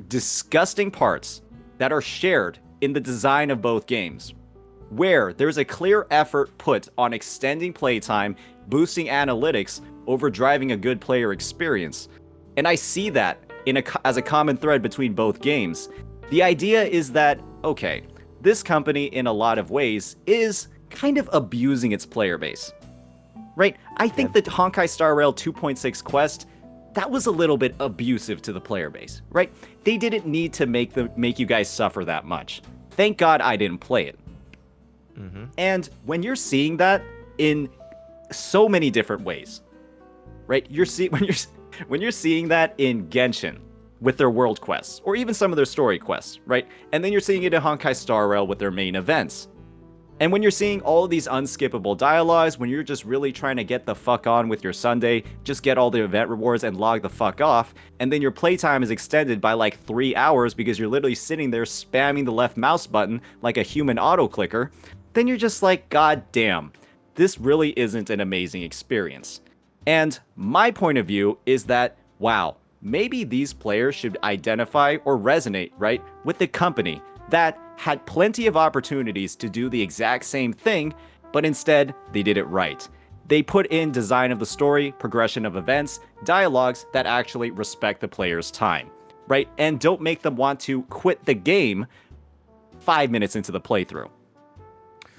disgusting parts that are shared in the design of both games, where there's a clear effort put on extending playtime, boosting analytics, over driving a good player experience, and I see that as a common thread between both games, the idea is that, okay, this company in a lot of ways is kind of abusing its player base, right? I think that Honkai Star Rail 2.6 Quest, that was a little bit abusive to the player base, right? They didn't need to make you guys suffer that much. Thank God I didn't play it. And when you're seeing that in so many different ways, right? When you're seeing that in Genshin with their world quests, or even some of their story quests, right? And then you're seeing it in Honkai Star Rail with their main events. And when you're seeing all of these unskippable dialogues, when you're just really trying to get the fuck on with your Sunday, just get all the event rewards and log the fuck off, and then your playtime is extended by like 3 hours because you're literally sitting there spamming the left mouse button like a human auto clicker, then you're just like, God damn, this really isn't an amazing experience. And my point of view is that, wow, maybe these players should identify or resonate, right, with the company that had plenty of opportunities to do the exact same thing, but instead they did it right. They put in design of the story, progression of events, dialogues that actually respect the player's time, right? And don't make them want to quit the game 5 minutes into the playthrough.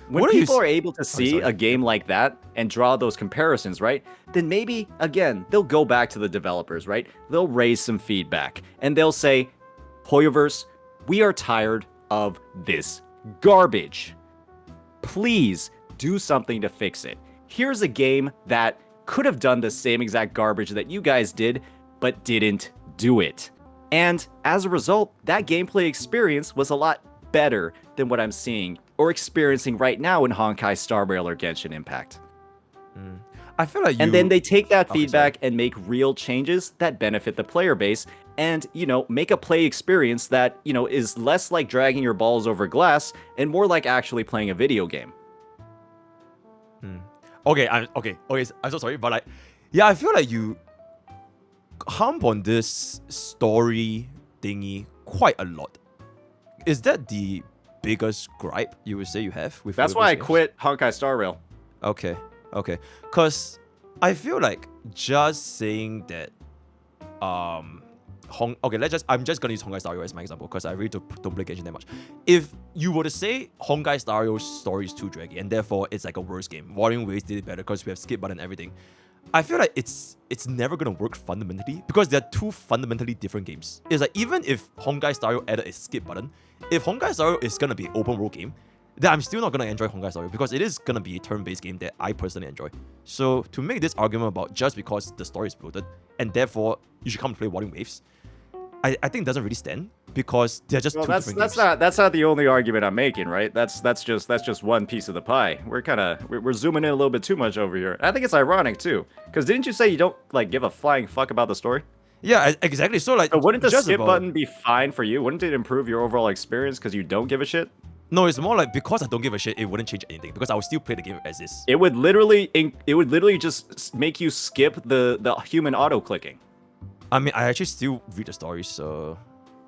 When people are able to see a game like that and draw those comparisons, right, then maybe, again, they'll go back to the developers, right? They'll raise some feedback and they'll say, Hoyoverse, we are tired of this garbage. Please do something to fix it. Here's a game that could have done the same exact garbage that you guys did, but didn't do it. And as a result, that gameplay experience was a lot better than what I'm seeing or experiencing right now in Honkai Star Rail or Genshin Impact. I feel like you. And then they take that Okay, feedback and make real changes that benefit the player base and, make a play experience that, is less like dragging your balls over glass and more like actually playing a video game. Okay, okay. I'm so sorry, but like, yeah, I feel like you hump on this story thingy quite a lot. Is that the biggest gripe you would say you have with? That's why I quit Honkai Star Rail. Okay, cause I feel like just saying that, I'm just gonna use Honkai Star Rail as my example because I really don't play Genshin that much. If you were to say Honkai Star Rail's story is too draggy and therefore it's like a worse game, Warring Waves did it better because we have skip button and everything. I feel like it's never gonna work fundamentally because they're two fundamentally different games. It's like even if Honkai Star Rail added a skip button, if Honkai Star Rail is gonna be an open world game, then I'm still not gonna enjoy Honkai Star Rail because it is gonna be a turn-based game that I personally enjoy. So to make this argument about just because the story is bloated and therefore you should come play Warring Waves, I think doesn't really stand because they're just two different games. That's not the only argument I'm making, right? That's just one piece of the pie. We're zooming in a little bit too much over here. I think it's ironic too, because didn't you say you don't like give a flying fuck about the story? Yeah, exactly. So like, so wouldn't the skip button be fine for you? Wouldn't it improve your overall experience because you don't give a shit? No, it's more like because I don't give a shit, it wouldn't change anything because I would still play the game as is. It would literally just make you skip the human auto clicking. I mean, I actually still read the story, so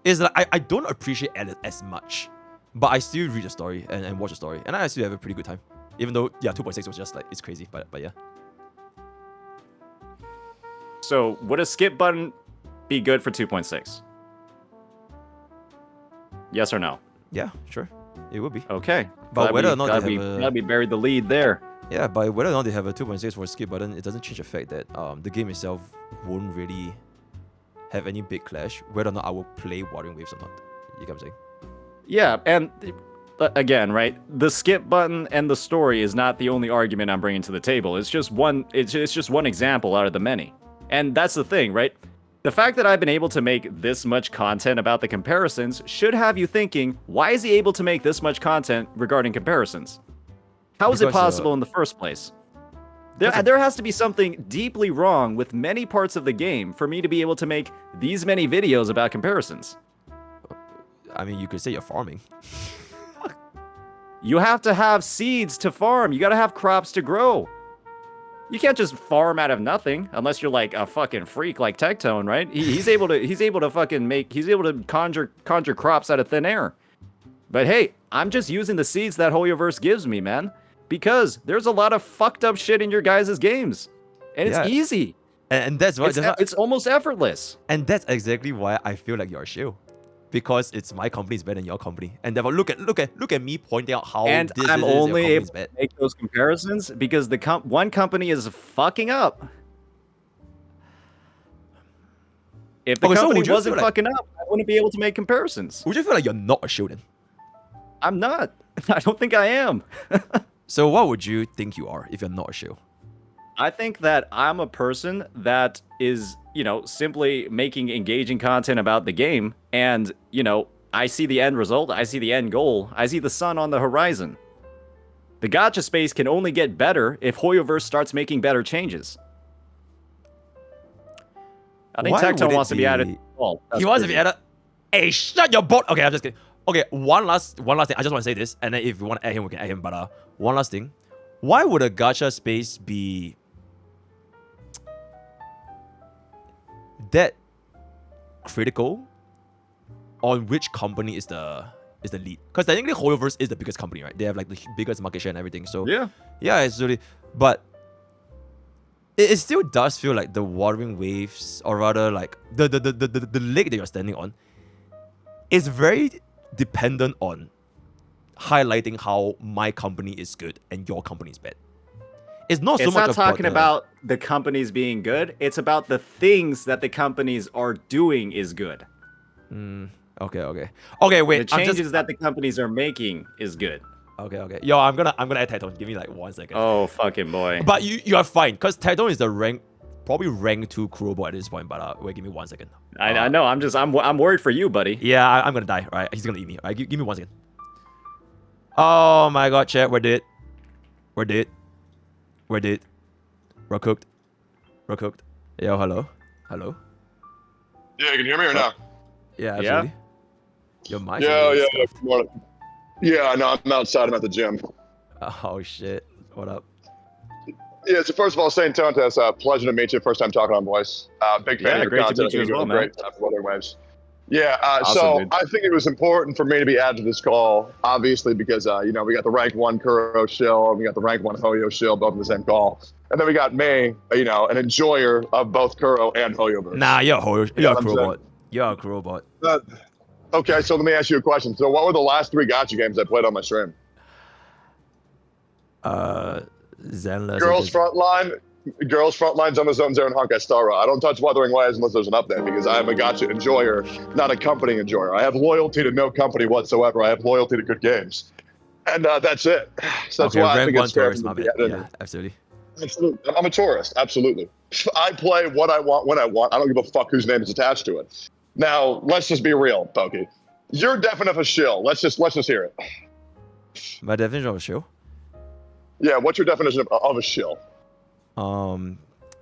it's like I don't appreciate it as much, but I still read the story and watch the story, and I still have a pretty good time. Even though 2.6 was just like it's crazy, but yeah. So would a skip button be good for 2.6? Yes or no? Yeah, sure, it would be. Okay, but whether or not they have we buried the lead there. Yeah, but whether or not they have a 2.6 for a skip button, it doesn't change the fact that the game itself won't really have any big clash, whether or not I will play Warring Waves or not. You get what I'm saying? Yeah, and again, right? The skip button and the story is not the only argument I'm bringing to the table. It's just one. It's just one example out of the many. And that's the thing, right? The fact that I've been able to make this much content about the comparisons should have you thinking, why is he able to make this much content regarding comparisons? How is it possible in the first place? There has to be something deeply wrong with many parts of the game for me to be able to make these many videos about comparisons. I mean, you could say you're farming. You have to have seeds to farm. You gotta have crops to grow. You can't just farm out of nothing unless you're like a fucking freak like Tectone, right? He's able to conjure crops out of thin air. But hey, I'm just using the seeds that Hoyoverse gives me, man. Because there's a lot of fucked up shit in your guys' games. And it's easy. And that's why it's almost effortless. And that's exactly why I feel like you're a shill. Because it's my company is better than your company. And therefore look at me pointing out how and this I'm is only your able to make those comparisons because the one company is fucking up. If the company wasn't fucking up, I wouldn't be able to make comparisons. Would you feel like you're not a shill then? I'm not. I don't think I am. So what would you think you are if you're not a shill? I think that I'm a person that is, simply making engaging content about the game. And, I see the end result. I see the end goal. I see the sun on the horizon. The gacha space can only get better if Hoyoverse starts making better changes. I think Tectone wants to be added. He wants to be added. Hey, shut your butt. Okay, I'm just kidding. Okay, one last thing. I just want to say this, and then if you want to add him, we can add him. But one last thing. Why would a gacha space be that critical on which company is the lead? Because technically Hoyoverse is the biggest company, right? They have like the biggest market share and everything. So yeah, it's really. But it still does feel like the Warring Waves, or rather like the leg that you're standing on, is very dependent on highlighting how my company is good and your company is bad. It's not talking about the companies being good. It's about the things that the companies are doing is good. Okay, wait. The changes that the companies are making is good. Okay. Yo, I'm gonna add Tectone. Give me like 1 second. Oh, fucking boy. But you are fine, because Tectone is the probably rank 2 Kuro at this point. But wait, give me 1 second. I know. I'm worried for you, buddy. Yeah, I'm gonna die. All right, he's gonna eat me. All right, give me 1 second. Oh my god, chat, we're dead. Cooked. Yo, hello. Yeah, can you hear me or no? Yeah, Yeah? absolutely. Your mic's Yeah. scuffed. Good morning. Yeah, no, I'm outside. I'm at the gym. Oh shit. What up? Yeah, so first of all, St. Tontes, pleasure to meet you. First time talking on voice. Big fan Yeah, of your great to content. meet you I think as you're well, doing great stuff for Weathering Waves. Yeah, Awesome, so dude. I think it was important for me to be added to this call, obviously, because, we got the rank 1 Kuro shill, and we got the rank 1 Hoyo shill, both in the same call. And then we got me, an enjoyer of both Kuro and Hoyo verse. Nah, you're a You know You're a what I'm saying? Kurobot. You're a Kurobot. Okay, so let me ask you a question. So what were the last 3 gacha games I played on my stream? Zenless. Girls Frontline, Zone Zone Zero, and Honkai Star Rail. I don't touch Wuthering Waves unless there's an update because I am a gacha enjoyer, not a company enjoyer. I have loyalty to no company whatsoever. I have loyalty to good games. And that's it. So that's Okay, why I rank think 1 it's fair tourist, for my me to bad. be Yeah, added. absolutely. Absolutely. I'm a tourist, absolutely. I play what I want when I want. I don't give a fuck whose name is attached to it. Now, let's just be real, Pokke. Your definition of a shill. Let's just hear it. My definition of a show? Yeah, what's your definition of a shill?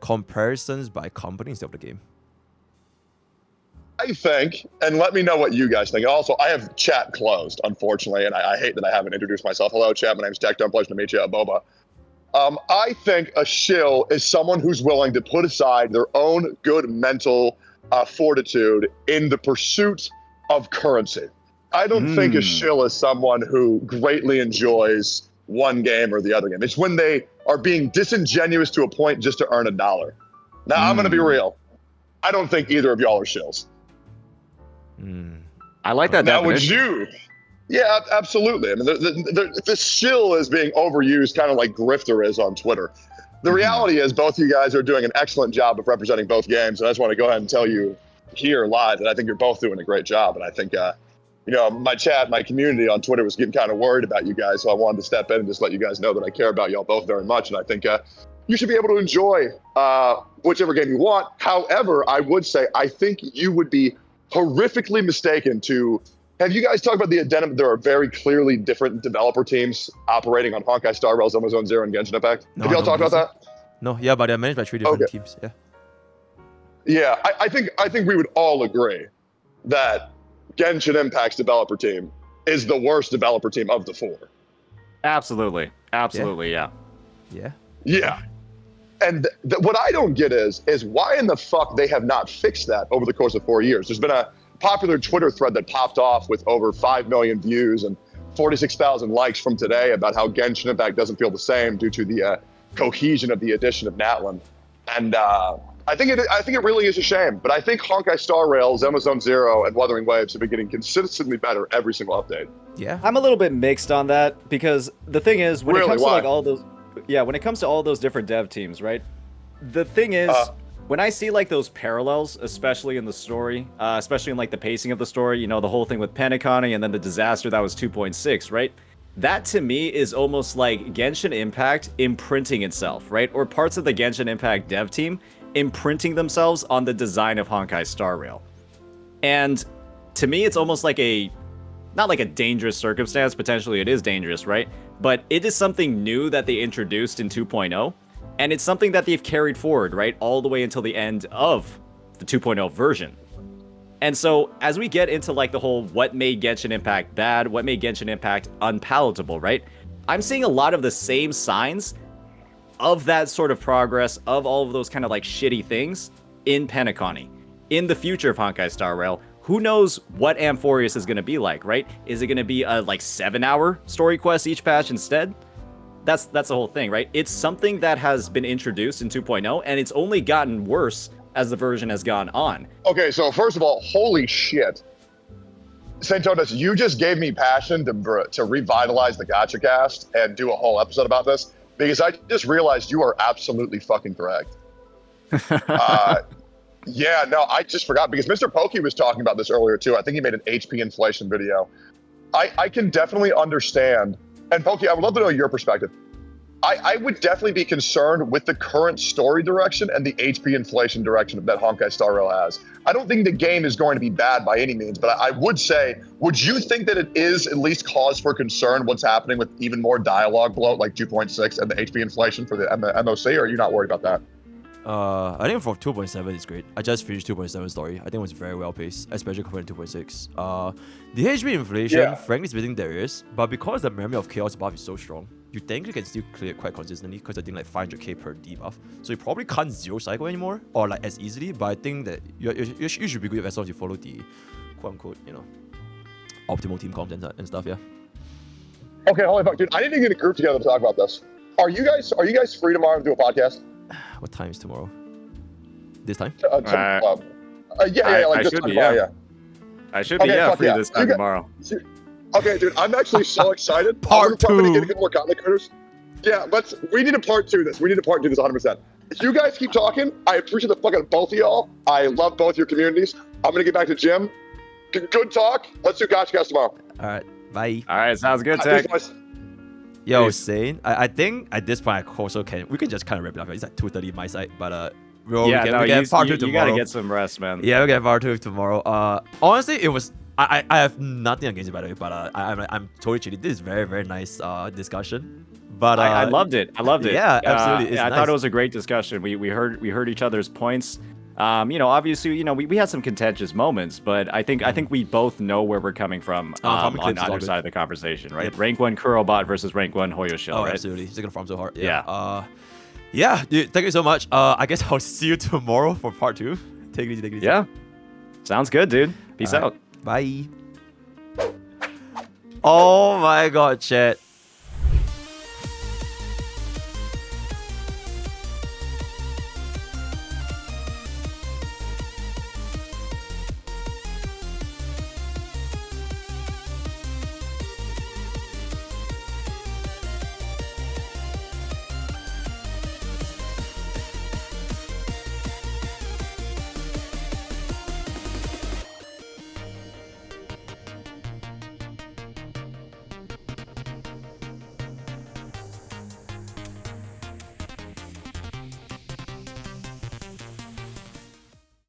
Comparisons by companies of the game. I think, and let me know what you guys think. Also, I have chat closed, unfortunately, and I hate that I haven't introduced myself. Hello, chat. My name's Tectone. Pleasure to meet you, Boba. I think a shill is someone who's willing to put aside their own good mental fortitude in the pursuit of currency. I don't think a shill is someone who greatly enjoys one game or the other game. It's when they are being disingenuous to a point just to earn $1. Now, I'm going to be real. I don't think either of y'all are shills. I like that Now, would definition. you? Yeah, absolutely. I mean, the shill is being overused, kind of like grifter is on Twitter. The reality is, both you guys are doing an excellent job of representing both games, and I just want to go ahead and tell you here live that I think you're both doing a great job. And I think, my chat, my community on Twitter was getting kind of worried about you guys, so I wanted to step in and just let you guys know that I care about y'all both very much, and I think you should be able to enjoy whichever game you want. However, I would say I think you would be horrifically mistaken to. Have you guys talked about the addendum? There are very clearly different developer teams operating on Honkai Star Rail, Zone Zero, and Genshin Impact. No, Have y'all I talked don't about that? No, yeah, but they're managed by 3 different teams. Yeah. Yeah, I think we would all agree that Genshin Impact's developer team is the worst developer team of the 4. Absolutely, yeah. Yeah. Yeah. And what I don't get is why in the fuck they have not fixed that over the course of 4 years. There's been a popular Twitter thread that popped off with over 5 million views and 46,000 likes from today about how Genshin Impact doesn't feel the same due to the cohesion of the addition of Natlan. And I think it really is a shame. But I think Honkai Star Rail, Zone Zero, and Wuthering Waves have been getting consistently better every single update. Yeah. I'm a little bit mixed on that because the thing is, when Really? it comes Why? to like all those, when it comes to all those different dev teams, right? The thing is, when I see like those parallels, especially in the story, especially in like the pacing of the story, the whole thing with Penacony and then the disaster that was 2.6, right? That to me is almost like Genshin Impact imprinting itself, right? Or parts of the Genshin Impact dev team imprinting themselves on the design of Honkai Star Rail. And to me, it's almost like not like a dangerous circumstance, potentially it is dangerous, right? But it is something new that they introduced in 2.0. And it's something that they've carried forward, right, all the way until the end of the 2.0 version. And so, as we get into, like, the whole what made Genshin Impact bad, what made Genshin Impact unpalatable, right, I'm seeing a lot of the same signs of that sort of progress, of all of those kind of, like, shitty things in Penacony. In the future of Honkai Star Rail, who knows what Amphorius is going to be like, right? Is it going to be a, 7-hour story quest each patch instead? That's the whole thing, right? It's something that has been introduced in 2.0, and it's only gotten worse as the version has gone on. Okay, so first of all, holy shit. St. Jonas, you just gave me passion to revitalize the Gacha Cast and do a whole episode about this, because I just realized you are absolutely fucking correct. Yeah, no, I just forgot, because MrPokke was talking about this earlier too. I think he made an HP inflation video. I can definitely understand. And Pokke, I would love to know your perspective. I would definitely be concerned with the current story direction and the HP inflation direction that Honkai Star Rail has. I don't think the game is going to be bad by any means, but I would say, would you think that it is at least cause for concern what's happening with even more dialogue bloat like 2.6 and the HP inflation for the MOC, or are you not worried about that? I think for 2.7 it's great. I just finished 2.7 story. I think it was very well paced, especially compared to 2.6. The HP inflation, frankly speaking, there is, but because the memory of chaos buff is so strong, you think you can still clear it quite consistently because I think like 500k per debuff. So you probably can't zero cycle anymore or like as easily, but I think that you should be good as long as you follow the quote unquote, you know, optimal team comp and stuff, yeah. Okay, holy fuck, dude. I need to get a group together to talk about this. Are you guys free tomorrow to do a podcast? What time is tomorrow? This time? Yeah, like this should time be, tomorrow, yeah. I should be, free this time tomorrow. Okay, dude, I'm actually so excited. Part I'm gonna get a two. couple more content creators. Yeah, we need to part two this. We need to part two this 100%. If you guys keep talking, I appreciate the fucking both of y'all. I love both your communities. I'm gonna get back to gym. Good talk. Let's do Gacha Cast tomorrow. All right, bye. All right, sounds good, Tech. Yo, Peace. Sane, I think at this point I also we can just kind of wrap it up. It's at 2:30 my side, but we get part two tomorrow. You gotta get some rest, man. Yeah, we'll get part two tomorrow. Honestly, it was. I have nothing against it, by the way, but I'm totally cheating. This is very, very nice discussion. But I loved it. I loved it. Yeah, absolutely. I thought it was a great discussion. We heard each other's points. Obviously, we had some contentious moments, but I think we both know where we're coming from on either side of the conversation, right? Yep. Rank 1 Kuro bot versus rank 1 Hoyo Shell, right? Absolutely. He's gonna farm so hard. Yeah. Yeah, dude, thank you so much. I guess I'll see you tomorrow for part 2. Take it easy, Yeah. Sounds good, dude. Peace out. Bye. Oh my god, chat.